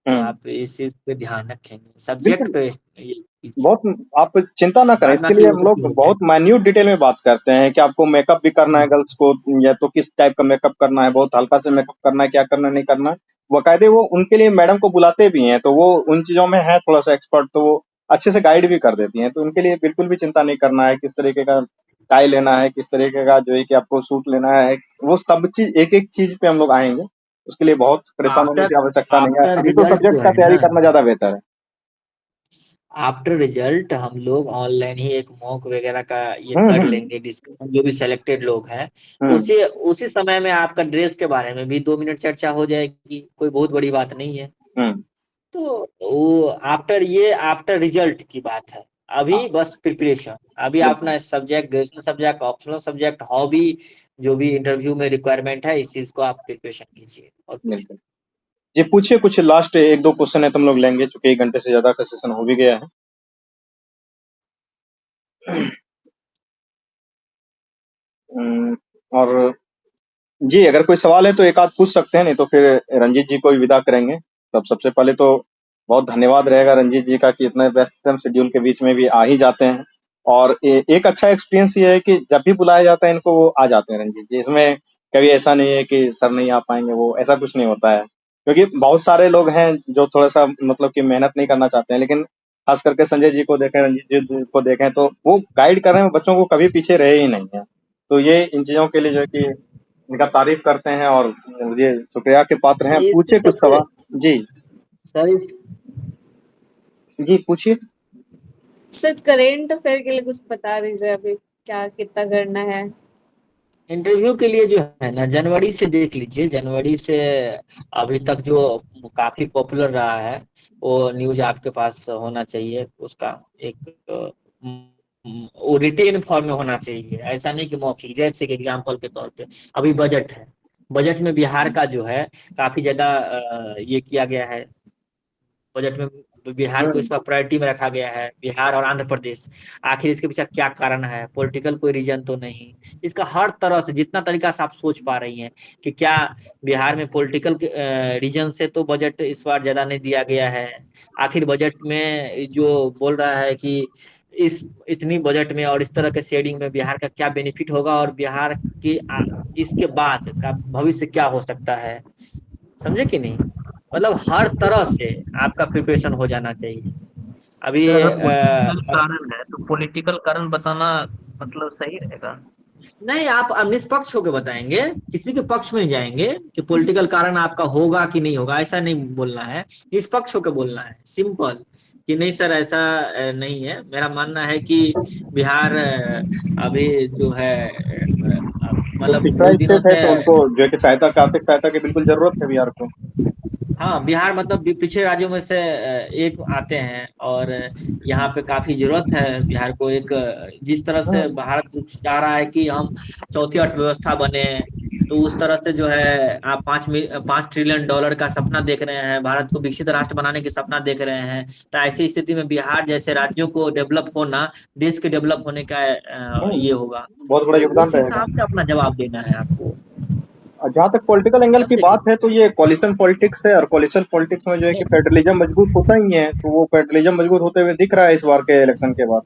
Speaker 2: तो आप इस चीज पे ध्यान रखेंगे, सब्जेक्ट
Speaker 1: बिल्कुल।
Speaker 2: पे ये कीजिए।
Speaker 1: बहुत आप चिंता ना करें,
Speaker 2: बाद
Speaker 1: इसके
Speaker 2: बाकी
Speaker 1: लिए
Speaker 2: वो
Speaker 1: हम
Speaker 2: सब
Speaker 1: लोग
Speaker 2: चीज हो
Speaker 1: बहुत
Speaker 2: जाएगी।
Speaker 1: माइन्यूट डिटेल में बात करते हैं कि आपको मेकअप भी करना है गर्ल्स को, या तो किस टाइप का मेकअप करना है, बहुत हल्का से मेकअप करना है, क्या करना नहीं करना है। बकायदे वो उनके लिए मैडम को बुलाते भी हैं, तो वो उन चीजों में है थोड़ा सा एक्सपर्ट, तो वो अच्छे से गाइड भी कर देती हैं। तो उनके लिए बिल्कुल भी चिंता नहीं करना है किस तरीके का टाई लेना है, किस तरीके का जो है कि आपको सूट लेना है, वो सब चीज एक एक चीज पे हम लोग आएंगे। उसके लिए बहुत परेशान होने
Speaker 2: आफ्टर
Speaker 1: की आवश्यकता नहीं है,
Speaker 2: आफ्टर
Speaker 1: अभी तो
Speaker 2: रिजल्ट जो
Speaker 1: सब्जेक्ट का
Speaker 2: है
Speaker 1: तैयारी
Speaker 2: ना,
Speaker 1: करना ज्यादा बेहतर है।
Speaker 2: आफ्टर रिजल्ट हम लोग ऑनलाइन ही एक मॉक वगैरह का ये
Speaker 1: हम्म
Speaker 2: कर
Speaker 1: हम्म
Speaker 2: लेंगे डिस्कशन, जो भी सिलेक्टेड लोग हैं।
Speaker 1: हम्म
Speaker 2: उसी उसी समय में आपका ड्रेस के बारे में भी 2 मिनट चर्चा हो जाएगी, कोई बहुत बड़ी बात नहीं है।
Speaker 1: हम्म।
Speaker 2: तो वो आफ्टर रिजल्ट की बात है, अभी बस प्रिपरेशन। अभी
Speaker 1: बिल्कुल
Speaker 2: अपना subject, graduation subject, optional subject, hobby, जो भी इंटरव्यू में रिक्वायरमेंट है, इस चीज को आप प्रिपरेशन कीजिए और कुछ
Speaker 1: बिल्कुल। जी पूछिए, कुछ लास्ट 1-2 क्वेश्चन है तुम लोग लेंगे क्योंकि 1 घंटे से ज्यादा का सेशन हो भी गया है। और जी अगर कोई सवाल है तो एक आध पूछ सकते हैं, नहीं तो फिर रंजीत जी को भी विदा करेंगे। तब सबसे पहले तो बहुत धन्यवाद रहेगा रंजीत जी का कि इतने व्यस्ततम शेड्यूल के बीच में भी आ ही जाते हैं। और एक अच्छा एक्सपीरियंस ये है कि जब भी बुलाया जाता है इनको वो आ जाते हैं रंजीत जी। इसमें कभी ऐसा नहीं है कि सर नहीं आ पाएंगे, वो ऐसा कुछ नहीं होता है। क्योंकि बहुत सारे लोग हैं जो थोड़ा सा मतलब कि मेहनत नहीं करना चाहते हैं, लेकिन खास करके संजय जी को देखें, रंजीत जी को देखें, तो वो गाइड कर रहे हैं बच्चों को, कभी पीछे रहे ही नहीं है। तो ये इन चीजों के लिए जो है कि इनका तारीफ करते हैं और ये शुक्रिया के पात्र हैं।
Speaker 2: इसमें
Speaker 1: पूछिए कुछ
Speaker 2: सबसे
Speaker 1: सवाल। जी
Speaker 2: सर,
Speaker 1: जी पूछिए।
Speaker 6: सिर्फ करेंट अफेयर के लिए कुछ बता दीजिए, अभी क्या कितना करना है।
Speaker 2: इंटरव्यू के लिए जो है ना, जनवरी से देख लीजिए, जनवरी से अभी तक जो काफी पॉपुलर रहा है वो न्यूज आपके पास होना चाहिए, उसका एक वो रिटेन फॉर्म में होना चाहिए, ऐसा नहीं कि मौखिक। जैसे कि एग्जाम्पल के तौर पे अभी बजट है, बजट में बिहार का जो है काफी ज्यादा ये किया गया है, बजट में बिहार को इस बार प्रायोरिटी में रखा गया है, बिहार और आंध्र प्रदेश। आखिर इसके पीछे क्या कारण है? पॉलिटिकल कोई रीजन तो नहीं। इसका हर तरह से जितना तरीका से आप सोच पा रही हैं कि क्या बिहार में पॉलिटिकल रीजन से तो बजट इस बार ज्यादा नहीं दिया गया है। आखिर बजट में जो बोल रहा है कि इस इतनी बजट में और इस तरह के शेडिंग में बिहार का क्या बेनिफिट होगा, और बिहार के इसके बाद का भविष्य क्या हो सकता है, समझे कि नहीं? मतलब हर तरह से आपका प्रिपरेशन हो जाना चाहिए। अभी
Speaker 7: सर अगर पॉलिटिकल कारण है तो पॉलिटिकल कारण बताना मतलब सही रहेगा।
Speaker 2: नहीं, आप निष्पक्ष होकर बताएंगे, किसी के पक्ष में नहीं जाएंगे कि पॉलिटिकल कारण आपका होगा कि नहीं होगा, ऐसा नहीं बोलना है। निष्पक्ष होकर बोलना है, सिंपल, कि नहीं सर ऐसा नहीं है। मेरा मानना है कि बिहार अभी जो है
Speaker 1: तो
Speaker 2: मतलब
Speaker 1: पिछड़ा
Speaker 2: बहुत दिनों
Speaker 1: स्टेट है
Speaker 2: से,
Speaker 1: तो उनको जो है कि सहायता, आर्थिक सहायता की बिल्कुल जरूरत है बिहार को।
Speaker 2: हाँ बिहार मतलब पिछड़े राज्यों में से एक आते हैं, और यहाँ पे काफी जरूरत है बिहार को। एक जिस तरह से भारत चाह रहा है कि हम चौथी अर्थव्यवस्था बने, तो उस तरह से जो है आप 5 ट्रिलियन डॉलर का सपना देख रहे हैं, भारत को विकसित राष्ट्र बनाने की सपना देख रहे हैं। तो ऐसी स्थिति में बिहार जैसे राज्यों को डेवलप होना देश के डेवलप होने का ये होगा।
Speaker 1: बहुत बड़ा
Speaker 2: तो
Speaker 1: योगदान
Speaker 2: उस
Speaker 1: रहेगा।
Speaker 2: हिसाब से अपना जवाब देना है आपको।
Speaker 1: जहाँ तक पॉलिटिकल एंगल की बात है तो ये कोलिशन पॉलिटिक्स है, और कोलिशन पॉलिटिक्स में जो है कि फेडरलिज्म मजबूत होता ही है, तो वो फेडरलिज्म मजबूत होते हुए दिख रहा है इस बार के इलेक्शन के बाद,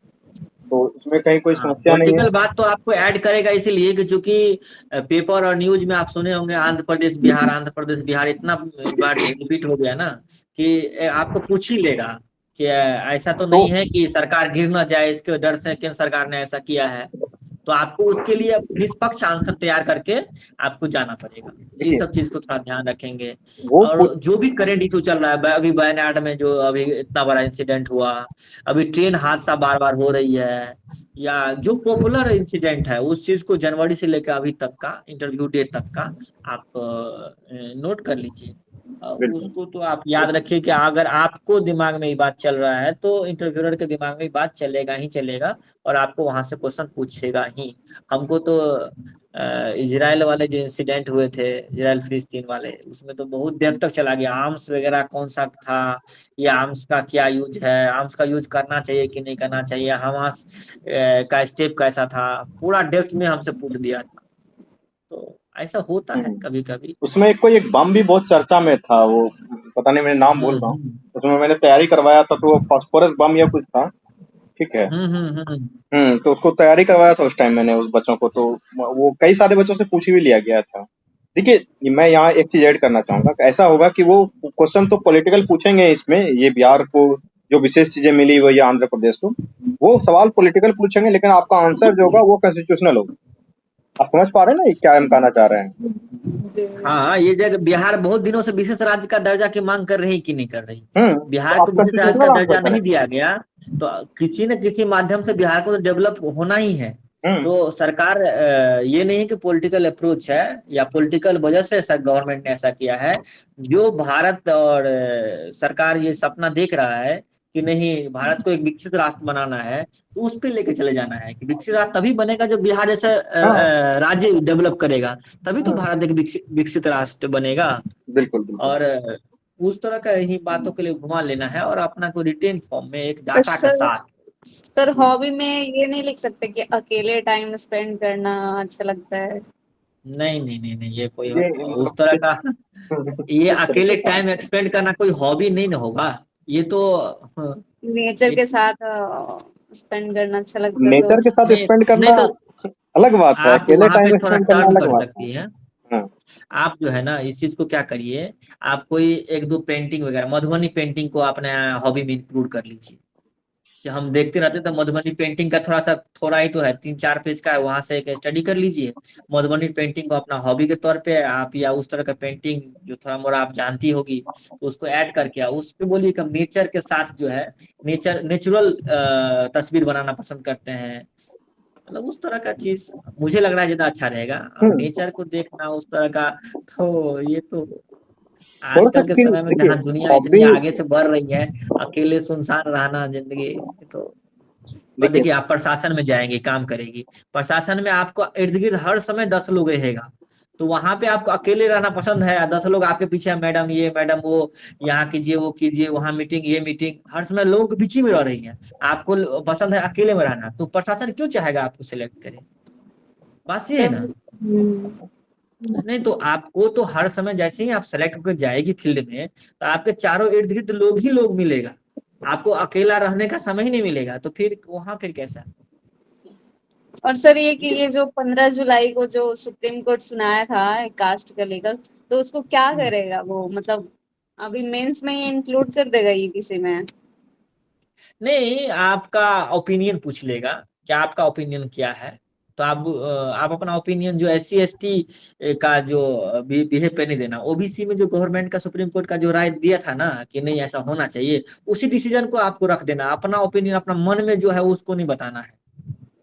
Speaker 1: तो इसमें कहीं कोई समस्या नहीं है।
Speaker 2: पॉलिटिकल बात तो आपको ऐड करेगा इसीलिए कि चूंकि पेपर और न्यूज में आप सुने होंगे आंध्र प्रदेश बिहार, आंध्र प्रदेश बिहार, इतना बार रिपीट हो गया ना कि आपको पूछ ही लेगा कि ऐसा तो नहीं है कि सरकार गिर ना जाए, इसके डर से केंद्र सरकार ने ऐसा किया है। तो आपको उसके लिए निष्पक्ष आंसर तैयार करके आपको जाना पड़ेगा। ये सब चीज को थोड़ा ध्यान रखेंगे। और जो भी करंट इशू चल रहा है, अभी वायनाड में जो अभी इतना बड़ा इंसिडेंट हुआ, अभी ट्रेन हादसा बार बार हो रही है, या जो पॉपुलर इंसिडेंट है उस चीज को जनवरी से लेकर अभी तक का इंटरव्यू डेट तक का आप नोट कर लीजिए। उसको तो आप याद रखिए कि अगर आपको दिमाग में ये बात चल रहा है तो इंटरव्यूअर के दिमाग में ये बात चलेगा ही चलेगा, और आपको वहां से क्वेश्चन पूछेगा ही। हमको तो इजराइल वाले जो इंसिडेंट हुए थे, इजराइल फिलिस्तीन वाले, उसमें तो बहुत देर तक चला गया। आर्म्स वगैरह कौन सा था, या आर्म्स का क्या यूज है, आर्म्स का यूज करना चाहिए कि नहीं करना चाहिए, हमास का स्टेप कैसा था, पूरा डेप्थ में हमसे पूछ दिया था। तो ऐसा होता है कभी कभी।
Speaker 1: उसमें एक बम भी बहुत चर्चा में था, वो पता नहीं, मैं नाम भूल रहा हूँ। उसमें मैंने तैयारी करवाया था, तो वो फास्फोरस बम या कुछ था, ठीक है। तो उसको तैयारी करवाया था उस टाइम मैंने उस बच्चों को, तो वो कई सारे बच्चों से पूछ भी लिया गया था। देखिए मैं यहाँ एक चीज ऐड करना चाहूंगा, ऐसा होगा कि वो क्वेश्चन तो पॉलिटिकल पूछेंगे इसमें, ये बिहार को जो विशेष चीजें मिली वो, या आंध्र प्रदेश को, वो सवाल पॉलिटिकल पूछेंगे, लेकिन आपका आंसर जो होगा वो कॉन्स्टिट्यूशनल होगा। आप समझ पा रहे हैं ना क्या हम कहना चाह रहे हैं?
Speaker 2: हाँ, ये जगह बिहार बहुत दिनों से विशेष राज्य का दर्जा की मांग कर रही कि नहीं कर रही? बिहार को विशेष राज्य का दर्जा नहीं दिया गया, तो किसी न किसी माध्यम से बिहार को तो डेवलप होना ही है। तो सरकार ये नहीं है कि पॉलिटिकल अप्रोच है या पॉलिटिकल वजह से गवर्नमेंट ने ऐसा किया है। जो भारत और सरकार ये सपना देख रहा है कि नहीं भारत को एक विकसित राष्ट्र बनाना है, तो उस पे लेके चले जाना है कि विकसित राष्ट्र तभी बनेगा जब बिहार जैसा राज्य डेवलप करेगा, तभी तो भारत एक विकसित राष्ट्र बनेगा।
Speaker 1: बिल्कुल।
Speaker 2: और उस तरह का ही बातों के लिए घुमा लेना है, और अपना को रिटेन फॉर्म में एक डाटा के साथ।
Speaker 6: सर हॉबी में ये नहीं लिख सकते कि अकेले टाइम स्पेंड करना अच्छा लगता है?
Speaker 2: नहीं, ये कोई उस तरह का ये अकेले टाइम स्पेंड करना कोई हॉबी नहीं ना होगा। ये तो
Speaker 6: नेचर के साथ स्पेंड करना अच्छा लगता है।
Speaker 1: नेचर के साथ स्पेंड करना अलग बात है,
Speaker 2: आप
Speaker 1: अकेले
Speaker 2: वहाँ
Speaker 1: टाइम
Speaker 2: पे थोड़ा
Speaker 1: स्पेंड करना
Speaker 2: टर्न
Speaker 1: अलग
Speaker 2: कर
Speaker 1: बात
Speaker 2: सकती
Speaker 1: है।
Speaker 2: हैं। आप जो है ना इस चीज को क्या करिए, आप कोई 1-2 पेंटिंग वगैरह, मधुबनी पेंटिंग को अपने हॉबी में इंक्लूड कर लीजिए। कि हम देखते रहते तो मधुबनी पेंटिंग का थोड़ा ही तो है, 3-4 पेज का है, वहां से एक स्टडी कर लीजिए। मधुबनी पेंटिंग को अपना हॉबी के तौर पे आप, या उस तरह का पेंटिंग जो थोड़ा मोड़ा आप जानती होगी तो उसको ऐड करके उसके बोलिए कि नेचर के साथ जो है नेचुरल तस्वीर बनाना पसंद करते हैं, मतलब उस तरह का चीज मुझे लग रहा है ज्यादा अच्छा रहेगा। अब नेचर को देखना उस तरह का, तो ये तो
Speaker 1: थोड़ा-सा
Speaker 2: आजकल के
Speaker 1: फिर
Speaker 2: समय में
Speaker 1: देखिए
Speaker 2: जहाँ दुनिया इतनी
Speaker 1: हॉबी
Speaker 2: आगे से बढ़ रही है, अकेले सुनसान रहना जिंदगी तो। और
Speaker 1: देखिए
Speaker 2: देखिए आप प्रशासन में जाएंगे, काम करेगी, प्रशासन में आपको इर्द गिर्द हर समय 10 लोग रहेगा, तो वहां पे आपको अकेले रहना पसंद है, 10 लोग आपके पीछे है, मैडम ये मैडम वो, यहाँ कीजिए वो कीजिए, वहां मीटिंग ये मीटिंग, हर समय लोगों के बीच ही में रह रही है, आपको पसंद है अकेले में रहना, तो प्रशासन क्यों चाहेगा आपको सिलेक्ट करे? बस ये है ना। नहीं तो आपको तो हर समय जैसे ही आप सेलेक्ट होकर जाएगी फील्ड में, तो आपके चारों इर्द गिर्द लोग ही लोग मिलेगा, आपको अकेला रहने का समय ही नहीं मिलेगा, तो फिर वहां फिर कैसा?
Speaker 6: और सर ये कि ये जो 15 जुलाई को जो सुप्रीम कोर्ट सुनाया था कास्ट का लेकर, तो उसको क्या करेगा वो, मतलब अभी मेंस में ही इंक्लूड कर देगा ईबीसी में?
Speaker 2: नहीं, आपका ओपिनियन पूछ लेगा, क्या आपका ओपिनियन क्या है, तो आप अपना ओपिनियन जो SC ST का जो बिहेव पे नहीं देना, ओबीसी में जो गवर्नमेंट का सुप्रीम कोर्ट का जो राय दिया था ना कि नहीं ऐसा होना चाहिए, उसी डिसीजन को आपको रख देना, अपना ओपिनियन अपना मन में जो है उसको नहीं बताना है।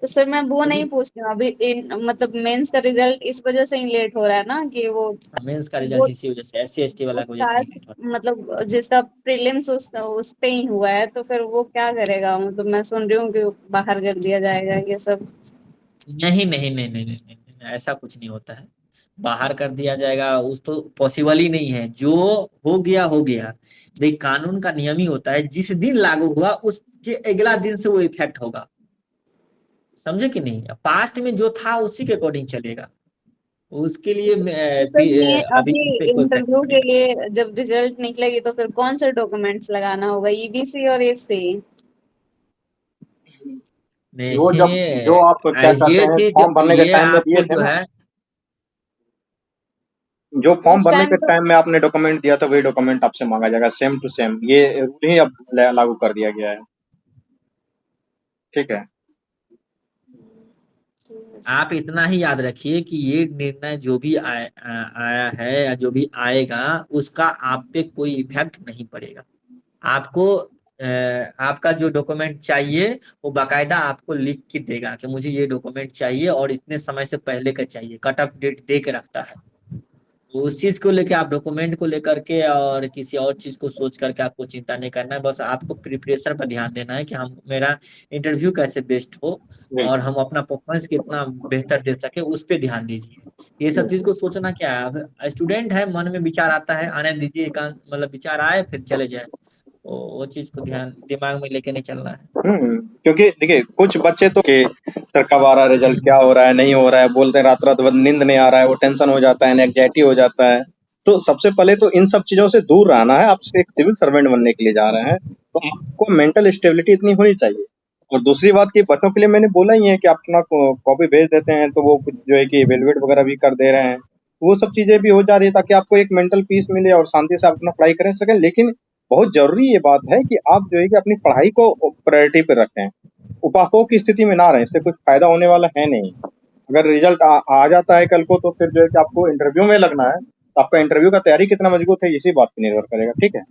Speaker 6: तो सर मैं वो नहीं पूछ रही हूँ अभी मतलब मेंस का रिजल्ट इस वजह से ही लेट हो रहा है ना कि वो
Speaker 2: मेंस का
Speaker 6: वो
Speaker 2: रिजल्ट इसी वजह से SC ST वाला की वजह से ही लेट हो
Speaker 6: मतलब जिसका प्रीलिम्स उस पे ही हुआ है, तो फिर वो क्या करेगा? मतलब मैं सुन रही हूँ कि बाहर कर दिया जाएगा ये सब।
Speaker 2: नहीं नहीं नहीं नहीं नहीं नहीं नहीं, ऐसा कुछ नहीं होता है, बाहर कर दिया जाएगा उस तो पॉसिबल ही नहीं है, जो हो गया हो गया। देख कानून का नियम ही होता है, जिस दिन लागू हुआ उसके अगला दिन से वो इफेक्ट होगा, समझे कि नहीं? पास्ट में जो था उसी के अकॉर्डिंग चलेगा, उसके लिए
Speaker 6: तो सर मैं
Speaker 2: अभी
Speaker 6: अभी
Speaker 2: इस पे कोई इफेक्ट
Speaker 6: इंटरव्यू
Speaker 2: नहीं
Speaker 6: के
Speaker 2: पड़ेगा।
Speaker 6: लिए जब रिजल्ट निकलेगी तो फिर कौन से डॉक्यूमेंट्स लगाना होगा, ईबीसी और एससी?
Speaker 1: वो जब
Speaker 2: देखिए
Speaker 1: जो आप क्या कहते
Speaker 2: ये
Speaker 1: हैं
Speaker 2: चीज
Speaker 1: फॉर्म भरने के
Speaker 2: ये
Speaker 1: टाइम में दिए
Speaker 2: आपको
Speaker 1: थे
Speaker 2: जो
Speaker 1: ना,
Speaker 2: है
Speaker 1: जो फॉर्म
Speaker 6: उस
Speaker 1: भरने
Speaker 6: टाइम
Speaker 1: के
Speaker 6: तो
Speaker 1: टाइम में आपने डॉक्यूमेंट दिया था वही डॉक्यूमेंट आपसे मांगा जाएगा, सेम टू सेम, ये रूल ही अब लागू कर दिया गया है। ठीक है।
Speaker 2: आप इतना ही याद रखिए कि ये निर्णय जो भी आया है या जो भी आएगा उसका आप पे कोई इफेक्ट नहीं पड़ेगा, आपको आपका जो डॉक्यूमेंट चाहिए वो बाकायदा आपको लिख के देगा कि मुझे ये डॉक्यूमेंट चाहिए और इतने समय से पहले का चाहिए, कट ऑफ डेट दे के रखता है, तो उस चीज को लेके आप डॉक्यूमेंट को लेकर के और किसी और चीज को सोच करके आपको चिंता नहीं करना है, बस आपको प्रिपरेशन पर ध्यान देना है कि हम मेरा इंटरव्यू कैसे बेस्ट हो और हम अपना परफॉर्मेंस कितना बेहतर दे सके, उस पर ध्यान दीजिए। ये सब चीज को सोचना क्या है, अब स्टूडेंट है, मन में विचार आता है, आने दीजिए, एकांत मतलब विचार आए फिर चले जाए, वो चीज को ध्यान दिमाग में लेके नहीं चलना है।
Speaker 1: क्योंकि देखिए कुछ बच्चे तो के सर कब आ रहा है रिजल्ट, क्या हो रहा है नहीं हो रहा है, बोलते हैं रात रात भर नींद नहीं आ रहा है, वो टेंशन हो जाता है, एंग्जाइटी हो जाता है। तो सबसे पहले तो इन सब चीजों से दूर रहना है, आप एक सिविल सर्वेंट बनने के लिए जा रहे हैं, तो आपको मेंटल स्टेबिलिटी इतनी होनी चाहिए। और दूसरी बात की बच्चों के लिए मैंने बोला ही है कि आप अपना कॉपी भेज देते हैं तो वो कुछ जो है कि इवेलुएट वगैरह भी कर दे रहे हैं, वो सब चीजें भी हो जा रही है ताकि आपको एक मेंटल पीस मिले और शांति से आप अपना पढ़ाई कर सकें। लेकिन बहुत जरूरी ये बात है कि आप जो है कि अपनी पढ़ाई को प्रायोरिटी पे रखें, उपापोह की स्थिति में ना रहें, इससे कुछ फायदा होने वाला है नहीं। अगर रिजल्ट आ जाता है कल को तो फिर जो है कि आपको इंटरव्यू में लगना है, तो आपका इंटरव्यू का तैयारी कितना मजबूत है इसी बात पे निर्भर करेगा। ठीक है,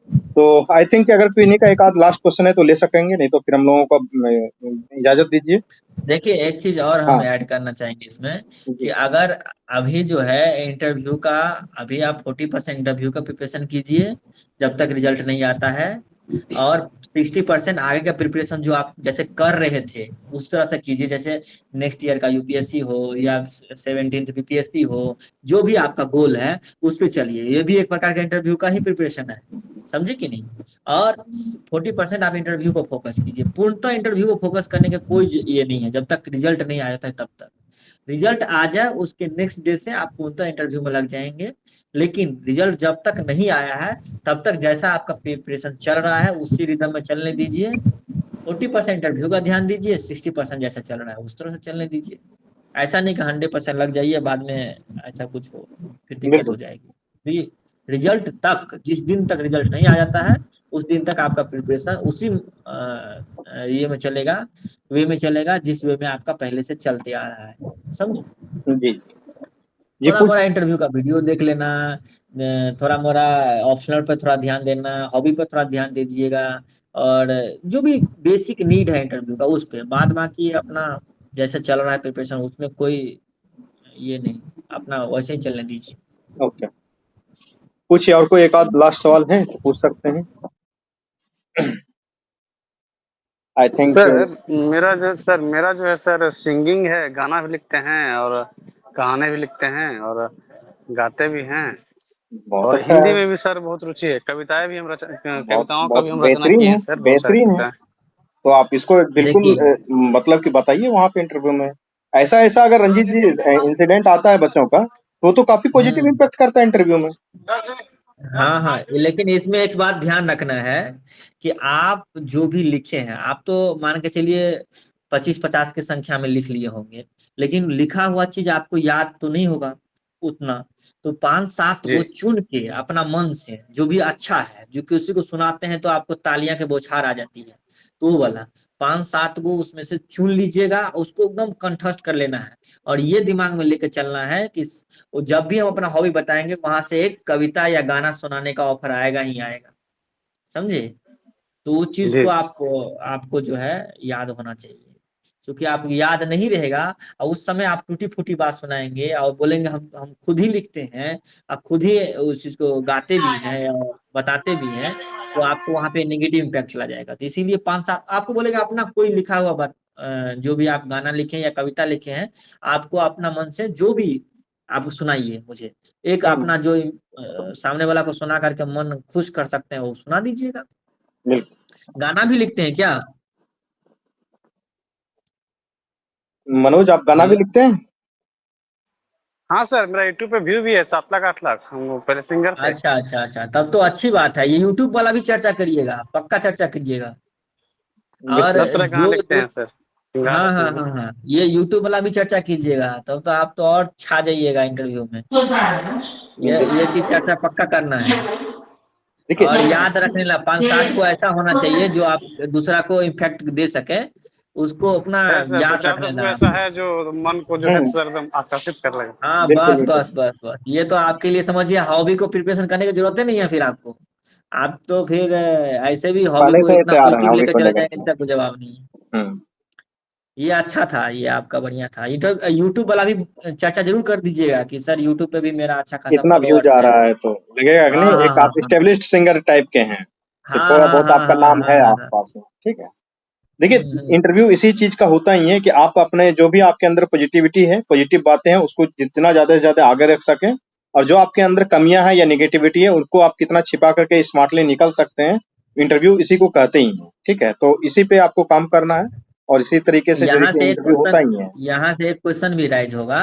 Speaker 1: तो आई थिंक कि अगर इन्हीं का एक आध लास्ट क्वेश्चन है तो ले सकेंगे, नहीं तो फिर हम लोगों को इजाजत दीजिए।
Speaker 2: देखिए एक चीज और हम ऐड करना चाहेंगे इसमें कि अगर अभी जो है इंटरव्यू का, अभी आप 40% इंटरव्यू का प्रिपरेशन कीजिए जब तक रिजल्ट नहीं आता है, और 60% आगे का प्रिपरेशन जो आप जैसे कर रहे थे उस तरह से कीजिए, जैसे नेक्स्ट ईयर का यूपीएससी हो या 17th बीपीएससी हो, जो भी आपका गोल है उस पर चलिए, ये भी एक प्रकार का इंटरव्यू का ही प्रिपरेशन है, समझे कि नहीं? और 40% आप इंटरव्यू को फोकस कीजिए, पूर्णतः इंटरव्यू को फोकस करने का कोई ये नहीं है, जब तक रिजल्ट नहीं आ जाता है तब तक। रिजल्ट आ जाए उसके नेक्स्ट डे से आप पूर्णतः इंटरव्यू में लग जाएंगे, लेकिन रिजल्ट जब तक नहीं आया है तब तक जैसा आपका प्रिपरेशन चल रहा है उसी रिदम में चलने दीजिए, 40% इंटरव्यू का ध्यान दीजिए, 60% जैसा चल रहा है उस तरह से चलने दीजिए, ऐसा नहीं कि 100% लग जाइए बाद में ऐसा कुछ हो फिर दिक्कत हो जाएगी। रिजल्ट तक, जिस दिन तक रिजल्ट नहीं आ जाता है उस दिन तक आपका प्रिपरेशन उसी ये में चलेगा, वे में चलेगा जिस वे में आपका पहले से चलते आ रहा है, समझे?
Speaker 1: जी
Speaker 2: थोड़ा मोड़ा इंटरव्यू का वीडियो देख लेना, थोड़ा मोड़ा ऑप्शनल पे थोड़ा ध्यान देना, हॉबी पे थोड़ा ध्यान दे दीजिएगा, और जो भी बेसिक नीड है इंटरव्यू का उस पे, बाद बाकी अपना जैसे चल रहा है प्रिपरेशन उसमें कोई ये नहीं, अपना वैसे ही चलने दीजिए।
Speaker 1: ओके। पूछिए, और कोई एक आध लास्ट सवाल है तो पूछ सकते हैं। आई थिंक
Speaker 15: मेरा जो है सर सिंगिंग है, गाना भी लिखते हैं और कहानी भी लिखते हैं और गाते भी हैं,
Speaker 1: बहुत
Speaker 15: और
Speaker 1: अच्छा
Speaker 15: हिंदी
Speaker 1: है,
Speaker 15: में भी सर बहुत रुचि है। कविताएं भी हम
Speaker 1: बहुत
Speaker 15: कविताओं का
Speaker 1: बहुत
Speaker 15: भी हम रचना
Speaker 1: बेहतरीन
Speaker 15: किए
Speaker 1: है,
Speaker 15: हैं सर, बहुत सारी
Speaker 1: बेहतरीन है।
Speaker 15: कविताएं।
Speaker 1: तो आप इसको बिल्कुल
Speaker 2: देखिए
Speaker 1: मतलब कि बताइए वहां पे इंटरव्यू में। ऐसा ऐसा अगर रंजीत जी इंसिडेंट आता है बच्चों का तो काफी पॉजिटिव इम्पैक्ट करता है इंटरव्यू में।
Speaker 2: हाँ हाँ, लेकिन इसमें एक बात ध्यान रखना है कि आप जो भी लिखे हैं, आप तो मान के चलिए 25-50 की संख्या में लिख लिए होंगे, लेकिन लिखा हुआ चीज आपको याद तो नहीं होगा उतना। तो 5-7
Speaker 15: जी
Speaker 2: को चुन के अपना मन से जो भी अच्छा है, जो किसी को सुनाते हैं तो आपको तालियां के बौछार आ जाती है, तो वो वाला 5-7 को उसमें से चुन लीजिएगा, उसको एकदम कंठस्थ कर लेना है। और ये दिमाग में लेके चलना है कि वो जब भी हम अपना हॉबी बताएंगे वहां से एक कविता या गाना सुनाने का ऑफर आएगा ही आएगा, समझे। तो उस चीज
Speaker 15: जी
Speaker 2: को आपको जो है याद होना चाहिए, क्योंकि आप याद नहीं रहेगा और उस समय आप टूटी फूटी बात सुनाएंगे और बोलेंगे हम खुद ही लिखते हैं और खुद ही उस चीज को गाते भी हैं और बताते भी हैं, तो आपको वहां पे नेगेटिव इम्पैक्ट चला जाएगा। तो इसीलिए 5-7 आपको बोलेगा अपना कोई लिखा हुआ बात, जो भी आप गाना लिखे या कविता लिखे हैं, आपको अपना मन से जो भी आप सुनाइए मुझे, एक अपना जो सामने वाला को सुना करके मन खुश कर सकते हैं वो सुना दीजिएगा।
Speaker 1: बिल्कुल।
Speaker 2: गाना भी लिखते हैं क्या?
Speaker 1: मनोज, आप गाना भी
Speaker 2: हेलो।
Speaker 1: लिखते हैं?
Speaker 15: हाँ सर, मेरा यूट्यूब पे व्यू भी है 7 लाख 8 लाख। हम पहले सिंगर थे।
Speaker 2: अच्छा अच्छा अच्छा, तब तो अच्छी बात है। ये यूट्यूब वाला भी चर्चा करिएगा, पक्का चर्चा कीजिएगा। और
Speaker 15: हर तरह गाना
Speaker 2: जो
Speaker 15: लिखते
Speaker 2: जो
Speaker 15: हैं सर, सिंगार
Speaker 2: हाँ हाँ
Speaker 15: सिंगर।
Speaker 2: हाँ हाँ, ये यूट्यूब वाला भी चर्चा कीजिएगा, तब तो आप तो और छा जाइएगा इंटरव्यू में। ये चीज चर्चा पक्का करना है। और
Speaker 1: देखिए,
Speaker 2: याद रखने ला 5-7 को ऐसा होना चाहिए जो आप दूसरा को इम्फेक्ट दे सके, उसको अपना
Speaker 15: है सर, दो
Speaker 2: याद
Speaker 15: चार
Speaker 2: रख
Speaker 15: 10 को
Speaker 2: लेना
Speaker 15: ऐसा
Speaker 2: आप।
Speaker 15: है जो मन को जो है सर एकदम आकर्षित कर लगे।
Speaker 2: हाँ
Speaker 1: बिल्कुल
Speaker 2: बस
Speaker 1: बिल्कुल।
Speaker 2: बस बस बस, ये तो आपके लिए समझिए हॉबी को प्रिपरेशन करने की जरूरत ही नहीं है फिर आपको। आप तो फिर ऐसे भी हॉबी
Speaker 1: पहले
Speaker 2: को
Speaker 1: से ही
Speaker 2: इतना
Speaker 1: तैयार हैं
Speaker 2: पॉजिटिव
Speaker 1: हॉबी
Speaker 2: लेकर
Speaker 1: को
Speaker 2: चले
Speaker 1: लेकर
Speaker 2: जाएंगे,
Speaker 1: के।
Speaker 2: इसका कोई जवाब नहीं है।
Speaker 1: हम्म।
Speaker 2: ये अच्छा था, ये आपका बढ़िया था। यूट्यूब वाला भी चर्चा जरूर कर दीजिएगा कि सर यूट्यूब पे भी मेरा अच्छा खासा
Speaker 1: इतना व्यू
Speaker 2: फॉलोअर्स
Speaker 1: जा
Speaker 2: है।
Speaker 1: रहा है तो लगेगा कि
Speaker 2: हाँ
Speaker 1: नहीं,
Speaker 2: हाँ
Speaker 1: एक
Speaker 2: हाँ
Speaker 1: आप
Speaker 2: हाँ
Speaker 1: स्टेब्लिश्ड सिंगर टाइप के हैं, कि
Speaker 2: हाँ
Speaker 1: थोड़ा
Speaker 2: हाँ
Speaker 1: बहुत
Speaker 2: हाँ
Speaker 1: आपका
Speaker 2: हाँ
Speaker 1: नाम
Speaker 2: हाँ
Speaker 1: है
Speaker 2: हाँ हाँ।
Speaker 1: आसपास में। ठीक है। देखिए,
Speaker 2: हम्म।
Speaker 1: इंटरव्यू इसी चीज का होता ही है कि आप अपने जो भी आपके अंदर पॉजिटिविटी है, पॉजिटिव बातें हैं, उसको जितना ज्यादा से ज्यादा आगे रख सकें, और जो आपके अंदर कमियां हैं या निगेटिविटी है उनको आप कितना छिपा करके स्मार्टली निकल सकते हैं। इंटरव्यू इसी को कहते ही हैं। ठीक है, तो इसी पे आपको काम करना है, और इसी तरीके से जो है कि इंटरव्यू होता ही है।
Speaker 2: यहाँ से एक क्वेश्चन भी राइज होगा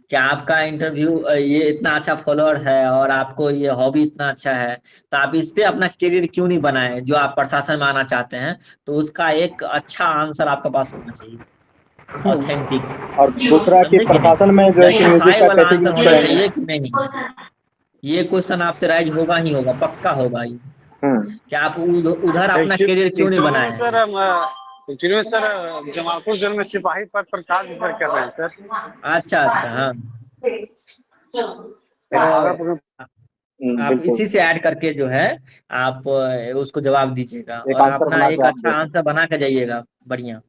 Speaker 2: कि आपका इंटरव्यू ये इतना अच्छा फॉलोअर है और आपको ये हॉबी इतना अच्छा है, तो आप इस पे अपना करियर क्यों नहीं बनाए जो आप प्रशासन में आना चाहते हैं। तो उसका एक अच्छा आंसर आपके पास होना चाहिए, ऑथेंटिक,
Speaker 1: और दूसरा कि
Speaker 2: समझे कि नहीं,
Speaker 1: प्रशासन में जो है कि म्यूजिक
Speaker 2: जस्टिफाई
Speaker 1: का
Speaker 2: वाला
Speaker 1: कैसे
Speaker 2: आंसर
Speaker 1: यूज
Speaker 2: होना
Speaker 1: करेंगे।
Speaker 2: चाहिए कि नहीं। ये क्वेश्चन आपसे राइज होगा ही होगा, पक्का होगा ये,
Speaker 1: हम्म।
Speaker 2: कि आप उधर अपना करियर क्यों नहीं
Speaker 15: एक्चुअली में
Speaker 2: बनाए।
Speaker 15: सर जमालपुर जेल में सिपाही पद पर कार्य कर रहे हैं सर।
Speaker 2: अच्छा अच्छा, हाँ।
Speaker 15: भागलपुर में।
Speaker 2: तो आप
Speaker 1: बिल्कुल।
Speaker 2: इसी से ऐड करके जो है आप उसको जवाब दीजिएगा
Speaker 1: एक
Speaker 2: और
Speaker 1: आंसर
Speaker 2: अपना
Speaker 1: बना
Speaker 2: एक
Speaker 1: के आप
Speaker 2: अच्छा
Speaker 1: देखें।
Speaker 2: आंसर बना के जाइएगा, बढ़िया।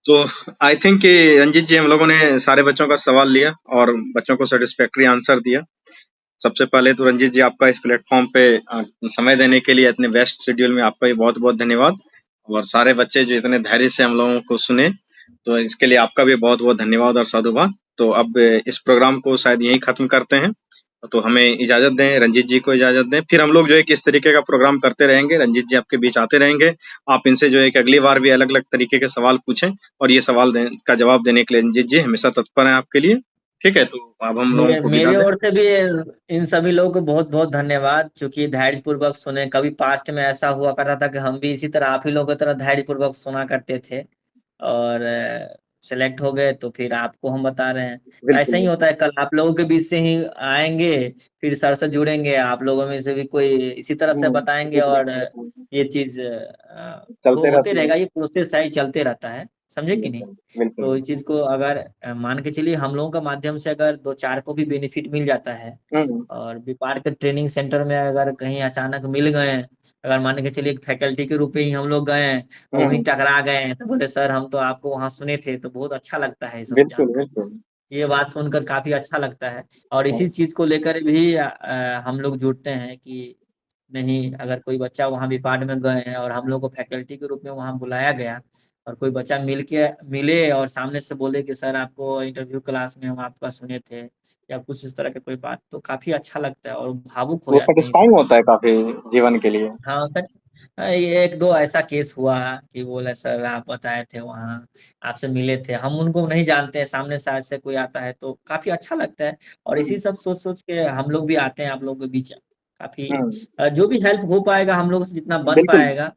Speaker 1: तो आई थिंक कि रंजीत जी, हम लोगों ने सारे बच्चों का सवाल लिया और बच्चों को सेटिस्फैक्ट्री आंसर दिया। सबसे पहले तो रंजीत जी, आपका इस प्लेटफॉर्म पे समय देने के लिए, इतने व्यस्त शेड्यूल में आपका भी बहुत बहुत धन्यवाद। और सारे बच्चे जो इतने धैर्य से हम लोगों को सुने, तो इसके लिए आपका भी बहुत बहुत धन्यवाद और साधुवाद। तो अब इस प्रोग्राम को शायद यहीं खत्म करते हैं। तो हमें इजाजत दें, रंजीत जी को इजाजत दें। फिर हम लोग जो है कि इस तरीके का प्रोग्राम करते रहेंगे, रंजीत जी आपके बीच आते रहेंगे। आप इनसे जो है कि अगली बार भी अलग अलग तरीके के सवाल पूछें, और ये सवाल का जवाब देने के लिए रंजीत जी हमेशा तत्पर हैं आपके लिए। ठीक है, तो अब हम लोगों को विदा
Speaker 2: मेरे
Speaker 1: दें।
Speaker 2: ओर से भी इन सभी लोगों को बहुत बहुत धन्यवाद, क्योंकि धैर्य पूर्वक सुने। कभी पास्ट में ऐसा हुआ करता था कि हम भी इसी तरह आप ही लोगों की तरह धैर्य पूर्वक सुना करते थे, और सेलेक्ट हो गए तो फिर आपको हम बता रहे हैं। तो ऐसा
Speaker 1: बिल्कुल
Speaker 2: ही होता
Speaker 1: बिल्कुल।
Speaker 2: है, कल आप लोगों के बीच से ही आएंगे, फिर सर से जुड़ेंगे, आप लोगों में से भी कोई इसी तरह से बताएंगे,
Speaker 1: इसी
Speaker 2: और
Speaker 1: तरीके से
Speaker 2: ये चीज
Speaker 1: चलते
Speaker 2: होते
Speaker 1: रहती है।
Speaker 2: रहेगा, ये प्रोसेस है, चलते रहता है, समझे कि नहीं।
Speaker 1: बिल्कुल बिल्कुल।
Speaker 2: तो इस चीज को अगर मान के चलिए हम लोगों का माध्यम से अगर 2-4 को भी बेनिफिट मिल जाता है,
Speaker 1: हम्म
Speaker 2: और व्यापार के ट्रेनिंग सेंटर में अगर कहीं अचानक मिल गए, अगर मान के चलिए एक फैकल्टी के रूप में ही हम लोग गए हैं और वहीं
Speaker 1: हम्म।
Speaker 2: टकरा गए हैं, तो बोले सर हम तो आपको वहां सुने थे, तो बहुत अच्छा लगता है ये सब
Speaker 1: बिल्कुल
Speaker 2: जानकर।
Speaker 1: बिल्कुल।
Speaker 2: ये बात सुनकर काफी अच्छा लगता है और इसी चीज को लेकर भी हम लोग जुड़ते हैं कि नहीं, अगर कोई बच्चा वहाँ विपाड में गए हैं और हम लोग को फैकल्टी के रूप में वहाँ बुलाया गया और कोई बच्चा मिले और सामने से बोले कि सर आपको इंटरव्यू क्लास में हम आपका सुने थे या कुछ इस तरह की कोई बात, तो काफी अच्छा लगता है और भावुक हो
Speaker 1: वो
Speaker 2: जाते हैं ये सब
Speaker 1: सेटिस्फाइंग
Speaker 2: देख
Speaker 1: होता है
Speaker 2: के।
Speaker 1: काफी जीवन के लिए।
Speaker 2: हाँ सर, ये एक दो ऐसा केस हुआ कि बोले सर आप बताए थे वहाँ, आपसे मिले थे, हम उनको नहीं जानते हैं, सामने से ऐसे कोई आता है तो काफी अच्छा लगता है और इसी सब सोच सोच के हम लोग भी आते हैं आप लोगों के बीच। काफी जो भी हेल्प हो पाएगा हम लोग से जितना बन
Speaker 1: बिल्कुल।
Speaker 2: पाएगा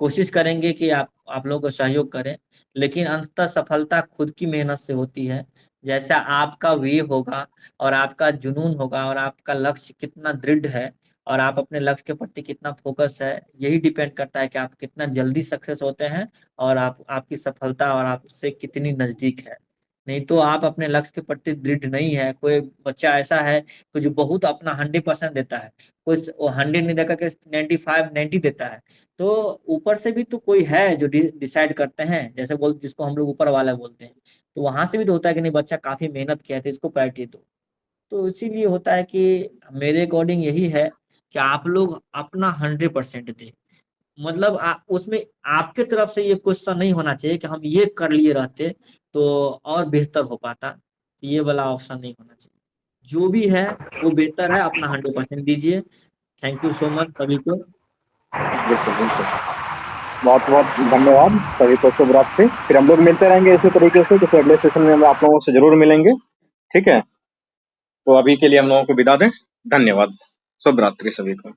Speaker 2: कोशिश करेंगे कि आप लोग को सहयोग करें, लेकिन अंततः सफलता खुद की मेहनत से होती है। जैसा आपका वे होगा और आपका जुनून होगा और आपका लक्ष्य कितना दृढ़ है और आप अपने लक्ष्य के प्रति कितना फोकस है, यही डिपेंड करता है कि आप कितना जल्दी सक्सेस होते हैं और आपकी सफलता और आपसे कितनी नजदीक है। नहीं तो आप अपने लक्ष्य के प्रति दृढ़ नहीं है। कोई बच्चा ऐसा है कि जो बहुत अपना 100% देता है, कोई वो 100 नहीं देकर के 95 90 देता है। तो ऊपर से भी तो कोई है जो डिसाइड करते हैं, जैसे जिसको हम लोग ऊपर वाला बोलते हैं, तो वहां से भी तो होता है कि नहीं बच्चा काफी मेहनत किया है तो इसको प्रायोरिटी दो। तो इसीलिए होता है कि मेरे अकॉर्डिंग यही है कि आप लोग अपना 100% दें। मतलब उसमें आपके तरफ से ये क्वेश्चन नहीं होना चाहिए कि हम ये कर लिए रहते तो और बेहतर हो पाता, ये वाला ऑप्शन नहीं होना चाहिए। जो भी है वो बेहतर है, अपना 100% दीजिए। थैंक यू सो मच सभी को।
Speaker 1: बिल्कुल, बिल्कुल। बहुत-बहुत धन्यवाद सभी को, शुभ रात्रि। फिर हम लोग मिलते रहेंगे इसी तरीके से, किसी अगले सेशन में हम आप लोगों से ज़रूर मिलेंगे, ठीक है? तो अभी के लिए हम लोगों को विदा दें। धन्यवाद। शुभ रात्रि सभी को।